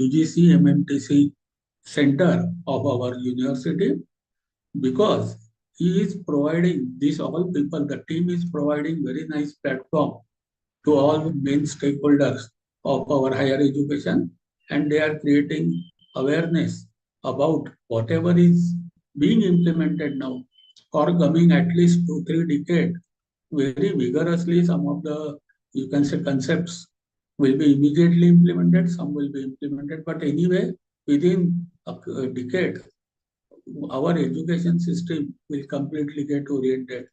UGC MMTC center of our university, because he is providing this all people, the team is providing very nice platform to all main stakeholders of our higher education, and they are creating awareness about whatever is being implemented now or coming at least 2-3 decades very vigorously. Some of the, you can say, concepts will be immediately implemented, some will be implemented, but anyway, within a decade, our education system will completely get oriented.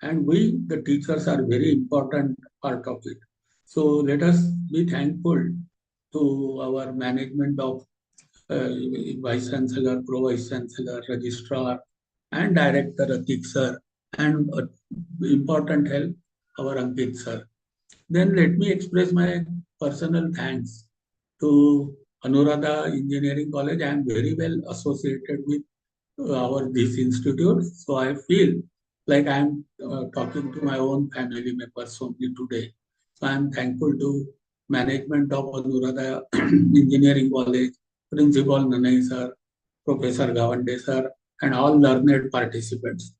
And we, the teachers, are very important part of it. So let us be thankful to our management of Vice Chancellor, Pro Vice Chancellor, Registrar, and Director Atik sir, and important help, our Ankit sir. Then let me express my personal thanks to Anuradha Engineering College. I am very well associated with our this institute, so I feel like I am talking to my own family members only today. So I am thankful to management of Anuradha Engineering College, Principal Nanai sir, Professor Gawande sir, and all learned participants.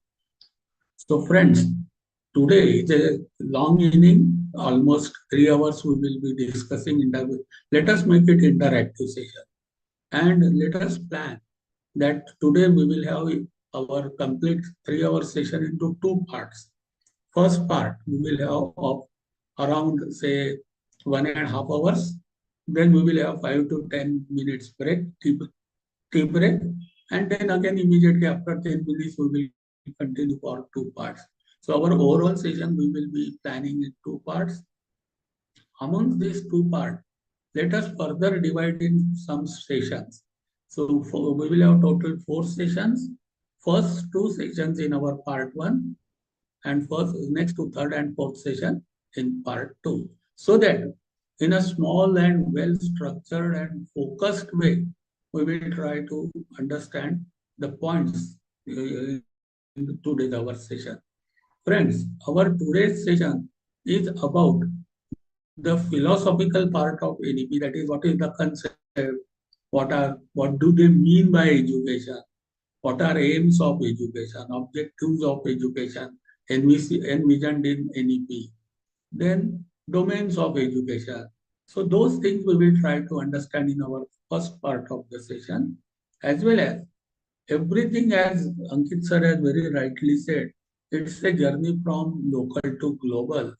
So friends, today is a long evening, almost 3 hours we will be discussing interview. Let us make it interactive session, and let us plan that today we will have our complete 3 hour session into two parts. First part we will have of around say 1.5 hours. Then we will have 5 to 10 minutes break, tea break, and then again immediately after 10 minutes we will continue for two parts. So our overall session we will be planning in two parts. Among these two parts, let us further divide in some sessions. So we will have total 4 sessions. First 2 sessions in our part 1, and first next to third and fourth session in part 2. So that in a small and well structured and focused way, we will try to understand the points in today's our session. Friends, our today's session is about the philosophical part of NEP, that is, what is the concept, what do they mean by education, what are aims of education, objectives of education envisioned in NEP, then domains of education. So those things we will try to understand in our first part of the session, as well as everything, as Ankit sir has very rightly said, it's a journey from local to global.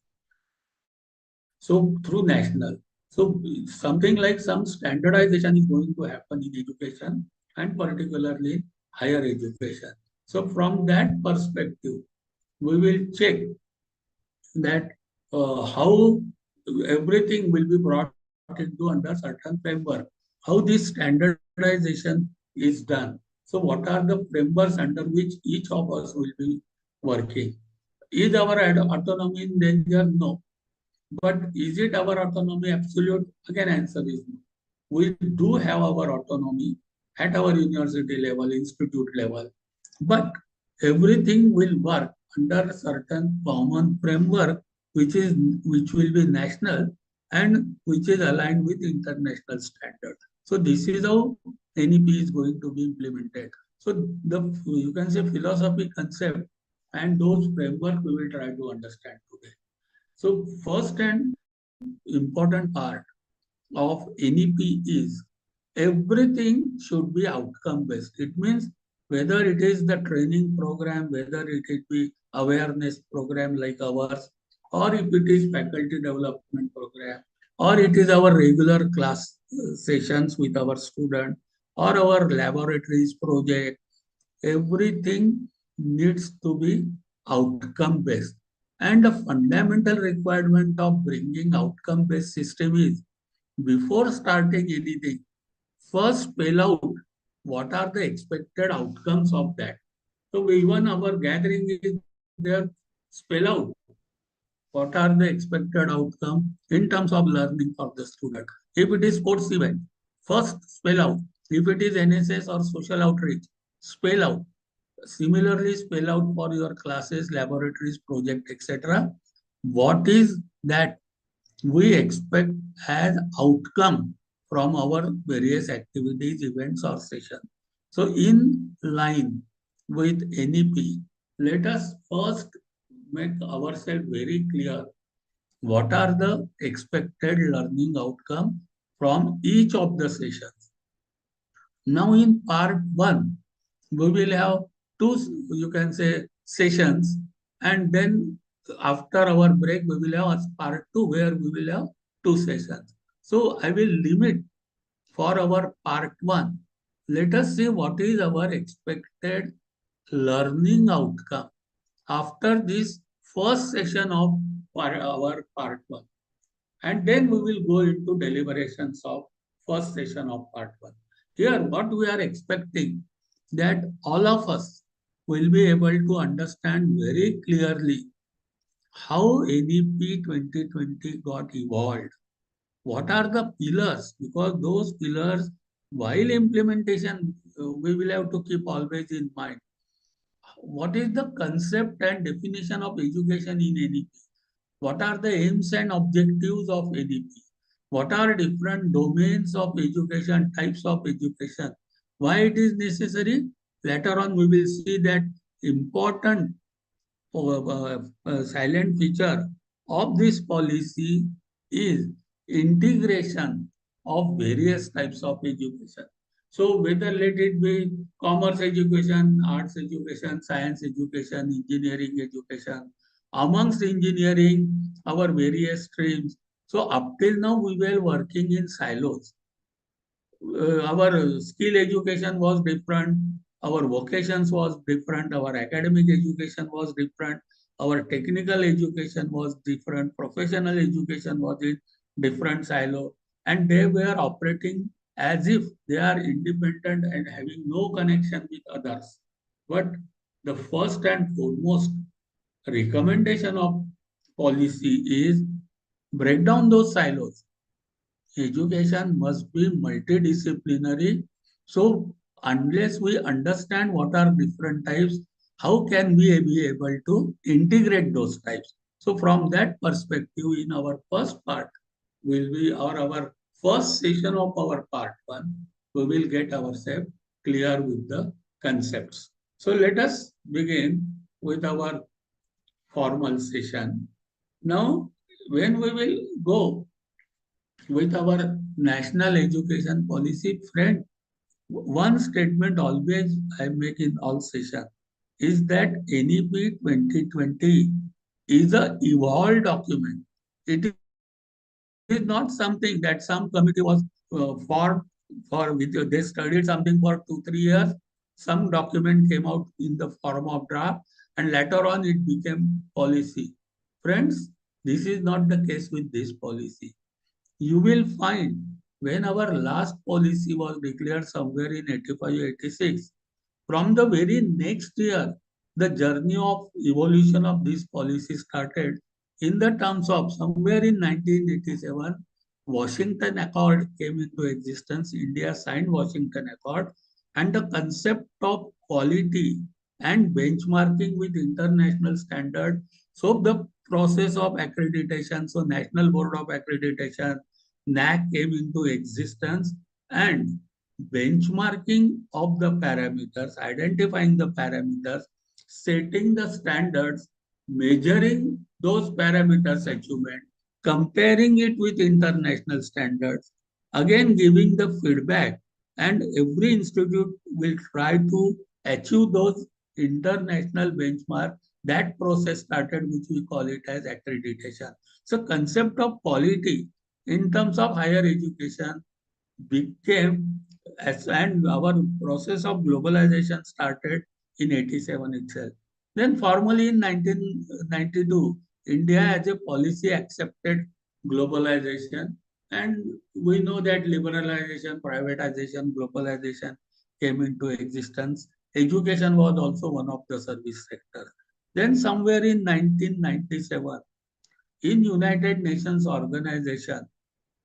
So through national. So something like some standardization is going to happen in education, and particularly higher education. So from that perspective, we will check that how everything will be brought into under certain framework, how this standardization is done. So what are the frameworks under which each of us will be working? Is our autonomy in danger? No. But is it our autonomy absolute? Again, answer is no. We do have our autonomy at our university level, institute level, but everything will work under certain common framework, which will be national and which is aligned with international standard. So this is how NEP is going to be implemented. So the, you can say, philosophy, concept, and those framework we will try to understand today. So first and important part of NEP is everything should be outcome based. It means whether it is the training program, whether it be awareness program like ours, or if it is faculty development program, or it is our regular class sessions with our student, or our laboratories project, everything needs to be outcome based. And the fundamental requirement of bringing outcome based system is, before starting anything, first spell out what are the expected outcomes of that. So even our gathering is there, spell out what are the expected outcome in terms of learning for the student. If it is sports event, first spell out. If it is NSS or social outreach, spell out. Similarly, spell out for your classes, laboratories, project, etc. What is that we expect as outcome from our various activities, events or sessions. So in line with NEP, let us first make ourselves very clear what are the expected learning outcome from each of the sessions. Now in part 1, we will have two, you can say, sessions, and then after our break, we will have part 2 where we will have two sessions. So I will limit for our part 1. Let us see what is our expected learning outcome after this first session of our part 1. And then we will go into deliberations of first session of part 1. Here, what we are expecting that all of us will be able to understand very clearly how NEP 2020 got evolved. What are the pillars? Because those pillars, while implementation, we will have to keep always in mind. What is the concept and definition of education in NEP? What are the aims and objectives of NEP? What are different domains of education, types of education? Why it is necessary? Later on, we will see that important silent feature of this policy is integration of various types of education. So whether let it be commerce education, arts education, science education, engineering education, amongst engineering, our various streams. So up till now, we were working in silos. Our skill education was different, our vocations was different, our academic education was different, our technical education was different, professional education was in different silo, and they were operating as if they are independent and having no connection with others. But the first and foremost recommendation of policy is break down those silos. Education must be multidisciplinary. So unless we understand what are different types, how can we be able to integrate those types? So from that perspective, in our first part, will be our first session of our part 1, we will get ourselves clear with the concepts. So let us begin with our formal session. Now, when we will go with our national education policy, friend, one statement always I make in all session is that NEP 2020 is a evolved document. It is not something that some committee was formed for which they studied something for 2 3 years. Some document came out in the form of draft, and later on it became policy. Friends, this is not the case with this policy. You will find when our last policy was declared somewhere in 85-86, from the very next year, the journey of evolution of this policy started in the terms of somewhere in 1987, Washington Accord came into existence. India signed Washington Accord, and the concept of quality and benchmarking with international standard. So the process of accreditation, so National Board of Accreditation, NAC came into existence, and benchmarking of the parameters, identifying the parameters, setting the standards, measuring those parameters achievement, comparing it with international standards, again giving the feedback, and every institute will try to achieve those international benchmark. That process started, which we call it as accreditation. So concept of quality in terms of higher education became as, and our process of globalization started in 87 itself. Then formally in 1992, India as a policy accepted globalization, and we know that liberalization, privatization, globalization came into existence. Education was also one of the service sectors. Then somewhere in 1997, in United Nations Organization,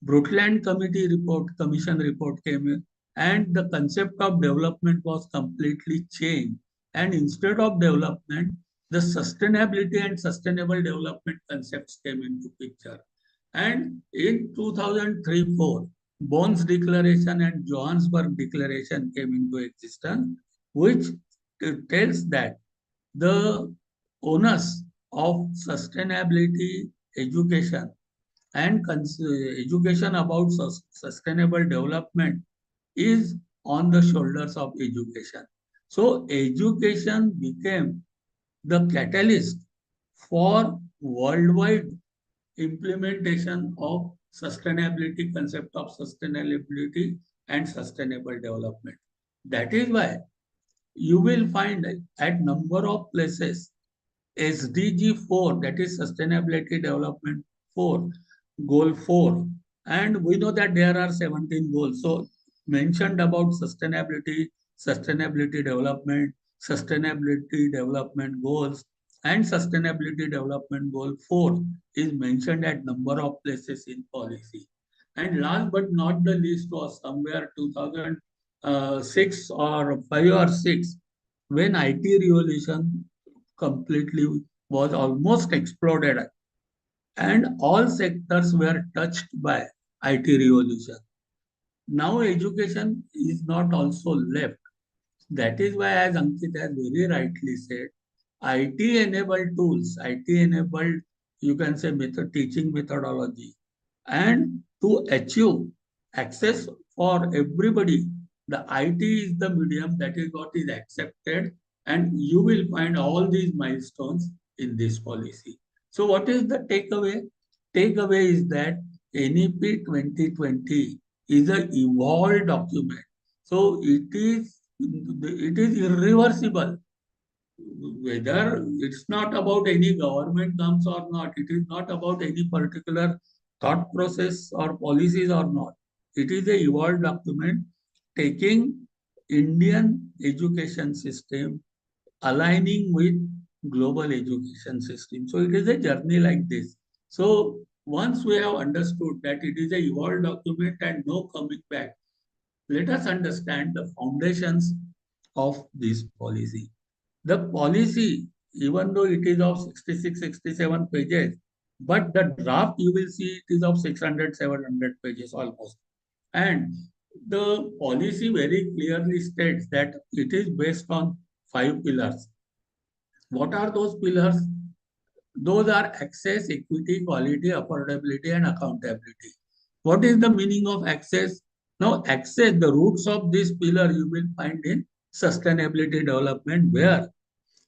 Brundtland Commission report came in, and the concept of development was completely changed. And instead of development, the sustainability and sustainable development concepts came into picture. And in 2003-4, Bonds Declaration and Johannesburg Declaration came into existence, which tells that the onus of sustainability education and education about sustainable development is on the shoulders of education. So education became the catalyst for worldwide implementation of sustainability, concept of sustainability and sustainable development. That is why you will find at number of places SDG 4, that is Sustainability Development 4, Goal 4. And we know that there are 17 goals. So, mentioned about sustainability development, sustainability development goals, and sustainability development goal 4 is mentioned at number of places in policy. And last but not the least was somewhere 2006 or 5 or 6 when IT revolution completely was almost exploded and all sectors were touched by IT revolution. Now education is not also left. That is why, as Ankit has very rightly said, IT-enabled tools, IT-enabled, you can say, teaching methodology, and to achieve access for everybody, the IT is the medium, that is what is accepted, and you will find all these milestones in this policy. So, what is the takeaway? Takeaway is that NEP 2020 is a evolved document. So, it is irreversible. Whether it's not about any government comes or not, it is not about any particular thought process or policies or not. It is a evolved document taking Indian education system, aligning with global education system. So it is a journey like this. So once we have understood that it is a evolved document and no coming back, let us understand the foundations of this policy. The policy, even though it is of 66, 67 pages, but the draft you will see it is of 600, 700 pages almost. And the policy very clearly states that it is based on 5 pillars. What are those pillars? Those are access, equity, quality, affordability, and accountability. What is the meaning of access? Now, access, the roots of this pillar you will find in sustainability development, where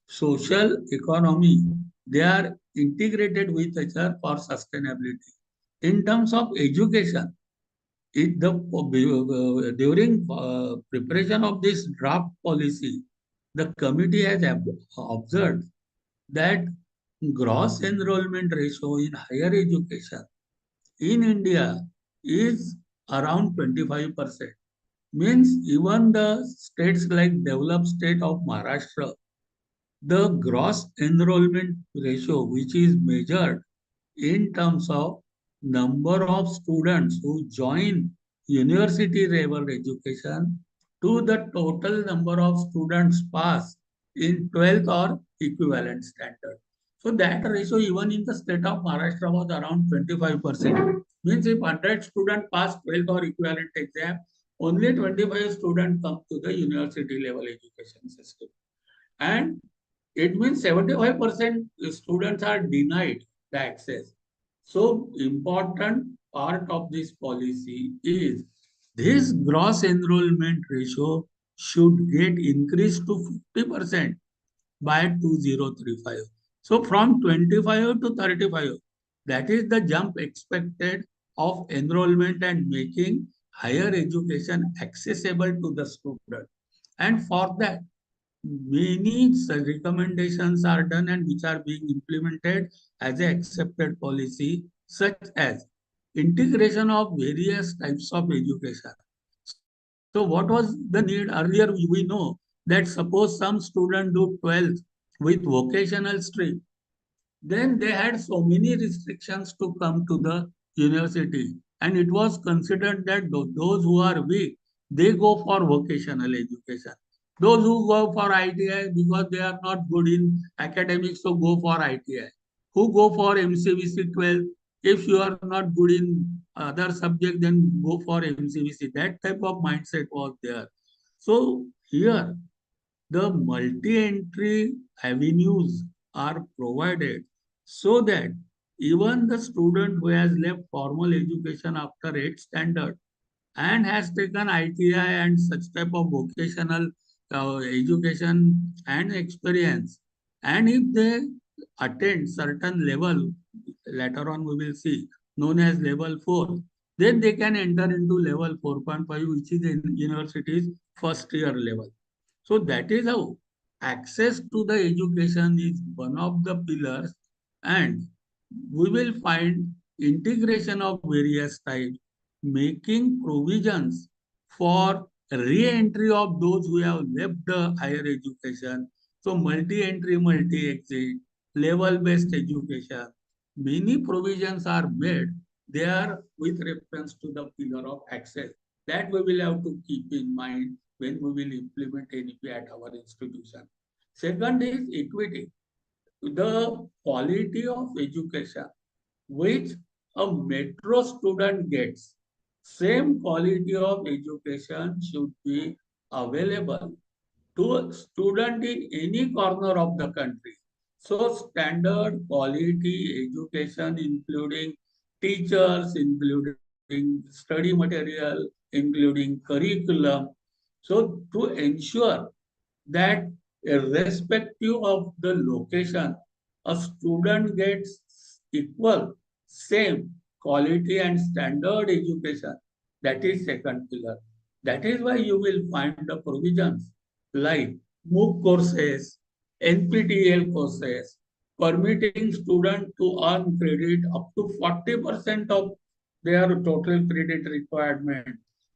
social economy, they are integrated with each other for sustainability. In terms of education, during preparation of this draft policy, the committee has observed that gross enrollment ratio in higher education in India is around 25%. Means even the states like developed state of Maharashtra, the gross enrollment ratio, which is measured in terms of number of students who join university level education to the total number of students pass in 12th or equivalent standard. So that ratio even in the state of Maharashtra was around 25%. Means if 100 students pass 12th or equivalent exam, only 25 students come to the university level education system. And it means 75% students are denied the access. So important part of this policy is this gross enrollment ratio should get increased to 50% by 2035. So from 25 to 35, that is the jump expected of enrollment and making higher education accessible to the student. And for that, many recommendations are done and which are being implemented as a accepted policy, such as integration of various types of education. So what was the need? Earlier we know that suppose some student do 12th with vocational stream, then they had so many restrictions to come to the university. And it was considered that those who are weak, they go for vocational education. Those who go for ITI because they are not good in academics, so go for ITI. Who go for MCVC 12, If you are not good in other subject, then go for MCVC. That type of mindset was there. So here, the multi-entry avenues are provided so that even the student who has left formal education after 8th standard and has taken ITI and such type of vocational education and experience, and if they attend certain level, later on we will see, known as level 4, then they can enter into level 4.5, which is in university's first year level. So that is how access to the education is one of the pillars, and we will find integration of various types, making provisions for re-entry of those who have left the higher education. So multi-entry, multi-exit, level-based education, many provisions are made there with reference to the pillar of access. That we will have to keep in mind when we will implement NEP at our institution. Second is equity, the quality of education which a metro student gets. Same quality of education should be available to a student in any corner of the country. So standard quality education, including teachers, including study material, including curriculum. So to ensure that irrespective of the location, a student gets equal, same quality and standard education. That is second pillar. That is why you will find the provisions like MOOC courses, NPTEL courses, permitting students to earn credit up to 40% of their total credit requirement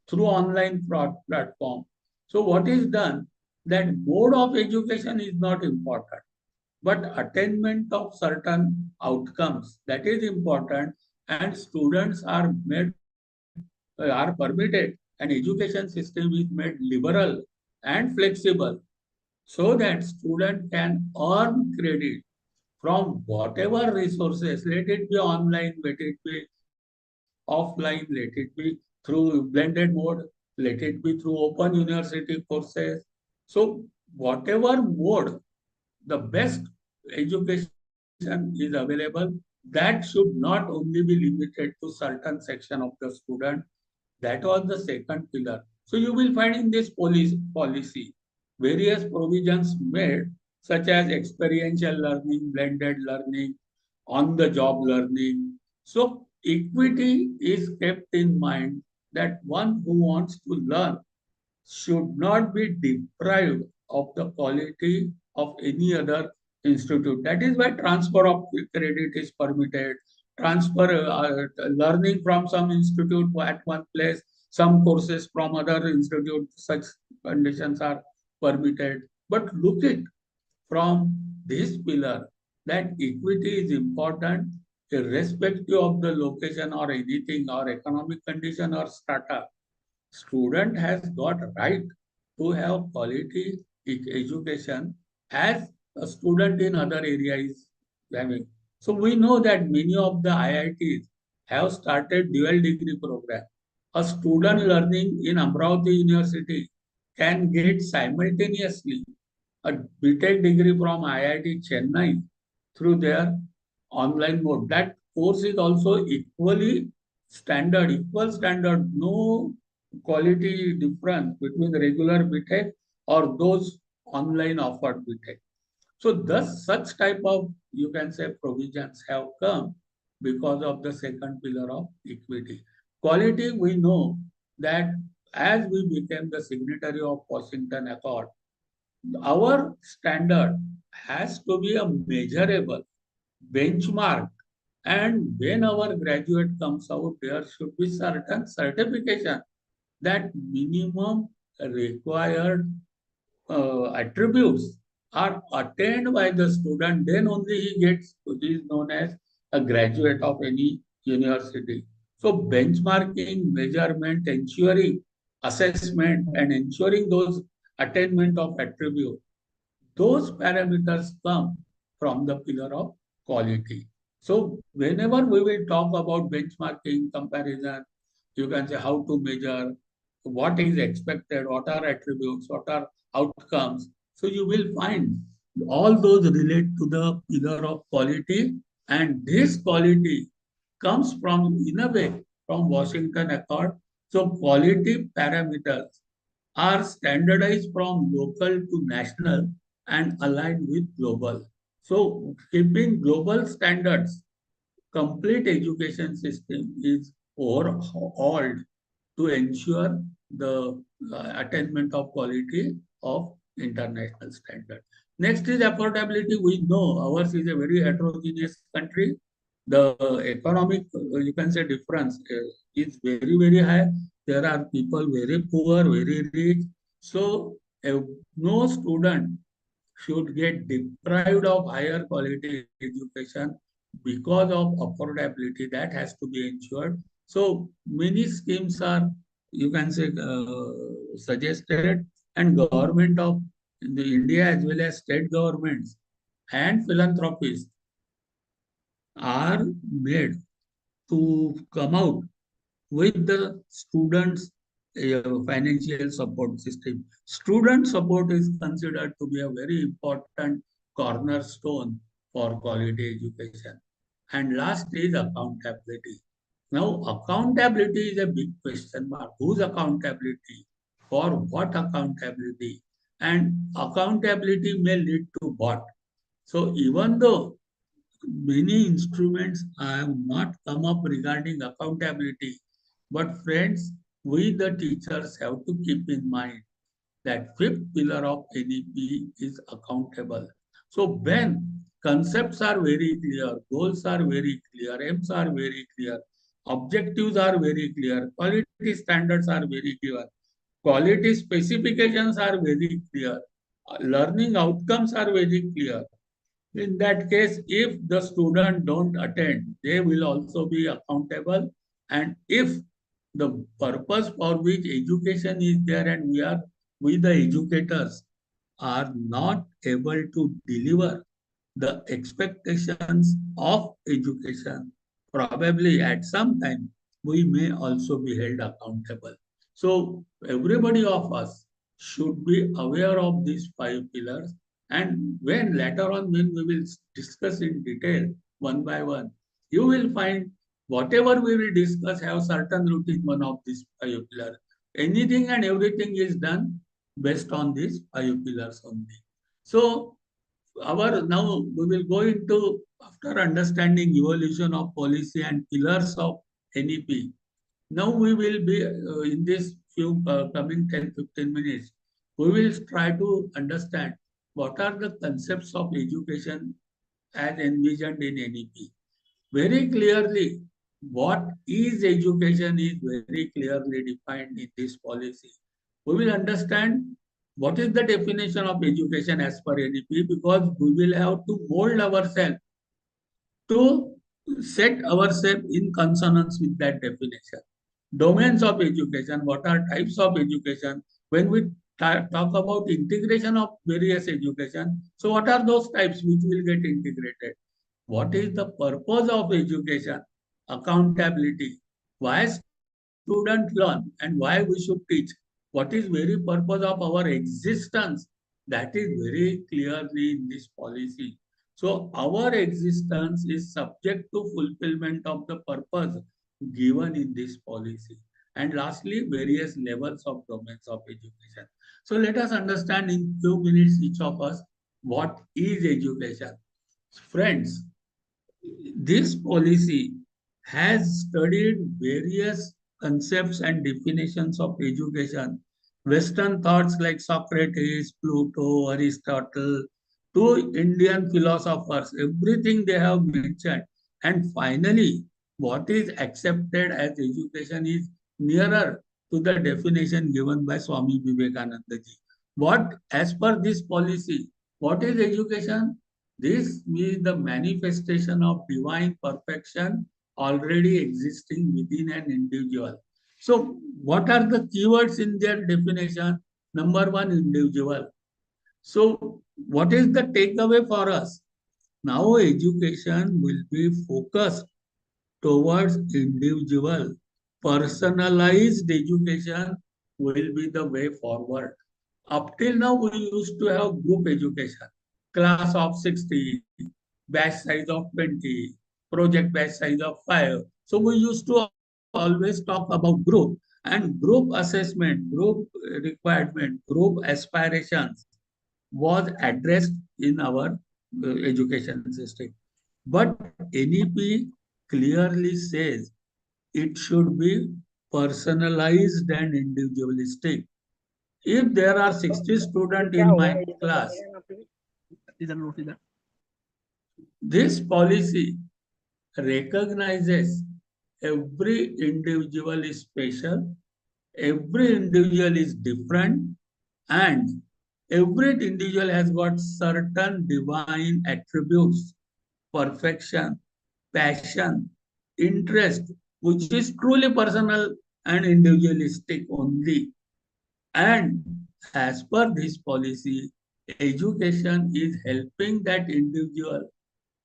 through online platform. So what is done, that mode of education is not important, but attainment of certain outcomes, that is important, and students are made are permitted, and education system is made liberal and flexible so that student can earn credit from whatever resources, let it be online, let it be offline, let it be through blended mode, let it be through open university courses. So whatever mode, the best education is available, that should not only be limited to certain section of the student. That was the second pillar. So you will find in this policy various provisions made, such as experiential learning, blended learning, on the job learning. So equity is kept in mind, that one who wants to learn should not be deprived of the quality of any other institute. That is why transfer of credit is permitted. Transfer learning from some institute at one place, some courses from other institute, such conditions are permitted. But look it from this pillar, that equity is important irrespective of the location or anything, or economic condition or strata. Student has got right to have quality education as a student in other areas having. So we know that many of the IITs have started dual degree program. A student learning in Amravati University can get simultaneously a BTech degree from IIT Chennai through their online mode. That course is also equally standard, equal standard, no quality difference between the regular BTech or those online offered BTech. So thus such type of, you can say, provisions have come because of the second pillar of equity. Quality, we know that as we became the signatory of Washington Accord, our standard has to be a measurable benchmark, and when our graduate comes out, there should be certain certification that minimum required attributes are attained by the student, then only he gets, which is known as a graduate of any university. So benchmarking, measurement, ensuring assessment, and ensuring those attainment of attribute, those parameters come from the pillar of quality. So whenever we will talk about benchmarking, comparison, you can say how to measure, what is expected, what are attributes, what are outcomes. So you will find all those relate to the pillar of quality, and this quality comes from, in a way, from Washington Accord. So quality parameters are standardized from local to national and aligned with global. So keeping global standards, complete education system is overhauled to ensure the attainment of quality of international standard. Next is affordability. We know ours is a very heterogeneous country. The economic, you can say, difference is very, very high. There are people very poor, very rich. So no student should get deprived of higher quality education because of affordability. That has to be ensured. So many schemes are, you can say, suggested, and government of the India as well as state governments and philanthropists are made to come out with the students' financial support system. Student support is considered to be a very important cornerstone for quality education. And last is accountability. Now, accountability is a big question mark. Whose accountability? For what accountability? And accountability may lead to what? So, even though many instruments have not come up regarding accountability, but friends, we the teachers have to keep in mind that fifth pillar of NEP is accountable. So when concepts are very clear, goals are very clear, aims are very clear, objectives are very clear, quality standards are very clear, quality specifications are very clear, learning outcomes are very clear. In that case, if the student don't attend, they will also be accountable. And if the purpose for which education is there and we the educators are not able to deliver the expectations of education, probably at some time we may also be held accountable. So everybody of us should be aware of these five pillars. And when later on, when we will discuss in detail one by one, you will find whatever we will discuss have certain routine one of these five pillars. Anything and everything is done based on these five pillars only. So our now we will go into, after understanding evolution of policy and pillars of NEP. Now we will be in this few coming 10-15 minutes, we will try to understand what are the concepts of education as envisioned in NEP. Very clearly, what is education is very clearly defined in this policy. We will understand what is the definition of education as per NEP, because we will have to mold ourselves to set ourselves in consonance with that definition. Domains of education, what are types of education? When we talk about integration of various education, so what are those types which will get integrated? What is the purpose of education? Accountability. Why students learn and why we should teach? What is very purpose of our existence? That is very clearly in this policy. So our existence is subject to fulfillment of the purpose given in this policy. And lastly, various levels of domains of education. So let us understand in few minutes each of us what is education. Friends, this policy has studied various concepts and definitions of education. Western thoughts like Socrates, Plato, Aristotle, to Indian philosophers, everything they have mentioned. And finally, what is accepted as education is nearer to the definition given by Swami Vivekananda ji. What, as per this policy, what is education? This is the manifestation of divine perfection already existing within an individual. So, what are the keywords in their definition? Number one, individual. So, what is the takeaway for us? Now education will be focused towards individual. Personalized education will be the way forward. Up till now, we used to have group education, class of 60, batch size of 20, project batch size of 5. So we used to always talk about group and group assessment, group requirement, group aspirations was addressed in our education system. But NEP clearly says it should be personalized and individualistic. If there are तो 60 ये students क्या in होगा my education class, मिलेगा आपके इधर note इधर this policy recognizes every individual is special, every individual is different, and every individual has got certain divine attributes, perfection, passion, interest, which is truly personal and individualistic only. And as per this policy, education is helping that individual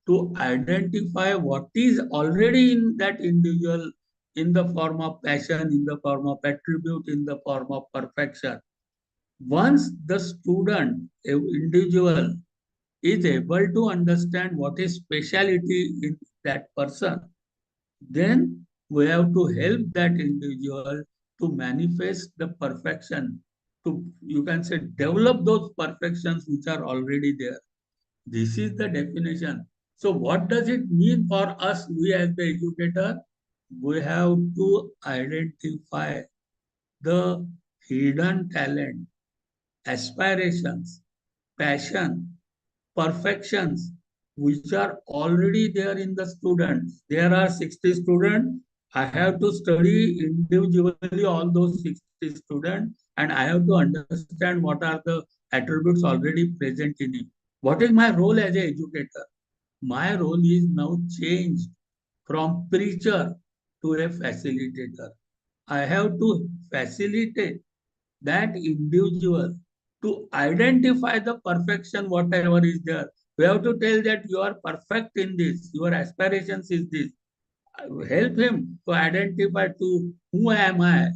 to identify what is already in that individual in the form of passion, in the form of attribute, in the form of perfection. Once the student, individual, is able to understand what is speciality in that person, then we have to help that individual to manifest the perfection, to, you can say, develop those perfections which are already there. This is the definition. So what does it mean for us, we as the educator? We have to identify the hidden talent, aspirations, passion, perfections, which are already there in the students. There are 60 students. I have to study individually all those 60 students and I have to understand what are the attributes already present in him. What is my role as an educator? My role is now changed from preacher to a facilitator. I have to facilitate that individual to identify the perfection, whatever is there. We have to tell that you are perfect in this, your aspirations is this. Help him to identify to who am I.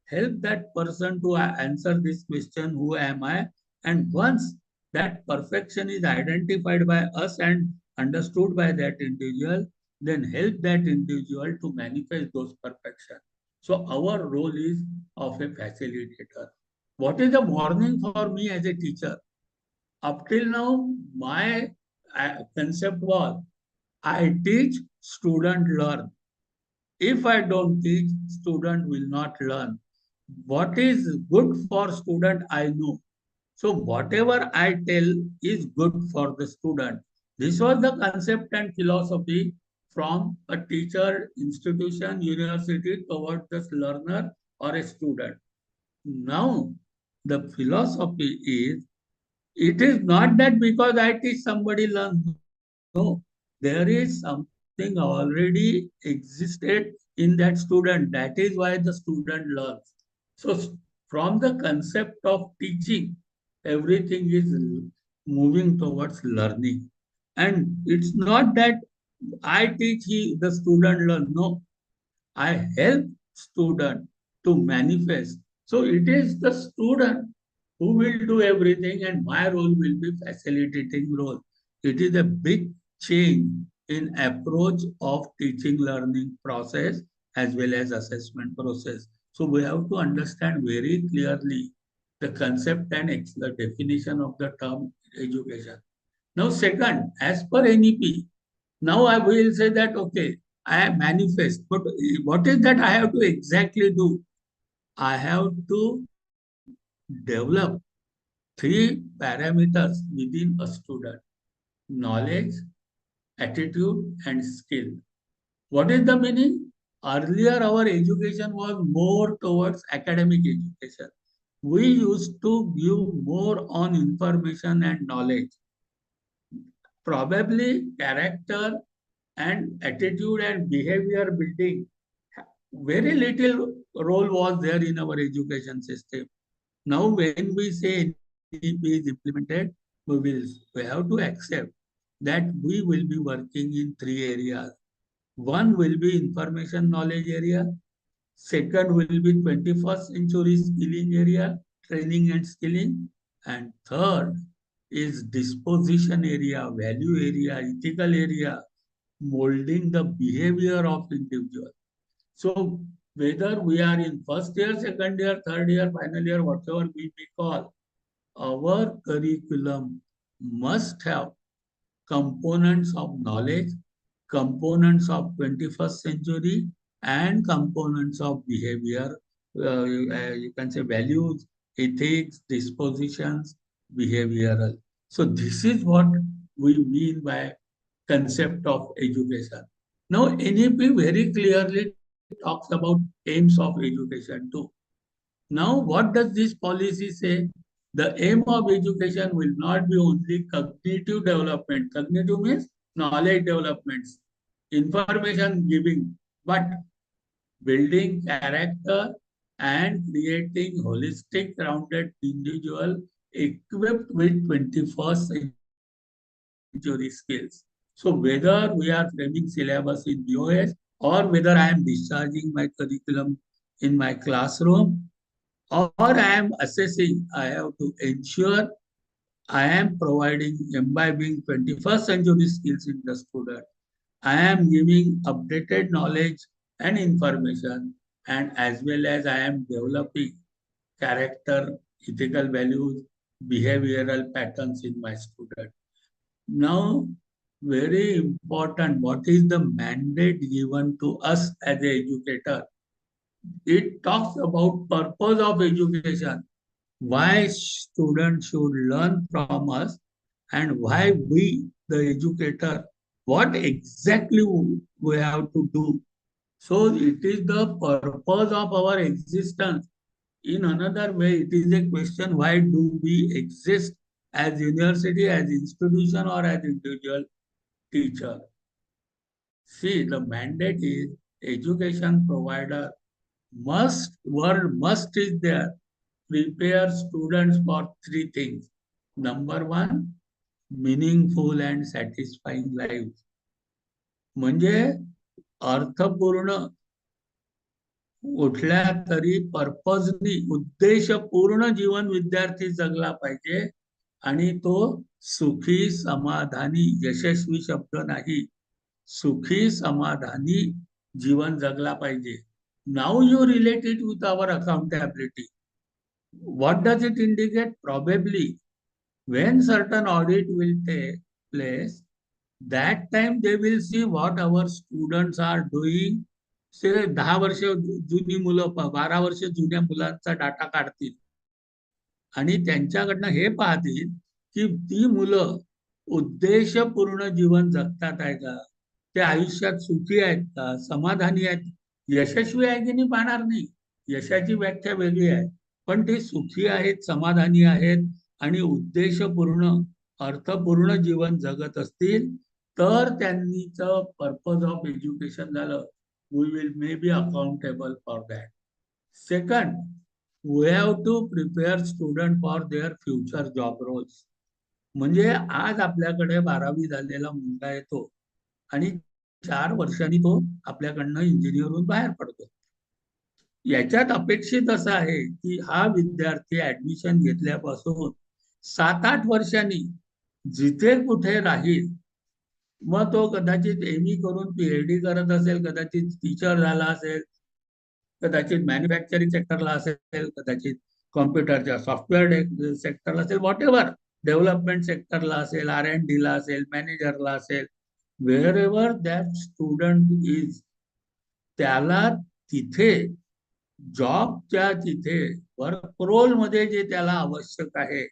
Help that person to answer this question, who am I? And once that perfection is identified by us and understood by that individual, then help that individual to manifest those perfection. So our role is of a facilitator. What is the warning for me as a teacher? Up till now, my concept was I teach, student learn. If I don't teach, student will not learn. What is good for student, I know. So whatever I tell is good for the student. This was the concept and philosophy from a teacher, institution, university towards the learner or a student. Now, the philosophy is, it is not that because I teach somebody learn. No, there is something already existed in that student. That is why the student learns. So from the concept of teaching, everything is moving towards learning. And it's not that I teach, the student learn. No, I help student to manifest. So it is the student who will do everything and my role will be facilitating role. It is a big change in approach of teaching learning process as well as assessment process. So we have to understand very clearly the concept and the definition of the term education. Now second, as per NEP, now I will say that, okay, I manifest, but what is that I have to exactly do? I have to develop three parameters within a student: knowledge, attitude, and skill. What is the meaning? Earlier, our education was more towards academic education. We used to give more on information and knowledge. Probably character and attitude and behavior building, very little role was there in our education system. Now, when we say NEP is implemented, we have to accept that we will be working in 3 areas. One will be information knowledge area. Second will be 21st century skilling area, training and skilling. And third is disposition area, value area, ethical area, molding the behavior of individual. So whether we are in first year, second year, third year, final year, whatever we may call, our curriculum must have components of knowledge, components of 21st century, and components of behavior. You can say values, ethics, dispositions, behavioral. So this is what we mean by concept of education. Now NEP very clearly talks about aims of education too. Now, what does this policy say? The aim of education will not be only cognitive development. Cognitive means knowledge developments, information giving, but building character and creating holistic, grounded individual equipped with 21st century skills. So whether we are framing syllabus in BOS or whether I am discharging my curriculum in my classroom, or I am assessing, I have to ensure I am providing, imbibing 21st century skills in the student. I am giving updated knowledge and information, and as well as I am developing character, ethical values, behavioral patterns in my student. Now, very important, what is the mandate given to us as an educator? It talks about purpose of education, why students should learn from us, and why we, the educator, what exactly we have to do. So it is the purpose of our existence. In another way, it is a question, why do we exist as university, as institution, or as individual teacher? See, the mandate is education provider must is there, prepare students for 3 things. Number one, meaningful and satisfying lives. म्हणजे अर्थपूर्ण, कुठल्या तरी पर्पजनी, उद्देशपूर्ण जीवन विद्यार्थी जगला पाहिजे, आणि तो सुखी समाधानी, यशस्वी शब्द नाही, सुखी समाधानी जीवन जगला पाहिजे. Now you relate it with our accountability. What does it indicate? Probably when certain audit will take place, that time they will see what our students are doing. Say 10 वर्ष जुनी मुलं, 12 वर्ष जुन्या मुलांचा डाटा काढतील आणि त्यांच्याकडनं हे पाहतील की ती मुलं उद्देशपूर्ण जीवन जगतात आहे का, ते आयुष्यात सुखी आहेत का, समाधानी आहेत, यशस्वी आहे की नाही पाहणार नाही. यशाची व्याख्या वेगळी आहे, पण ते सुखी आहेत, समाधानी आहेत आणि उद्देशपूर्ण, अर्थपूर्ण जीवन जगत असतील तर त्यांनीच पर्पज ऑफ एज्युकेशन झालं. We will may be accountable for that. Second, we have to prepare student for their future job roles. म्हणजे आज आपल्याकडे 12वी झालेला मुलगा येतो आणि 4 वर्षांनी तो आपल्याकडनं इंजिनियर होऊन बाहेर पडतो. याच्यात अपेक्षित असं आहे की हा विद्यार्थी ऍडमिशन घेतल्यापासून 7-8 वर्षांनी जिथे कुठे राहील, मग तो कदाचित एमई करून पीएचडी करत असेल, कदाचित टीचर झाला असेल, कदाचित मॅन्युफॅक्चरिंग सेक्टरला असेल, कदाचित कॉम्प्युटरच्या सॉफ्टवेअर सेक्टरला असेल, व्हॉट एव्हर, डेव्हलपमेंट सेक्टरला असेल, R&D ला असेल, मॅनेजरला असेल, wherever that student is, त्याला तिथे जॉबच्या तिथे वर्क रोल मध्ये जे त्याला आवश्यक आहे,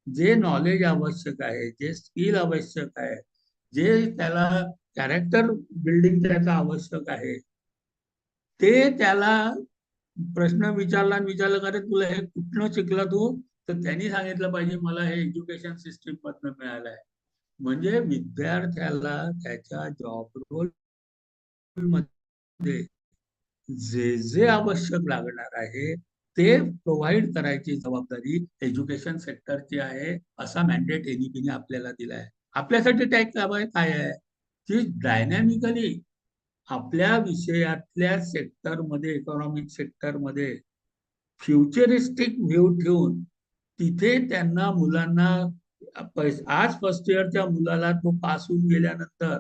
जे नॉलेज आवश्यक आहे, जे स्किल आवश्यक आहे, जे त्याला कॅरेक्टर बिल्डिंग त्याचं आवश्यक आहे, ते त्याला प्रश्न विचारला का रे तुला हे कुठनं शिकला तू, तर त्यांनी सांगितलं पाहिजे मला हे एज्युकेशन सिस्टीम मधनं मिळालं आहे. म्हणजे विद्यार्थ्याला त्याच्या जॉब रोल मध्ये जे जे आवश्यक लागणार आहे ते प्रोव्हाइड करायची जबाबदारी एज्युकेशन सेक्टरची आहे, असा मॅन्डेट NEP ने आपल्याला दिला आहे. आपल्यासाठी काय आहे की डायनॅमिकली आपल्या विषयातल्या सेक्टरमध्ये, इकॉनॉमिक सेक्टरमध्ये फ्युचरिस्टिक व्ह्यू ठेवून तिथे त्यांना मुलांना आज फर्स्ट इयरच्या मुलाला तो पास होऊन गेल्यानंतर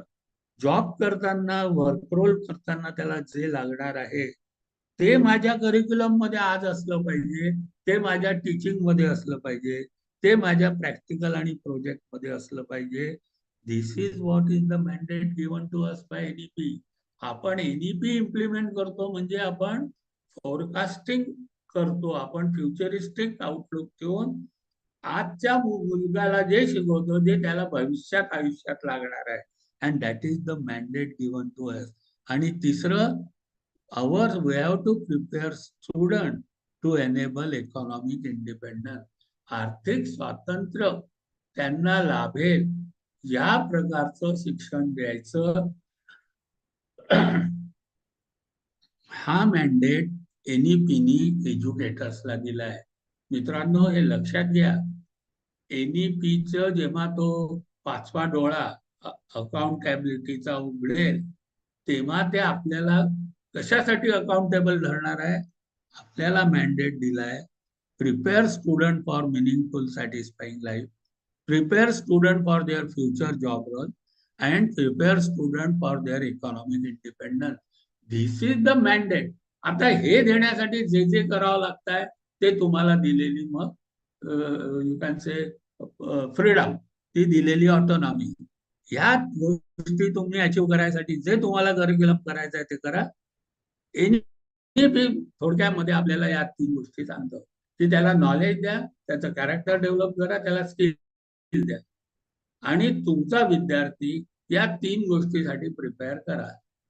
जॉब करताना, वर्क रोल करताना त्याला जे लागणार आहे ते माझ्या करिक्युलम मध्ये आज असलं पाहिजे, ते माझ्या टीचिंग मध्ये असलं पाहिजे, ते माझ्या प्रॅक्टिकल आणि प्रोजेक्ट मध्ये असलं पाहिजे. This is what is the mandate given to us by NEP. आपण एनईपी इम्प्लिमेंट करतो म्हणजे आपण फोरकास्टिंग करतो, आपण फ्युचरिस्टिक आउटलुक ठेवून आजच्या मुलगाला जे शिकवतो ते त्याला भविष्यात आयुष्यात लागणार आहे. And that is the mandate given to us. आणि तिसरं, we have to prepare student to enable economic independence. आर्थिक स्वातंत्र्य त्यांना लाभेल या प्रकारचं शिक्षण द्यायचं. हा मॅन्डेट एनईपीनी एज्युकेटर्सला दिलाय. मित्रांनो, हे लक्षात घ्या, एनईपीचं जेव्हा तो 5वा डोळा अकाउंटेबिलिटीचा उघडेल तेव्हा ते आपल्याला कशासाठी अकाउंटेबल धरणार आहे. आपल्याला मॅन्डेट दिलाय, prepare student for meaningful satisfying life, prepare student for their future job role and prepare student for their economic independence. This is the mandate. आता हे देण्यासाठी जे जे करावं लागतंय ते तुम्हाला दिलेली मग यू कॅन से फ्रीडम, ती दिलेली ऑटोनॉमी, ह्या गोष्टी तुम्ही अचीव करायसाठी जे तुम्हाला करिक्युलम करायचं आहे ते करा. एनईपी थोडक्यामध्ये आपल्याला या 3 गोष्टी सांगतो की त्याला नॉलेज द्या, त्याचं कॅरेक्टर डेव्हलप करा, त्याला स्किल द्या आणि तुमचा विद्यार्थी या 3 गोष्टीसाठी प्रिपेअर करा.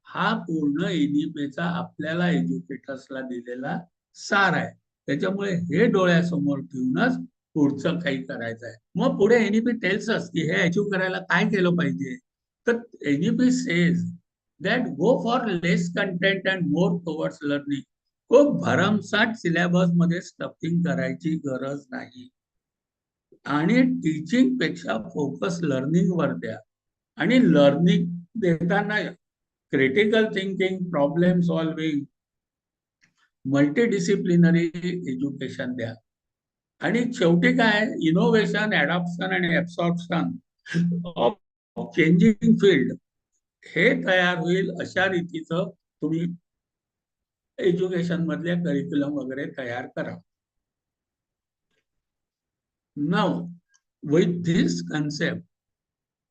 हा पूर्ण एनईपीचा आपल्याला एज्युकेटर्सला दिलेला सार आहे. त्याच्यामुळे हे डोळ्यासमोर ठेवूनच पुढचं काही करायचं आहे. मग पुढे एनईपी टेल्स अस की हे अचीव करायला काय केलं पाहिजे. तर NEP says that go for less content and more towards learning. खूप भरमसाठ सिलेबस मध्ये स्टफिंग करायची गरज नाही आणि टीचिंग पेक्षा फोकस लर्निंग वर द्या. आणि लर्निंग देताना critical thinking, problem solving, multidisciplinary education द्या. आणि शेवटी काय, इनोव्हेशन, अडॉप्शन आणि ऍब्सॉर्प्शन ऑफ चेंजिंग फील्ड हे तयार होईल अशा रीतीचं तुम्ही एज्युकेशन मधले करिक्युलम वगैरे तयार करा. Now with this concept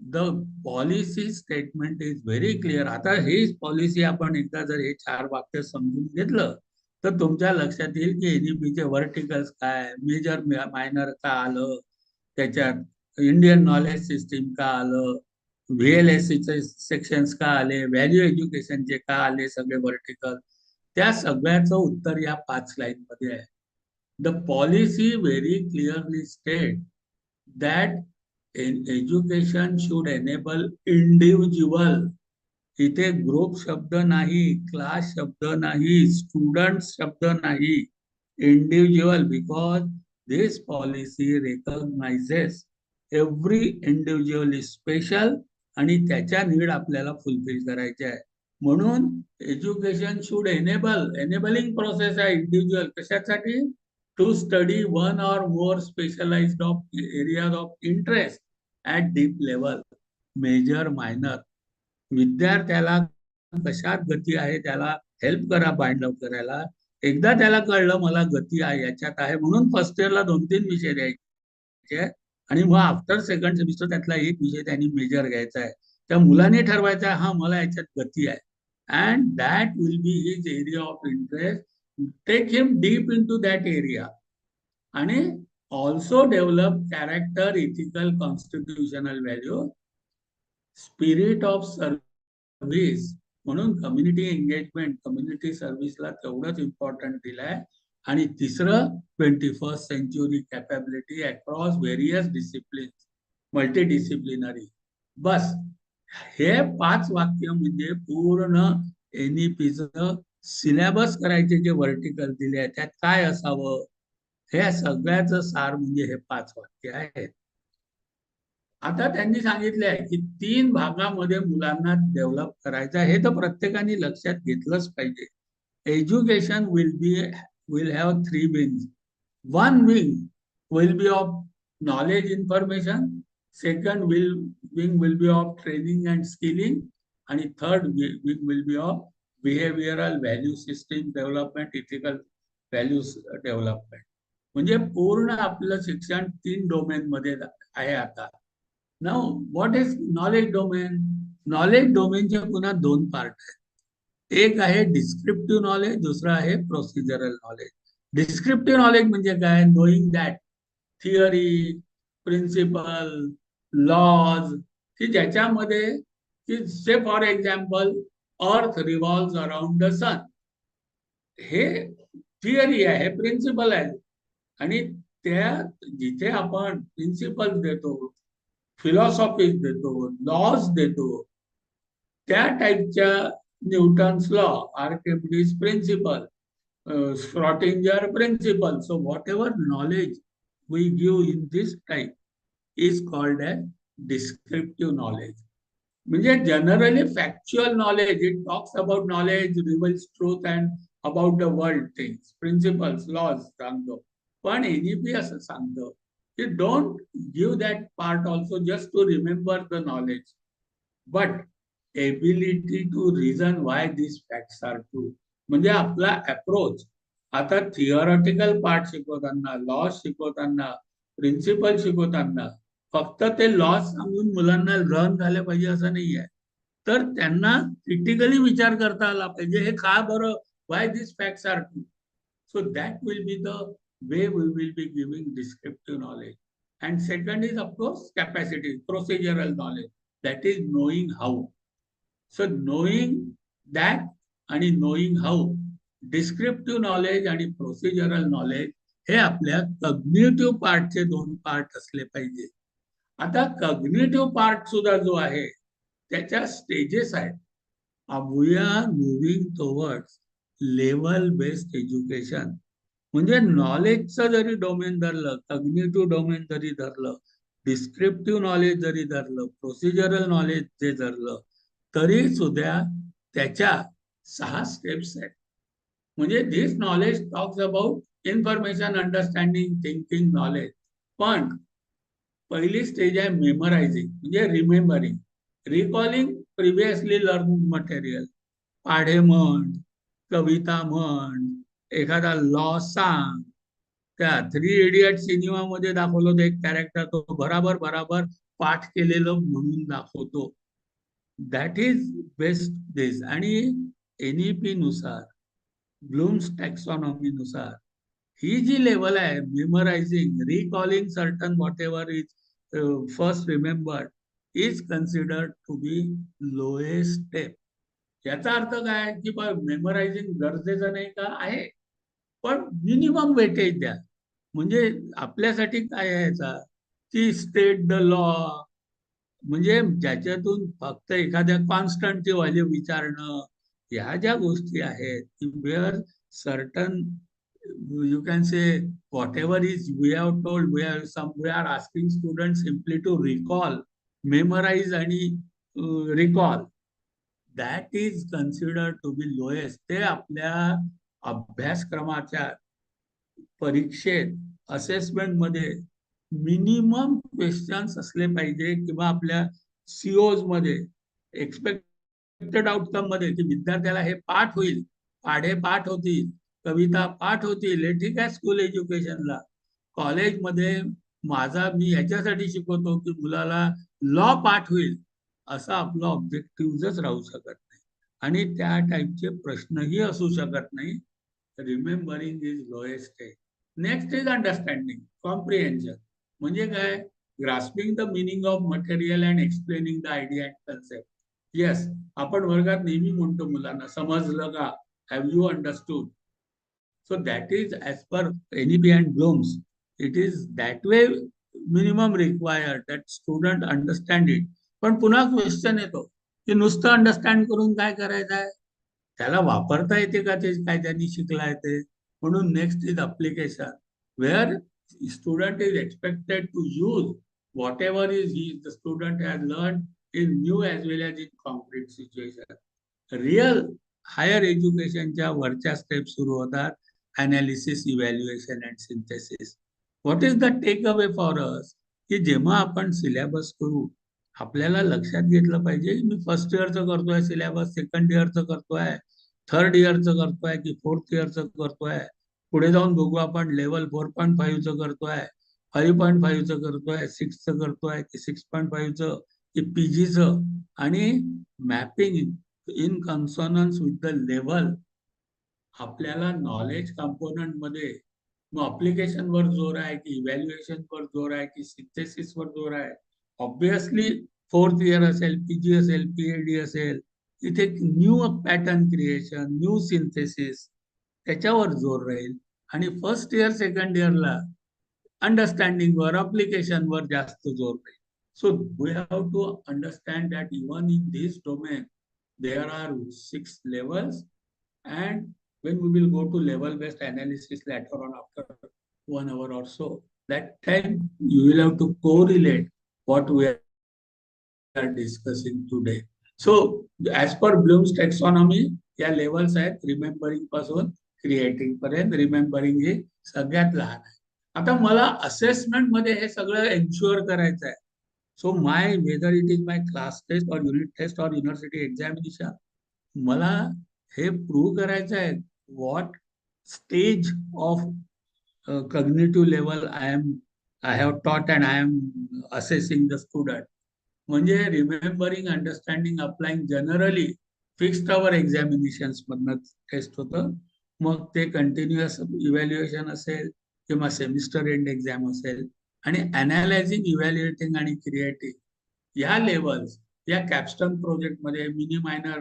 the policy statement is very clear. आता ही पॉलिसी आपण एकदा जर हे 4 वाक्य समजून घेतलं तर तुमच्या लक्षात येईल की एनईपीचे व्हर्टिकल्स काय, मेजर मायनर का आलं, त्याच्यात इंडियन नॉलेज सिस्टीम का आलं, व्हीएलएससीचे सेक्शन्स का आले, व्हॅल्यू एज्युकेशनचे का आले सगळे व्हर्टिकल, त्या सगळ्याचं उत्तर या 5 लाईन मध्ये आहे. The policy very clearly state that education should enable individual. इथे ग्रुप शब्द नाही, क्लास शब्द नाही, स्टुडंट शब्द नाही, individual, because this policy recognises every individual is special आणि त्याच्या नीड आपल्याला फुलफिल करायचे आहे. म्हणून एज्युकेशन शुड एनेबलिंग प्रोसेस आहे इंडिव्हिज्युअल कशासाठी, to study one or more specialised of areas of interest at deep level, major minor. विद्यार्थ्याला कशात गती आहे त्याला हेल्प करा बाइंड अप करायला. एकदा त्याला कळलं मला गती आहे याच्यात आहे म्हणून फर्स्ट इयरला 2-3 विषय द्यायचे आणि मग आफ्टर सेकंड सेमिस्टर त्यातला एक विषय त्यांनी मेजर घ्यायचा आहे. त्या मुलाने ठरवायचा आहे हा मला याच्यात गती आहे and that will be his area of interest. Take him deep in to that area आणि also develop character, ethical, constitutional value, spirit of service. म्हणून कम्युनिटी एंगेजमेंट, कम्युनिटी सर्व्हिसला तेवढंच इम्पॉर्टंट दिलंय. आणि तिसरं 21st century capability across various discipline, multidisciplinary. बस हे 5 वाक्य म्हणजे पूर्ण एनईपीचं सिलेबस करायचे जे व्हर्टिकल दिले आहे त्यात काय असावं हे सगळ्याचं सार म्हणजे हे 5 वाक्य आहेत. आता त्यांनी सांगितले आहे की 3 भागामध्ये मुलांना डेव्हलप करायचं आहे. हे तर प्रत्येकाने लक्षात घेतलंच पाहिजे. Education will have 3 wings. One wing will be of knowledge information, second wing will be of training and skilling, and third wing will be of behavioral value system development, ethical values development. म्हणजे पूर्ण आपलं शिक्षण 3 domain मध्ये आहे आता. Now what is knowledge domain? Knowledge डोमेनचे पुन्हा 2 part आहेत. एक आहे डिस्क्रिप्टिव्ह नॉलेज, दुसरा आहे प्रोसिजरल नॉलेज. डिस्क्रिप्टिव्ह नॉलेज म्हणजे काय? Knowing that theory, principle, laws, की ज्याच्यामध्ये की say for example earth revolves around the sun. हे थिअरी आहे, प्रिन्सिपल आहे. आणि त्या जिथे आपण प्रिन्सिपल देतो, फिलॉसॉफीज देतो, लॉज देतो, त्या टाईपच्या Newton's law, Archimedes principle, Schrodinger principle. So whatever knowledge we give in this type is called as descriptive knowledge. म्हणजे generally factual knowledge, it talks about knowledge, reveals truth and about the world things, principles, laws सांगतो. पण NEP असं सांगतो की don't give that part also just to remember the knowledge, but ability to reason why these facts are true. म्हणजे आपला approach आता theoretical part शिकवताना, law शिकवताना, प्रिन्सिपल शिकवताना फक्त ते लॉ सांगून मुलांना लर्न झाले पाहिजे असं नाही आहे. तर त्यांना क्रिटिकली विचार करता आला पाहिजे, हे का बरं, why this facts are true. So that will be the way we will be giving descriptive knowledge. And second is of course capacity, procedural knowledge, that is knowing how. So knowing that आणि knowing how, descriptive knowledge आणि procedural knowledge हे आपल्या cognitive पार्टचे 2 part असले पाहिजे. आता cognitive part सुद्धा जो आहे त्याच्या स्टेजेस आहेत. We are moving towards level based education. म्हणजे नॉलेजचं जरी डोमेन धरलं, कॉग्निटिव्ह डोमेन जरी धरलं, डिस्क्रिप्टिव्ह नॉलेज जरी धरलं, प्रोसिजरल नॉलेज जे धरलं, तरी सुद्धा त्याच्या 6 स्टेप्स आहेत. म्हणजे this knowledge talks about information, understanding, thinking, knowledge. पण पहिली स्टेज आहे मेमरायझिंग, म्हणजे remembering, recalling previously learn material. पाढे म्हण, कविता म्हण, एखादा लॉ सांग. त्या 3 इडियट सिनेमामध्ये दाखवलं होतं एक कॅरेक्टर, तो बराबर बराबर पाठ केलेलं म्हणून दाखवतो. That is best this. आणि NEP नुसार, ब्लूम्स टॅक्सॉनॉमी नुसार ही जी लेवल आहे, memorising, recalling certain whatever is first remembered, is considered to be lowest step. याचा अर्थ काय की मेमरायझिंग गरजेचं नाही का? आहे, पण मिनिमम वेटेज द्या. म्हणजे आपल्यासाठी काय आहे याचा की स्टेट द लॉ, म्हणजे ज्याच्यातून फक्त एखाद्या कॉन्स्टंटची व्हॅल्यू विचारणं, ह्या ज्या गोष्टी आहेत, where certain you can say whatever is we have told, we are asking students simply to recall, memorize आणि recall. That is considered to be lowest. ते आपल्या अभ्यासक्रमाच्या परीक्षेत, असेसमेंट मध्ये मिनिमम क्वेश्चन्स असले पाहिजे, किंवा आपल्या सीओज मध्ये, एक्सपेक्टेड आउटकम मध्ये, की विद्यार्थ्याला हे पाठ होईल, पाढे पाठ होतील, कविता पाठ होतील. हे ठीक आहे स्कूल एज्युकेशनला. कॉलेजमध्ये मी ह्याच्यासाठी शिकवतो की मुलाला लॉ पाठ होईल, असं आपलं ऑब्जेक्टिव्हच राहू शकत नाही. आणि त्या टाईपचे प्रश्नही असू शकत नाही. Remembering is lowest stage. Next is understanding, comprehension. म्हणजे काय? Grasping the meaning of material and explaining the idea and concept. Yes, आपण वर्गात नेहमी म्हणतो मुलांना, समजलं का? Have you understood? So that is as per NEP and Bloom's. It is that way minimum required that student understand it. पण पुन्हा question येतो की नुसतं अंडरस्टँड करून काय करायचं आहे? त्याला वापरता येते का ते काय त्यांनी शिकलाय ते? म्हणून next is application, where student is expected to use whatever is the student has learned in new as well as in concrete situation. Real higher एज्युकेशनच्या वरच्या स्टेप सुरू होतात, analysis, evaluation and synthesis. What is the take away for us, की जेव्हा आपण syllabus करू आपल्याला लक्षात घेतलं पाहिजे मी फर्स्ट इयरचं करतोय सिलेबस, सेकंड इयरचं करतोय, थर्ड इयरचं करतोय की फोर्थ इयरचं करतोय, पुढे जाऊन बघू आपण लेवल 4.5चं करतोय, 5.5चं करतोय, 6चं करतोय की 6.5चं की पीजीचं, आणि mapping in consonance with the level. आपल्याला नॉलेज कंपोनंट मध्ये मग अप्लिकेशन वर जोर आहे की इव्हॅल्युएशन वर जोर आहे की सिंथेसिस वर जोर आहे. ऑब्विसली फोर्थ इयर असेल, पीजी असेल, पीएचडी असेल, इथे new pattern creation, new synthesis त्याच्यावर जोर राहील. आणि फर्स्ट इयर सेकंड इयरला अंडरस्टँडिंग वर, अप्लिकेशन वर जास्त जोर राहील. So we have to understand that even in this domain, there are 6 levels, and when we will go to level-based analysis later on after 1 hour or so, that time you will have to correlate what we are discussing today. So as per Bloom's taxonomy, या levels आहेत remembering पासून creating पर्यंत. Remembering हे सगळ्यात लहान आहे. आता मला assessment मध्ये हे सगळं एन्श्युअर करायचं आहे. So whether it is my class test or unit test or university examination, मला हे प्रूव्ह करायचं आहे what stage of cognitive level I have taught and I am assessing the student. म्हणजे remembering, understanding, applying generally fixed our examinations मधनं test होतं. मग ते continuous evaluation असेल किंवा सेमिस्टर एंड एक्झाम असेल, आणि अनालायझिंग, इव्हॅल्युएटिंग आणि क्रिएटिंग या लेवल्स या कॅपस्टोन प्रोजेक्ट मध्ये, मिनी मायनर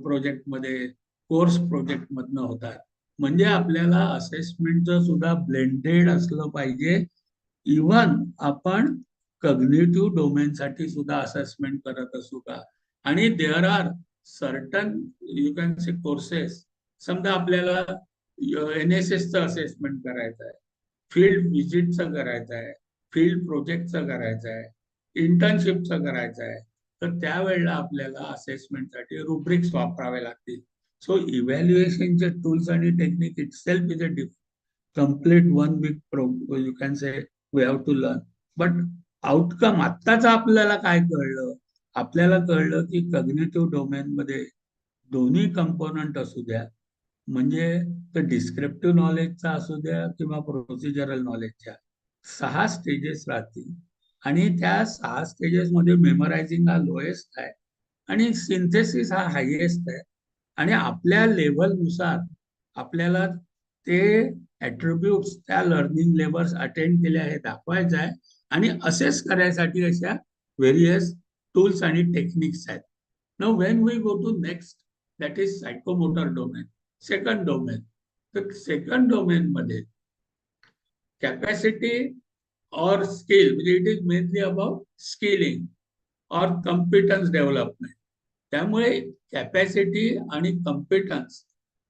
प्रोजेक्ट मध्ये, कोर्स प्रोजेक्ट मधनं होतात. म्हणजे आपल्याला असेसमेंटचं सुद्धा ब्लेंडेड असलं पाहिजे. इव्हन आपण कॉग्निटिव्ह डोमेन साठी सुद्धा असेसमेंट करत असू का. आणि there are certain you can say courses. समजा आपल्याला NSSचं असेसमेंट करायचं आहे, फील्ड व्हिजिटचं करायचं आहे, फील्ड प्रोजेक्टचं करायचं आहे, इंटर्नशिपचं करायचं आहे, तर त्यावेळेला आपल्याला असेसमेंटसाठी रुब्रिक्स वापरावे लागतील. सो इव्हॅल्युएशनचे टूल्स आणि technique it self is a complete 1 week you can say we have to learn. But outcome आत्ताच आपल्याला काय कळलं, आपल्याला कळलं की कॉग्निटिव्ह डोमेन मध्ये दोन्ही कंपोनंट असू द्या, म्हणजे ते डिस्क्रिप्टिव्ह नॉलेजचा असू द्या किंवा प्रोसिजरल नॉलेजच्या 6 स्टेजेस राहतील. आणि त्या 6 स्टेजेस मध्ये मेमरायझिंग हा लोएस्ट आहे आणि सिंथेसिस हा हायएस्ट आहे. आणि आपल्या लेवलनुसार आपल्याला ते ॲट्रिब्यूट्स त्या लर्निंग लेवल्स अटेंड केल्या हे दाखवायचं आहे. आणि असेस करायसाठी अशा व्हेरियस टूल्स आणि टेक्निक्स आहेत. Now when we go to next, that is psychomotor domain, second domain. तर सेकंड डोमेन मध्ये कॅपॅसिटी और स्किल, म्हणजे it is mainly about skilling और कॉम्पिटन्स डेव्हलपमेंट. त्यामुळे कॅपॅसिटी आणि कॉम्पिटन्स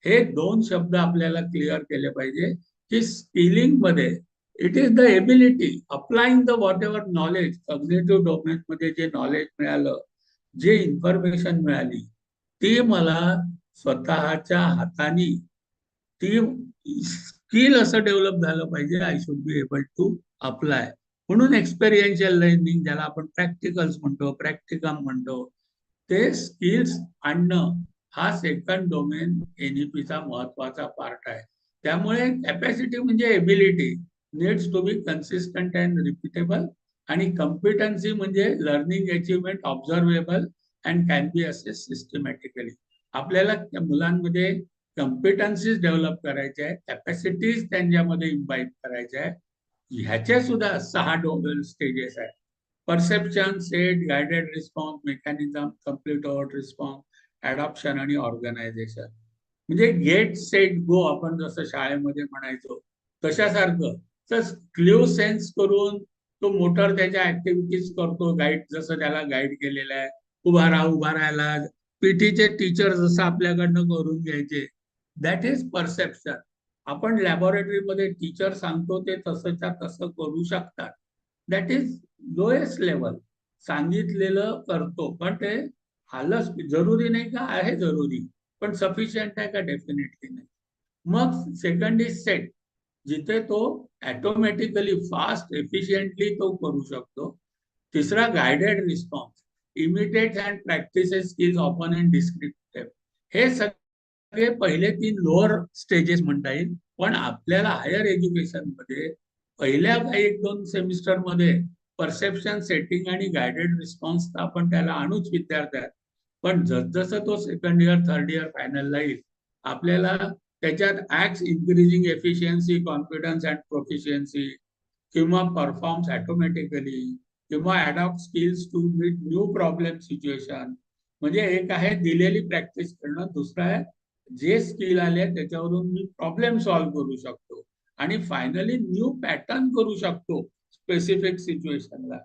हे 2 शब्द आपल्याला क्लिअर केले पाहिजे. की स्किलिंग मध्ये it is the ability applying the whatever knowledge, cognitive domain मध्ये जे नॉलेज मिळालं, जे इन्फॉर्मेशन मिळाली, ती मला स्वतःच्या हाताने ती स्किल असं डेव्हलप झालं पाहिजे. I should be able to apply. म्हणून एक्सपेरियन्शियल लर्निंग, ज्याला आपण प्रॅक्टिकल्स म्हणतो, प्रॅक्टिकम म्हणतो, ते स्किल्स आणणं हा सेकंड डोमेन NEPचा महत्वाचा पार्ट आहे. त्यामुळे कॅपॅसिटी म्हणजे ability needs to be consistent and repeatable, आणि कॉम्पिटन्सी म्हणजे learning achievement observable and can be assess systematically. आपल्याला मुलांमध्ये कॉम्पिटन्सीज डेव्हलप करायचे आहे, कॅपॅसिटीज त्यांच्यामध्ये इम्बाईब करायच्या आहे. ह्याचे सुद्धा 6 डोमेन स्टेजेस आहेत. Perception, set, guided response, mechanism, complete over response, adoption आणि ऑर्गनायझेशन. म्हणजे गेट सेट गो आपण जसं शाळेमध्ये म्हणायचो तशासारखं. तर क्ल्यू सेन्स करून तो मोटर त्याच्या ऍक्टिव्हिटीज करतो, गाईड जसं त्याला गाईड केलेलं आहे. उभा राहायला पीटीचे टीचर जसं आपल्याकडनं करून घ्यायचे, दॅट इज परसेप्शन. आपण लॅबोरेटरीमध्ये टीचर सांगतो ते तसंच्या तसं करू शकतात. That is lowest level. सांगितलेलं करतो, पण ते आलंच जरुरी नाही का, आहे जरुरी, पण सफिशियंट आहे का, डेफिनेटली नाही. मग सेकंड इज सेट, जिथे तो ऑटोमॅटिकली फास्ट एफिशियंटली तो करू शकतो. तिसरा guided response, imitate and practices skills open and descriptive. हे सगळे पहिले 3 लोअर स्टेजेस म्हणता येईल. पण आपल्याला हायर एज्युकेशन मध्ये पहिल्या काही 1-2 सेमिस्टर मध्ये परसेप्शन, सेटिंग आणि गायडेड रिस्पॉन्स आपण त्याला आणूच विद्यार्थ्यात. पण जसजसं तो सेकंड इयर, थर्ड इयर फायनलला येईल, आपल्याला त्याच्यात acts increasing efficiency, confidence and proficiency, किंवा परफॉर्म्स ऑटोमॅटिकली, किंवा adopt skills to meet new problem situation. म्हणजे एक आहे दिलेली प्रॅक्टिस करणं, दुसरं आहे जे स्किल आले त्याच्यावरून मी प्रॉब्लेम सॉल्व्ह करू शकतो, आणि फायनली न्यू पॅटर्न करू शकतो स्पेसिफिक सिच्युएशनला.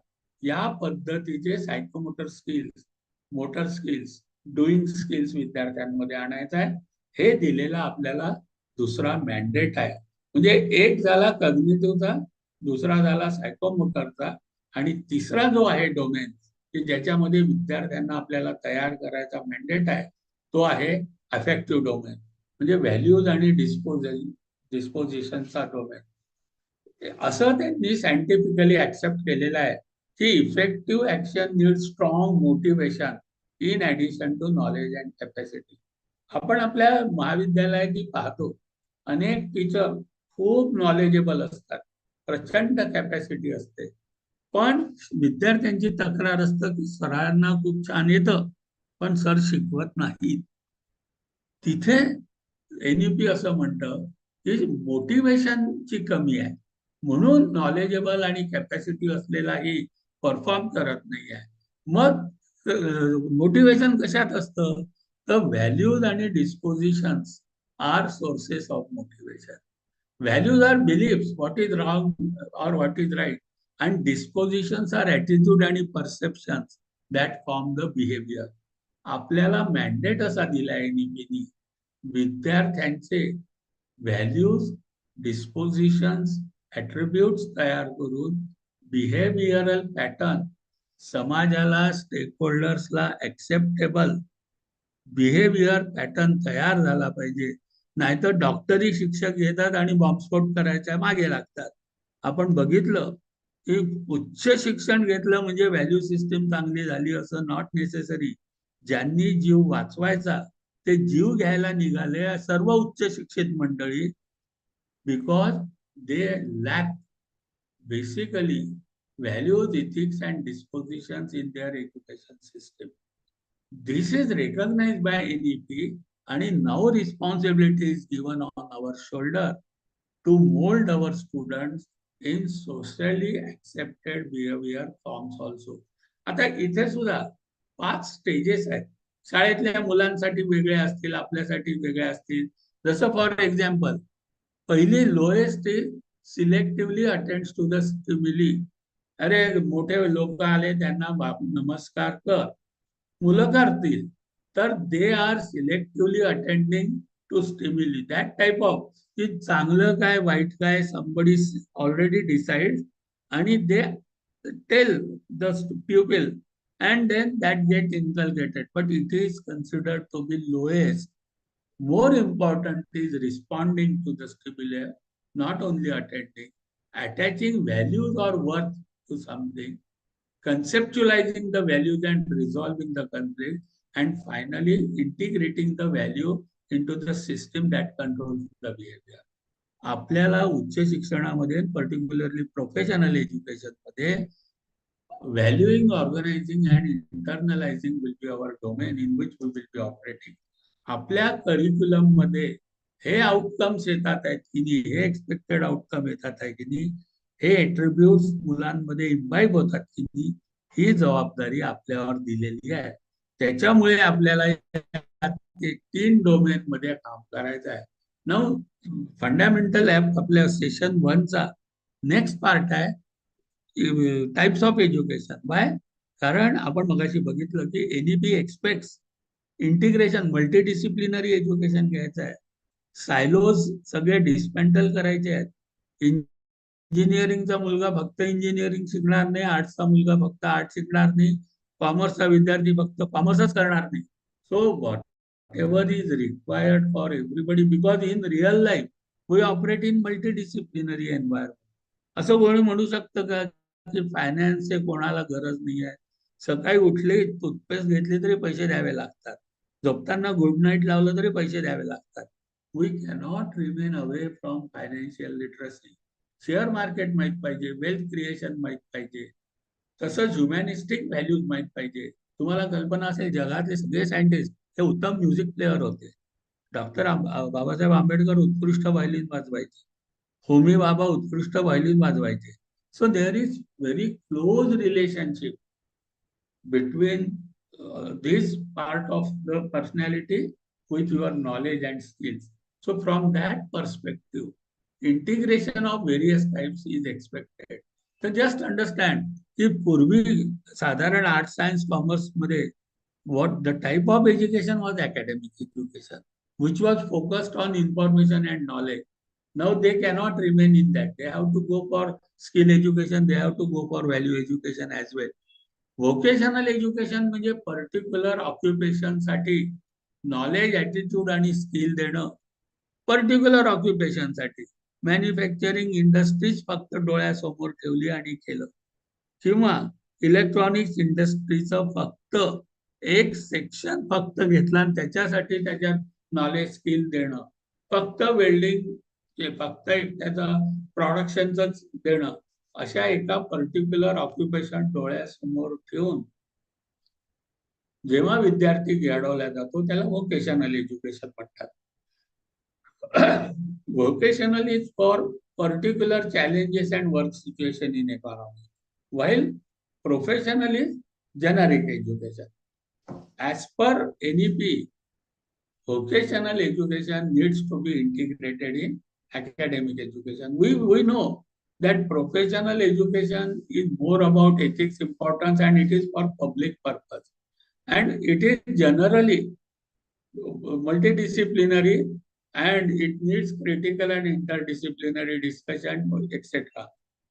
या पद्धतीचे psychomotor skills, motor skills, doing skills विद्यार्थ्यांमध्ये आणायचं आहे. हे दिलेला आपल्याला दुसरा मॅन्डेट आहे. म्हणजे एक झाला कॉग्निटिव्हचा, दुसरा झाला सायकोमोटरचा, आणि तिसरा जो आहे डोमेन की ज्याच्यामध्ये विद्यार्थ्यांना आपल्याला तयार करायचा मॅन्डेट आहे, तो आहे अफेक्टिव्ह डोमेन, म्हणजे व्हॅल्यूज आणि डिस्पोजिशनचा डोमेन. असं त्यांनी सायंटिफिकली ऍक्सेप्ट केलेलं आहे की effective action need strong motivation in addition to knowledge and capacity. आपण आपल्या महाविद्यालयात पाहतो, अनेक टीचर खूप नॉलेजेबल असतात, प्रचंड कॅपॅसिटी असते, पण विद्यार्थ्यांची तक्रार असतं की सरांना खूप छान येतं पण सर शिकवत नाही. तिथे NEP असं म्हणतं की मोटिवेशनची कमी आहे, म्हणून नॉलेजेबल आणि कॅपॅसिटी असलेलाही परफॉर्म करत नाही आहे. मग मोटिवेशन कशात असतं, तर व्हॅल्यूज आणि dispositions are sources of motivation. Values are beliefs, what is wrong और what is right, and dispositions are attitude आणि perceptions that form the behaviour. आपल्याला मॅन्डेट असा दिलाय NEPनी, विद्यार्थ्यांचे व्हॅल्यूज, डिस्पोजिशन्स, ॲट्रिब्यूट्स तयार करून बिहेवियरल पॅटर्न समाजाला, स्टेकहोल्डर्सला ॲक्सेप्टेबल बिहेवियर पॅटर्न तयार झाला पाहिजे. नाहीतर डॉक्टरी शिक्षक येतात आणि बॉम्बस्फोट करायच्या मागे लागतात. आपण बघितलं की उच्च शिक्षण घेतलं म्हणजे व्हॅल्यू सिस्टीम चांगली झाली असं नॉट नेसेसरी. ज्यांनी जीव वाचवायचा ते जीव घ्यायला निघाले सर्व उच्च शिक्षित मंडळी, because they lack basically values, ethics and dispositions in their education system. This is recognized by NEP, and now responsibility is given on our shoulder to mold our students in socially accepted behavior forms also. आता इथे सुद्धा 5 stages आहेत. शाळेतल्या मुलांसाठी वेगळे असतील, आपल्यासाठी वेगळे असतील. जसं फॉर एक्झाम्पल, पहिली lowest is selectively attends to the stimuli. अरे मोठे लोक आले त्यांना नमस्कार कर, मुलं करतील, तर they are selectively attending to stimuli. That type of की चांगलं काय वाईट काय समबडी ऑलरेडी डिसाइड, आणि they tell the pupil and then that get inculcated, but it is considered to be lowest. More important is responding to the stimuli, not only attending, attaching values or worth to something, conceptualizing the values and resolving the conflict, and finally integrating the value into the system that controls the behavior. आपल्याला उच्च शिक्षणामध्ये, particularly professional education मध्ये, valuing, organizing and internalizing will be our domain in which we will be operating. आपल्या curriculum मध्ये हे outcomes येतात आहेत की नाही, हे एक्सपेक्टेड आउटकम येतात आहे की नाही, हे एट्रिब्यूट्स मुलांमध्ये इम्बाईब होतात की नाही, ही जबाबदारी आपल्यावर दिलेली आहे. त्याच्यामुळे आपल्याला 3 डोमेन मध्ये काम करायचं आहे. नाउ फंडामेंटल आपल्या सेशन 1 चा नेक्स्ट पार्ट आहे टाइप्स ऑफ एज्युकेशन. बाय, कारण आपण मगाशी बघितलं की NEP aspects integration, multidisciplinary education घ्यायचं आहे. सायलोज सगळे डिस्मेंटल करायचे आहेत. इंजिनिअरिंगचा मुलगा फक्त इंजिनिअरिंग शिकणार नाही, आर्ट्सचा मुलगा फक्त आर्ट शिकणार नाही, कॉमर्सचा विद्यार्थी फक्त कॉमर्सच करणार नाही. So whatever is required for everybody, because in real life we operate in multidisciplinary environment. असं कोणी म्हणू शकतं का की फायनान्सचे कोणाला गरज नाही आहे? सकाळी उठले, टूथपेस्ट घेतली तरी पैसे द्यावे लागतात, झोपताना गुड नाईट लावलं तरी पैसे द्यावे लागतात. We cannot remain away from financial literacy. Share market माहीत पाहिजे, वेल्थ क्रिएशन माहीत पाहिजे, तसंच ह्युमॅनिस्टिक व्हॅल्यूज माहीत पाहिजे. तुम्हाला कल्पना असेल, जगातले सगळे सायंटिस्ट हे उत्तम म्युझिक प्लेअर होते. बाबासाहेब आंबेडकर उत्कृष्ट व्हायलिन वाजवायचे, होमी बाबा उत्कृष्ट व्हायलिन वाजवायचे. So there is very close relationship between this part of the personality with your knowledge and skills. So from that perspective, integration of various types is expected. So just understand, if पूर्वी साधारण art science commerce मध्ये what the type of education was academic education, which was focused on information and knowledge. Now they cannot remain in that. They have to go for skill education, they have to go for value education as well. Vocational education म्हणजे particular occupation साठी knowledge, attitude आणि skill देणं. Particular occupation साठी manufacturing industries फक्त डोळ्यासमोर ठेवली आणि केलं, किंवा इलेक्ट्रॉनिक्स इंडस्ट्रीचं फक्त एक सेक्शन फक्त घेतलं आणि त्याच्यासाठी त्याच्यात नॉलेज स्किल देणं, फक्त वेल्डिंग फक्त त्याचं प्रोडक्शनच देणं, अशा एका पर्टिक्युलर ऑक्युपेशन डोळ्यासमोर ठेवून जेव्हा विद्यार्थी घडवला जातो त्याला व्होकेशनल एज्युकेशन म्हणतात. Vocational is for particular challenges and work situation in economy, while professional is generic education. As per NEP, vocational education needs to be integrated in academic education. We know that professional education is more about ethics importance and it is for public purpose. And it is generally multidisciplinary and it needs critical and interdisciplinary discussion, etc.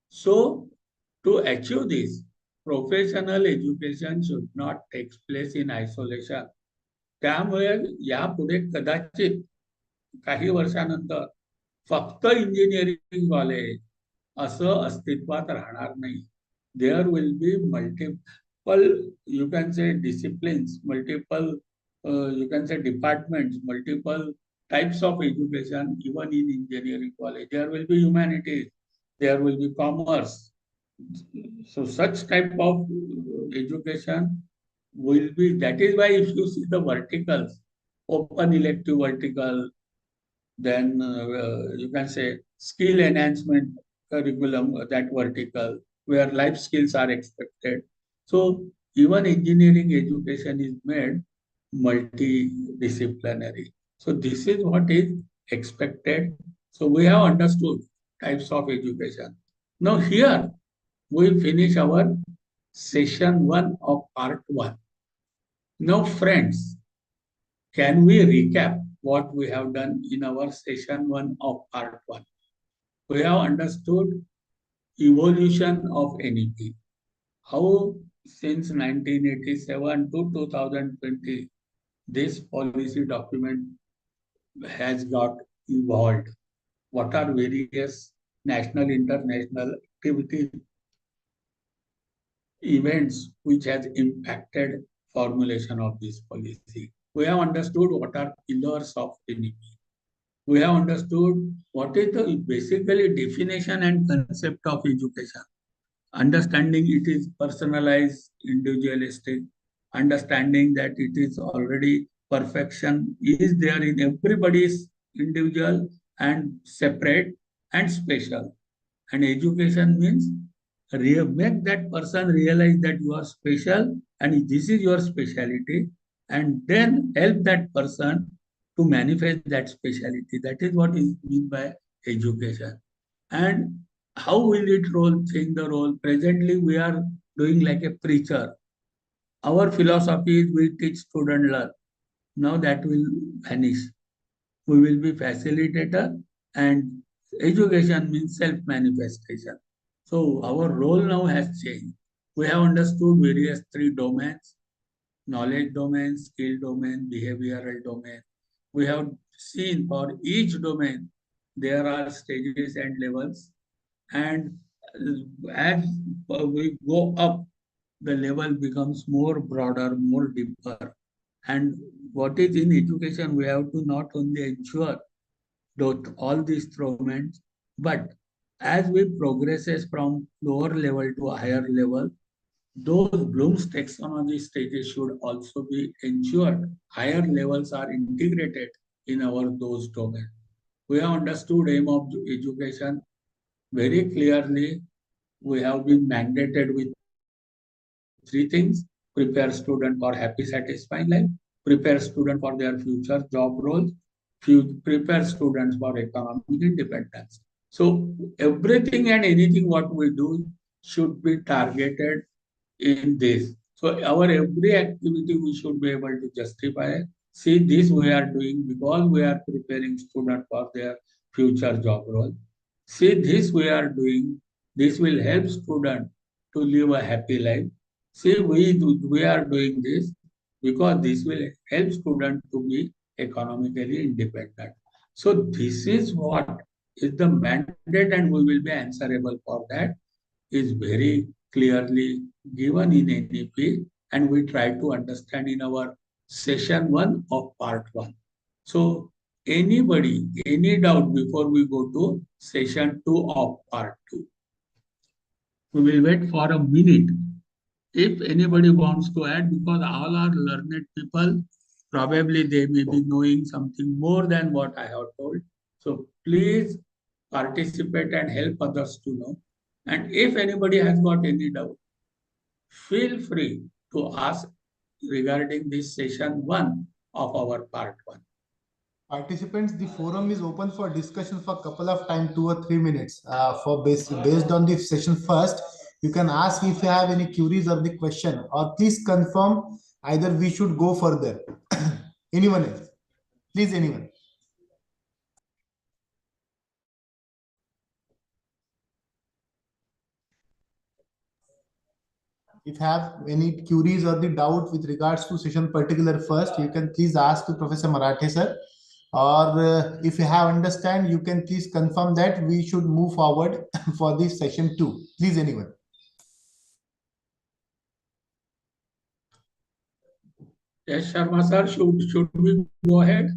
So, to achieve this, professional education should not take place in isolation. त्यामुळे यापुढे कदाचित काही वर्षानंतर फक्त engineering वाले असं अस्तित्वात राहणार नाही. There will be multiple, you can say disciplines, multiple you can say departments, multiple types of education, even in engineering college. There will be humanities, there will be commerce. So such type of education will be, that is why if you see the verticals, open elective vertical, then you can say skill enhancement curriculum, that vertical, where life skills are expected. So even engineering education is made multidisciplinary. So this is what is expected. So we have understood types of education. Now here we finish our session 1 of part 1. Now friends, can we recap what we have done in our session 1 of part 1? We have understood evolution of NEP, how since 1987 to 2020 this policy document has got evolved. What are various national, international activities, events which has impacted formulation of this policy? We have understood what are pillars of NEP. We have understood what is the basically definition and concept of education. Understanding it is personalized, individualistic, understanding that it is already perfection is there in everybody's individual and separate and special. And education means make that person realize that you are special and this is your speciality, and then help that person to manifest that speciality. That is what is meant by education. And how will it change the role? Presently, we are doing like a preacher. Our philosophy is we teach, student, learn. Now that will vanish. We will be facilitator and Education means self-manifestation. So our role now has changed. We have understood various three domains: knowledge domain, skill domain, behavioral domain. We have seen for each domain there are stages and levels, and as we go up, the level becomes more broader, more deeper. And what is in education, we have to not only ensure that all these domains, but as we progresses from lower level to higher level, those Bloom's taxonomy stages should also be ensured. Higher levels are integrated in our those domains. We have understood aim of education very clearly. We have been mandated with three things: prepare student for happy, satisfying life, prepare student for their future job roles, prepare students for economic independence. So everything and anything what we do should be targeted in this. So our every activity we should be able to justify. See, this we are doing because we are preparing student for their future job role. See, this we are doing. This will help student to live a happy life. See, we are doing this because this will help student to be economically independent. So this is what is the mandate, and we will be answerable for that is very clearly given in NEP, and we try to understand in our session 1 of part 1. So anybody, any doubt before we go to session 2 of part 2? We will wait for a minute. If anybody wants to add, because all are learned people, probably they may be knowing something more than what I have told. So please participate and help others to know. And if anybody has got any doubt, feel free to ask regarding this session 1 of our part 1. Participants, the forum is open for discussion for a couple of time, 2 or 3 minutes. Based on the session first, you can ask if you have any queries or the question, or please confirm either we should go further. Anyone else? Please, anyone. If you have any queries or the doubt with regards to session particular first, you can please ask to Professor Marathe sir. Or if you have understand, you can please confirm that we should move forward for this session 2. Please, anyone. Yes, Sharma sir, should we go ahead?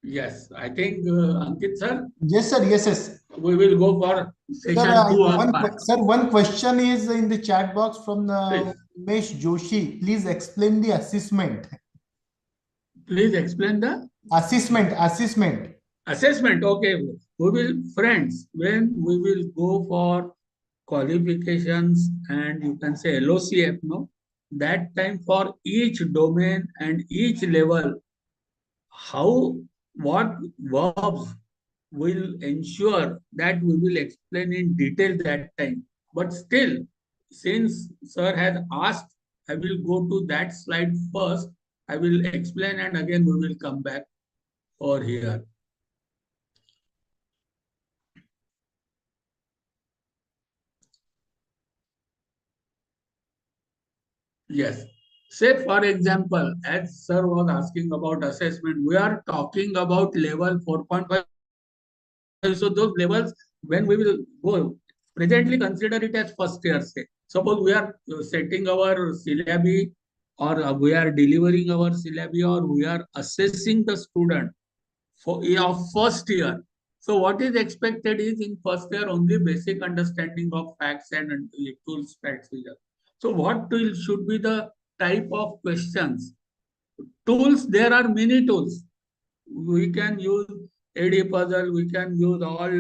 Yes, I think Ankit sir. Yes, sir. Yes, yes. We will go for session 2 of part. Sir, one question is in the chat box from Please. Umesh Joshi. Please explain the assessment. Please explain the Assessment. assessment. Okay, we will, friends, when we will go for qualifications and you can say LOCF, no, that time for each domain and each level, how, what verbs will ensure that we will explain in detail that time. But still, since sir has asked, I will go to that slide first. I will explain and again we will come back over here. Yes. Say, for example, as sir was asking about assessment, we are talking about level 4.5. So those levels, when we will go, presently consider it as first year, say. Suppose we are setting our syllabi, or we are delivering our syllabi, or we are assessing the student for of first year. So what is expected is in first year only basic understanding of facts and tools, facts, figures. So what tool should be the type of questions? Tools, there are many tools. We can use AD puzzle, we can use all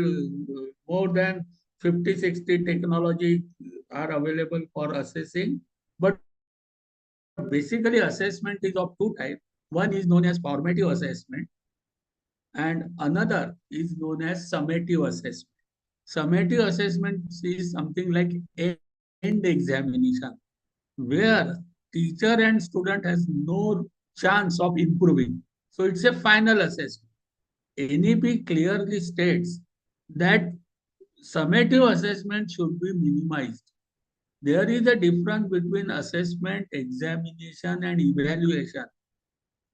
more than 50, 60 technology are available for assessing. But basically assessment is of two types. One is known as formative assessment and another is known as summative assessment. Summative assessment is something like end examination, where teacher and student has no chance of improving. So it's a final assessment. NEP clearly states that summative assessment should be minimized. There is a difference between assessment, examination, and evaluation.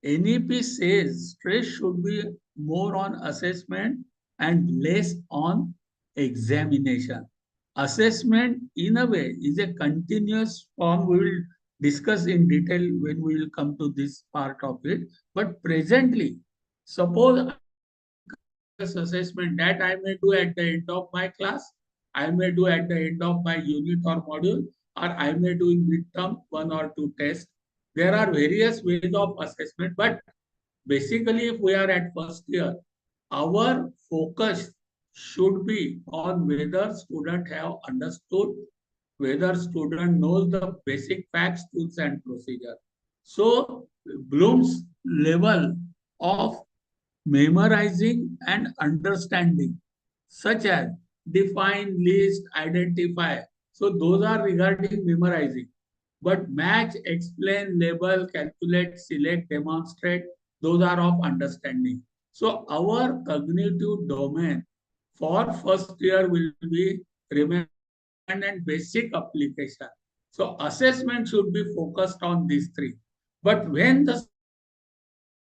NEP says stress should be more on assessment and less on examination. Assessment, in a way, is a continuous form. We will discuss in detail when we will come to this part of it. But presently, suppose assessment that I may do at the end of my class, I may do at the end of my unit or module, or I may do in midterm 1 or 2 tests. There are various ways of assessment, but basically, if we are at first year, our focus should be on whether student have understood, whether student knows the basic facts, tools, and procedure. So Bloom's level of memorizing and understanding, such as define, list, identify. So those are regarding memorizing. But match, explain, label, calculate, select, demonstrate, those are of understanding. So our cognitive domain for first year will be remembrance and basic application. So assessment should be focused on these three. But when the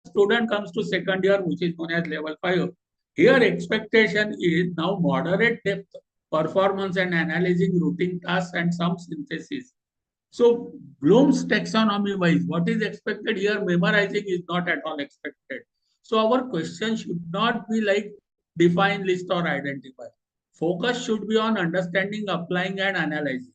student comes to second year, which is known as level 5, here expectation is now moderate depth, performance and analyzing routine tasks and some synthesis. So Bloom's taxonomy wise, what is expected here? Memorizing is not at all expected. So our question should not be like define, list or identify. Focus should be on understanding, applying and analyzing.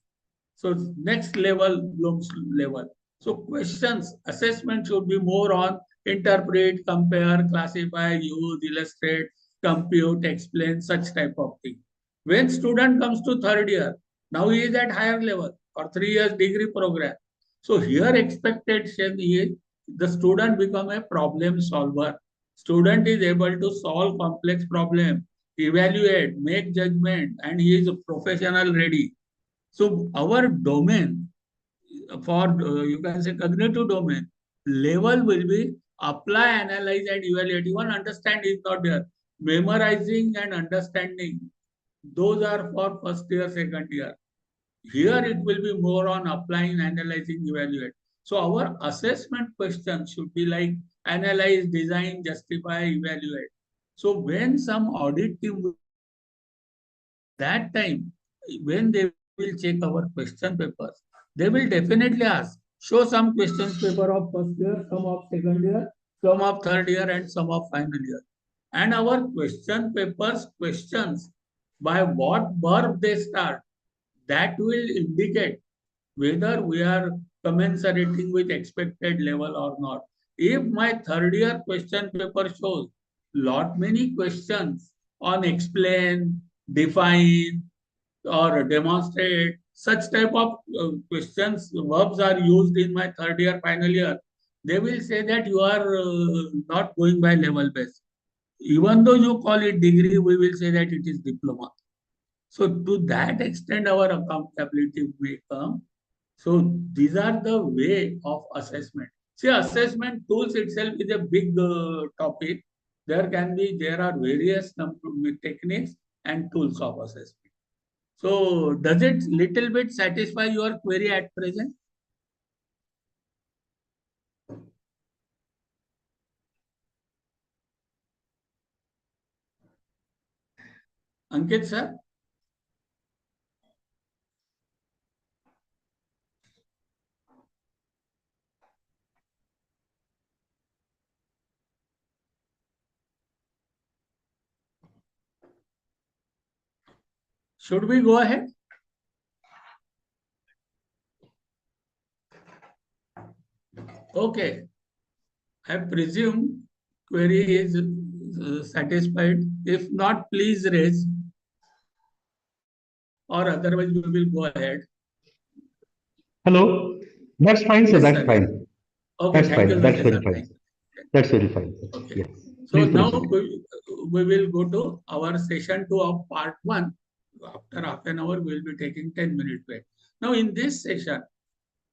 So next level, Bloom's level. So questions, assessment should be more on interpret, compare, classify, use, illustrate, compute, explain, such type of thing. When student comes to third year, now he is at higher level or 3 years degree program. So here expectation is the student become a problem solver. Student is able to solve complex problem, evaluate, make judgment, and he is a professional ready. So our domain for you can say cognitive domain level will be apply, analyze, and evaluate. Even understand is not there. Memorizing and understanding, those are for first year, second year. Here it will be more on applying, analyzing, evaluate. So our assessment question should be like analyze, design, justify, evaluate. So when some audit team that time, when they will check our question papers, they will definitely ask, show some questions paper of first year, some of second year, some of third year, and some of final year. And our question papers questions, by what verb they start, that will indicate whether we are commensurating with expected level or not. If my third year question paper shows lot many questions on explain, define, or demonstrate, such type of questions, verbs are used in my third year, final year, they will say that you are not going by level base. Even though you call it degree, we will say that it is diploma. So to that extent, our accountability may come. So these are the way of assessment. See, assessment tools itself is a big topic. There are various techniques and tools of assessment. So does it little bit satisfy your query at present? Ankit sir? Should we go ahead? Okay. I presume query is satisfied. If not, please raise, or otherwise we will go ahead. Hello. That's fine, sir. Yes, That's sir. fine. Yes. Okay, That's thank you, fine. That's Sanjay very sir. fine. Thank you. That's very fine. Okay. Yes. So Please now proceed. we will go to our session 2 of part 1. After half an hour, we will be taking 10-minute break. Now in this session,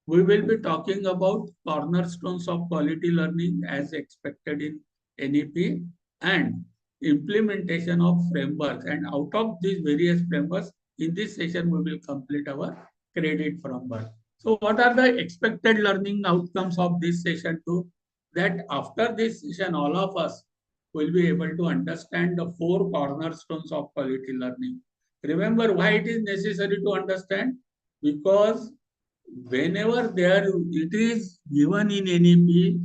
We will be talking about cornerstones of quality learning as expected in NEP and implementation of frameworks. And out of these various frameworks, in this session, we will complete our credit framework. So what are the expected learning outcomes of this session too? That after this session, all of us will be able to understand the 4 cornerstones of quality learning. Remember why it is necessary to understand? Because whenever there it is given in NEP,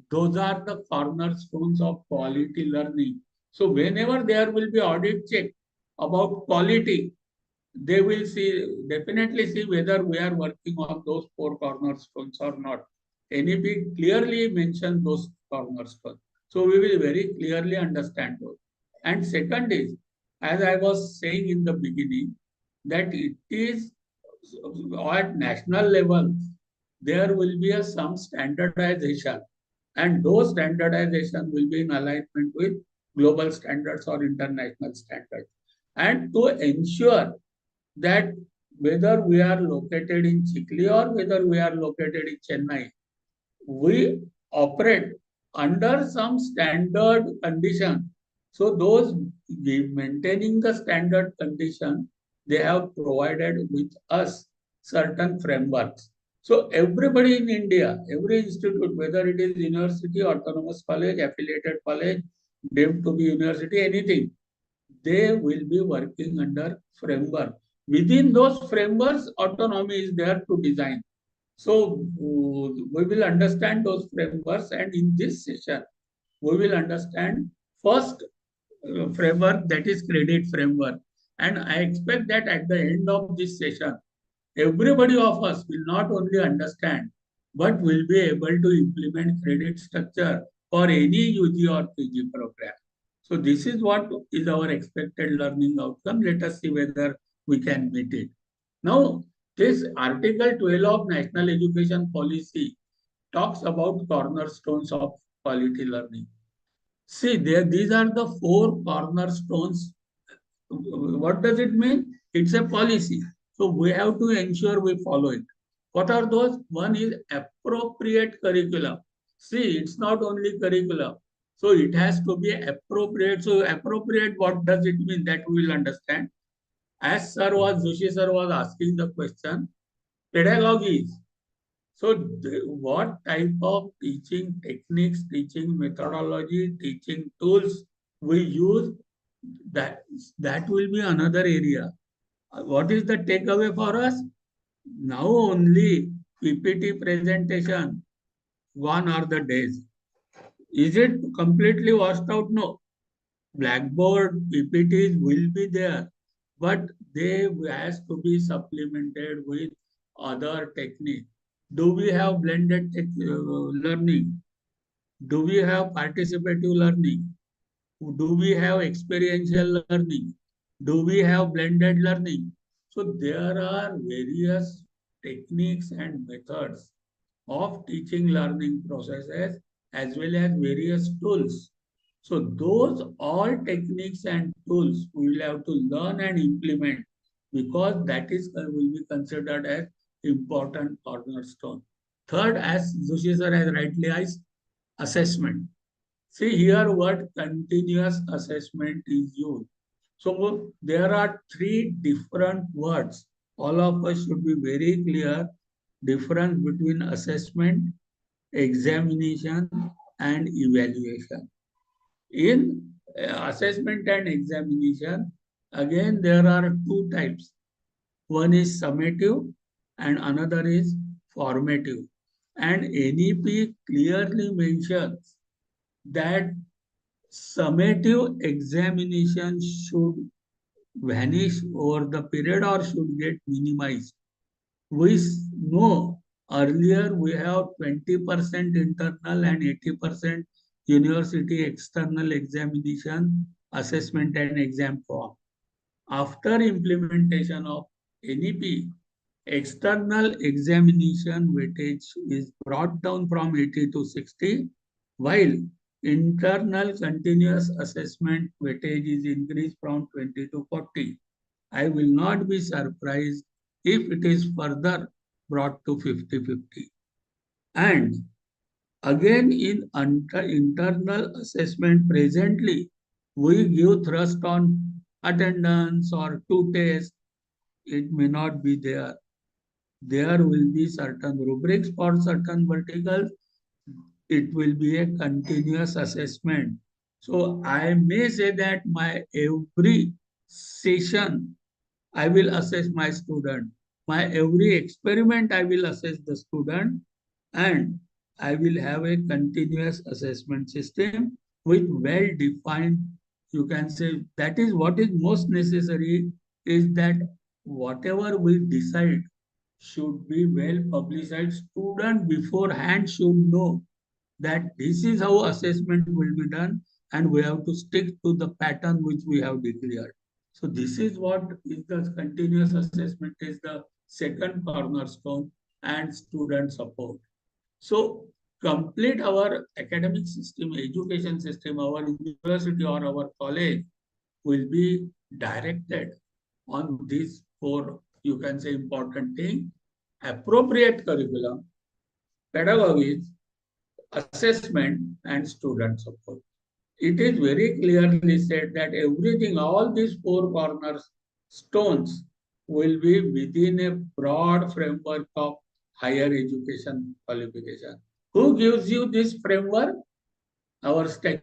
those are the cornerstones of quality learning. So whenever there will be audit check about quality, they will definitely see whether we are working on those 4 cornerstones or not. NEP clearly mentioned those cornerstones. So we will very clearly understand those. And second is, as I was saying in the beginning, that it is at national level, there will be some standardization, and those standardization will be in alignment with global standards or international standards. And to ensure that whether we are located in Chikli or whether we are located in Chennai, we operate under some standard condition. So those maintaining the standard condition, they have provided with us certain frameworks. So everybody in India, every institute, whether it is university, autonomous college, affiliated college, deemed to be university, anything, they will be working under framework. Within those frameworks, autonomy is there to design. So we will understand those frameworks, and in this session, we will understand first framework, that is credit framework. And I expect that at the end of this session, everybody of us will not only understand, but will be able to implement credit structure for any UG or PG program. So this is what is our expected learning outcome. Let us see whether we can meet it. Now, this Article 12 of National Education Policy talks about cornerstones of quality learning. See, these are the 4 cornerstones. What does it mean? It's a policy. So we have to ensure we follow it. What are those? One is appropriate curriculum. See, it's not only curriculum. So it has to be appropriate. So appropriate, what does it mean? That we will understand. As Joshi sir was asking the question, pedagogy. So what type of teaching techniques, teaching methodology, teaching tools we use, that will be another area. What is the takeaway for us? Now only PPT presentation, gone are the days. Is it completely washed out? No. Blackboard PPTs will be there, but they has to be supplemented with other techniques. Do we have blended learning? Do we have participative learning? Do we have experiential learning? Do we have blended learning? So there are various techniques and methods of teaching learning processes as well as various tools. So those all techniques and tools we will have to learn and implement, because that is will be considered as important cornerstone. Third, as Joshi sir has rightly asked, assessment. See here what continuous assessment is used. So there are 3 different words. All of us should be very clear difference between assessment, examination, and evaluation. In assessment and examination, again there are 2 types. One is summative and another is formative. And NEP clearly mentions that summative examination should vanish over the period or should get minimized. We know earlier we have 20% internal and 80% university external examination, assessment and exam form. After implementation of NEP, external examination weightage is brought down from 80 to 60, while internal continuous assessment weightage is increased from 20 to 40. I will not be surprised if it is further brought to 50-50. And again, in internal assessment presently, we give thrust on attendance or two tests. It may not be there. There will be certain rubrics for certain verticals. It will be a continuous assessment. So I may say that my every session, I will assess my student. My every experiment, I will assess the student, and I will have a continuous assessment system with well-defined, you can say, that is what is most necessary, is that whatever we decide should be well publicized. Student beforehand should know that this is how assessment will be done, and we have to stick to the pattern which we have declared. So this is what is the continuous assessment, is the second cornerstone, and student support. So complete our academic system, education system, our university or our college will be directed on these four, you can say, important things: appropriate curriculum, pedagogy, assessment, and student support. It is very clearly said that everything, all these four cornerstones will be within a broad framework of higher education qualification. Who gives you this framework? Our statutory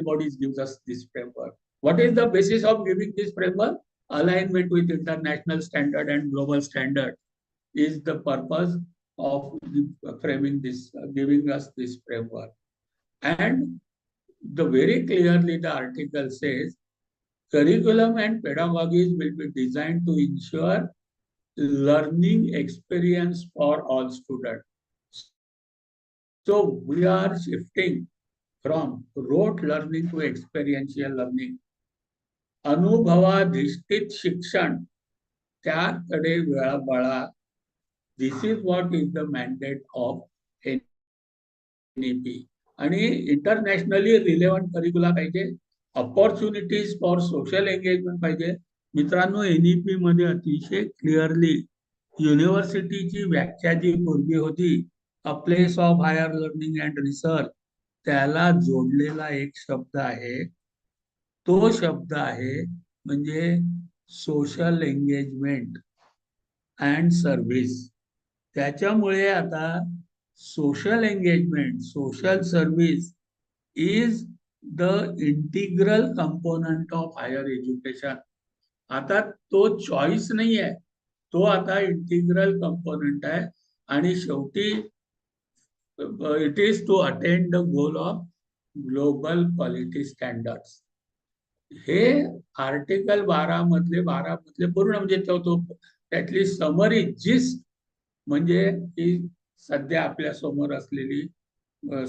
bodies gives us this framework. What is the basis of giving this framework? Alignment with international standard and global standard is the purpose of framing this, giving us this framework. And the very clearly the article says curriculum and pedagogies will be designed to ensure learning experience for all students. So we are shifting from rote learning to experiential learning. अनुभवाधिष्ठित शिक्षण, त्याकडे वेळा बळा. This is what is the mandate of NEP. आणि internationally relevant करिक्युला पाहिजे, opportunities for social engagement पाहिजे. मित्रांनो, NEP मध्ये अतिशय clearly युनिव्हर्सिटीची व्याख्या जी पूर्वी होती, a place of higher learning and research, त्याला जोडलेला एक शब्द आहे. तो शब्द आहे म्हणजे सोशल एंगेजमेंट अँड सर्व्हिस. त्याच्यामुळे आता social engagement, social service is the integral component of higher education. आता तो चॉईस नाही आहे, तो आता इंटिग्रल कंपोनेंट आहे. आणि शेवटी it is to attend the goal of global quality standards. हे आर्टिकल 12 मधले पूर्ण म्हणजे तो त्यातली समरी जिस्ट म्हणजे ही सध्या आपल्या समोर असलेली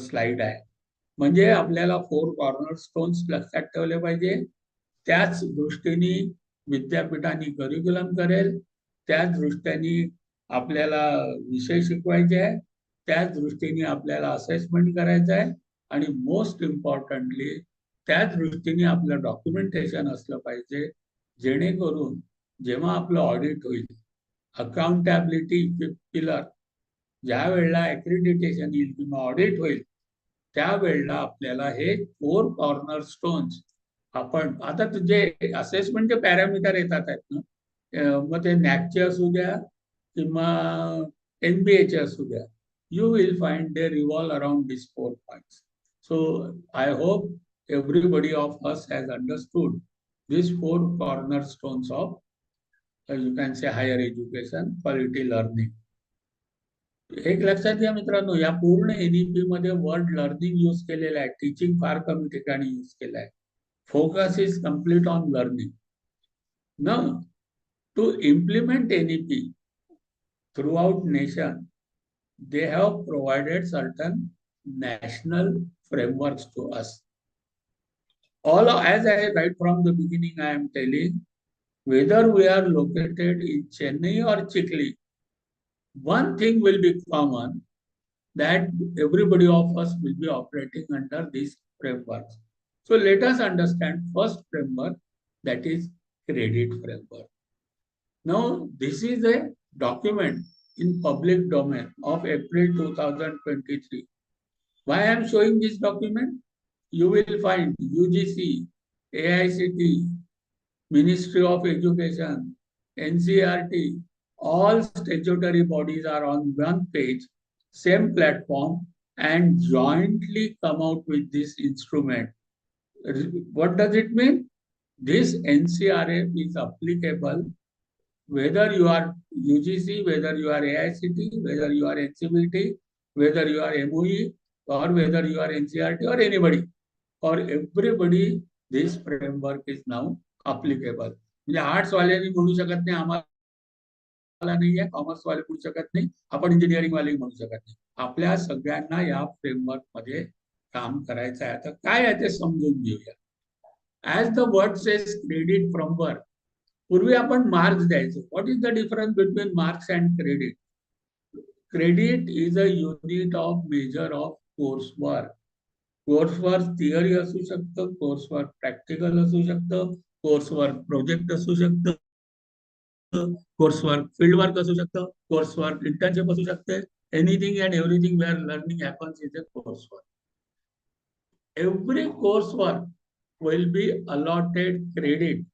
स्लाइड आहे. म्हणजे आपल्याला फोर कॉर्नर स्टोन्स लक्षात ठेवले पाहिजे. त्याच दृष्टीने विद्यापीठाने करिक्युलम करेल, त्याच दृष्टीने आपल्याला विषय शिकवायचे आहे, त्याच दृष्टीने आपल्याला असेसमेंट करायचं आहे, आणि मोस्ट इम्पॉर्टंटली त्याच दृष्टीने आपलं डॉक्युमेंटेशन असलं पाहिजे, जेणेकरून जेव्हा आपलं ऑडिट होईल, अकाउंटेबिलिटी पिलर, ज्या वेळेला ऍक्रिडिटेशन येईल किंवा ऑडिट होईल, त्यावेळेला आपल्याला हे फोर कॉर्नर स्टोन्स आपण आता जे असेसमेंटचे पॅरामीटर येतात आहेत ना, मग ते नॅपचे असू द्या किंवा NBA चे असू द्या, you will find they revolve around these 4 points. So I hope everybody of us has understood these 4 cornerstones of, you can say, higher education, quality learning. एक लक्षात घ्या मित्रांनो, या पूर्ण NEP मध्ये वर्ड लर्निंग यूज केलेला आहे, टीचिंग फार कमी ठिकाणी यूज केला आहे. Focus is complete on learning. Now, to implement NEP throughout nation, they have provided certain national frameworks to us. All, as I right from the beginning, I am telling, whether we are located in Chennai or Chikli, one thing will be common, that everybody of us will be operating under these frameworks. So let us understand first framework, that is credit framework. Now, this is a document in public domain of April 2023. Why I am showing this document? You will find UGC, AICT, Ministry of Education, NCERT, all statutory bodies are on one page, same platform, and jointly come out with this instrument. What does it mean? This NCRF is applicable whether you are UGC, whether you are AICT, whether you are NCBT, whether you are MOE, or whether you are NCRT or anybody. For everybody, this framework is now applicable. म्हणजे arts वाल्यांनी म्हणू शकत नाही आम्हाला नाही आहे, commerce वाले म्हणू शकत नाही, आपण इंजिनिअरिंग वाले म्हणू शकत नाही. आपल्या सगळ्यांना या फ्रेमवर्क मध्ये काम करायचं आहे. आता काय आहे ते समजून घेऊया. As the word says credit from work. पूर्वी आपण मार्क्स द्यायचो. What is the difference between marks and credit? Credit is a unit of measure of course work. Coursework theory असू शकतं, कोर्सवर्क प्रॅक्टिकल असू शकतं, कोर्सवर्क प्रोजेक्ट असू शकतं, coursework field work असू शकतं, कोर्सवर्क इंटर्नशिप असू शकते. Anything and everything where learning happens is a coursework. Every coursework will be allotted credit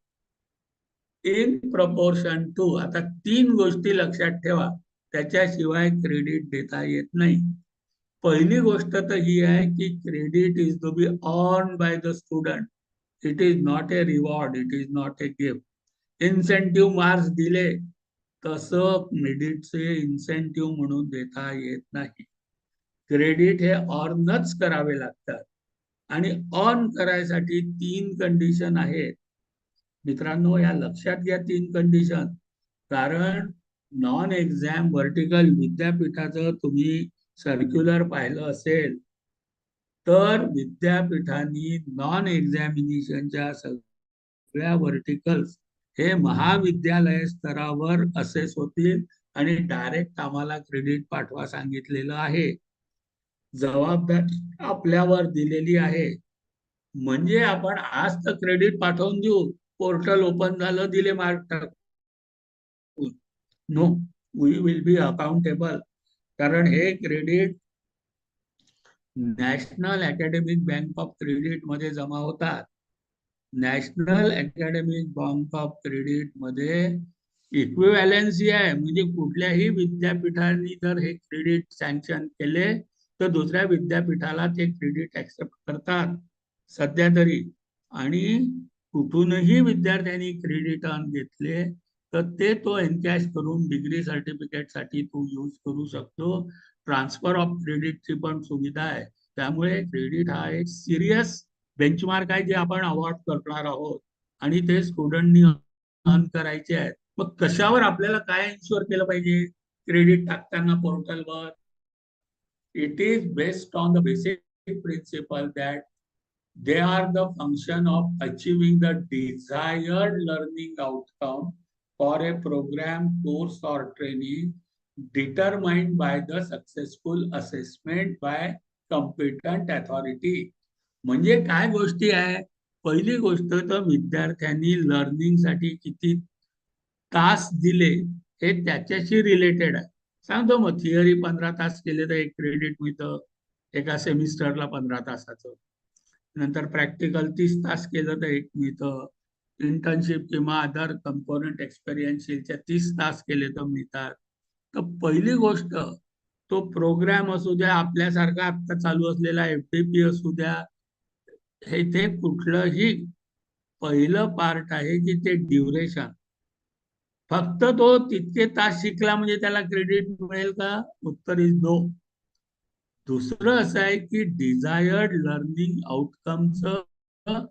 in proportion to. आता 3 गोष्टी लक्षात ठेवा, त्याच्याशिवाय क्रेडिट देता येत नाही. पहिली गोष्ट तर ही आहे की credit is to be earn by the student. It is not a reward, it is not a gift. Incentive marks दिले तसं क्रेडिटचे इन्सेंटिव्ह म्हणून देता येत नाही. क्रेडिट हे अर्नच करावे लागतात आणि अर्न करायसाठी 3 कंडिशन आहेत. मित्रांनो, या लक्षात घ्या 3 कंडिशन. कारण नॉन एक्झाम व्हर्टिकल विद्यापीठाचं तुम्ही सर्क्युलर पाहिलं असेल तर विद्यापीठांनी नॉन एक्झामिनेशनच्या सगळ्या व्हर्टिकल्स हे महाविद्यालय स्तरावर असेस होतील आणि डायरेक्ट आम्हाला क्रेडिट पाठवा सांगितलेलं आहे. जबाबदारी आपल्यावर दिलेली आहे. म्हणजे आपण आज तर क्रेडिट पाठवून देऊ, पोर्टल ओपन झालं, दिले मार्क टाकून. No, we will be accountable. कारण हे credit national academic bank of credit मध्ये जमा होतात. National academic bank of credit मध्ये इक्विव्हॅलन्सी आहे. म्हणजे कुठल्याही विद्यापीठांनी जर हे क्रेडिट सँक्शन केले तर दुसऱ्या विद्यापीठाला ते क्रेडिट ऍक्सेप्ट करतात सध्या तरी. आणि कुठूनही विद्यार्थ्यांनी क्रेडिट अर्न घेतले तर ते तो एनकॅश करून डिग्री सर्टिफिकेट साठी तो यूज करू शकतो. ट्रान्सफर ऑफ क्रेडिटची पण सुविधा आहे. त्यामुळे क्रेडिट हा एक सिरियस बेंचमार्क आहे जे आपण अवॉर्ड करणार आहोत आणि ते स्टुडंटनी अर्न करायचे आहेत. मग कशावर आपल्याला काय इन्शुअर केलं पाहिजे क्रेडिट टाकताना पोर्टलवर? It is based on the basic principle that they are the function of achieving the desired learning outcome for a program, course or training determined by the successful assessment by competent authority. म्हणजे काय गोष्टी आहे? पहिली गोष्ट तर विद्यार्थ्यांनी learning साठी किती तास दिले हे त्याच्याशी रिलेटेड आहे. सांगतो मग, थिअरी 15 तास केले तर 1 क्रेडिट मिळतं एका सेमिस्टरला 15 तासाचं. नंतर प्रॅक्टिकल 30 तास केलं तर 1 मिळतं. इंटर्नशिप किंवा अदर कंपोनंट एक्सपिरियन्शियलच्या 30 तास केले तर मिळतात. तर पहिली गोष्ट, तो प्रोग्राम असू द्या, आपल्यासारखा आता चालू असलेला FDP असू द्या, हे ते कुठलंही पहिलं पार्ट आहे की ते ड्युरेशन. फक्त तो तितके तास शिकला म्हणजे त्याला क्रेडिट मिळेल का? उत्तर इज नो. दुसरं असं आहे की डिझायर्ड लर्निंग आउटकमचं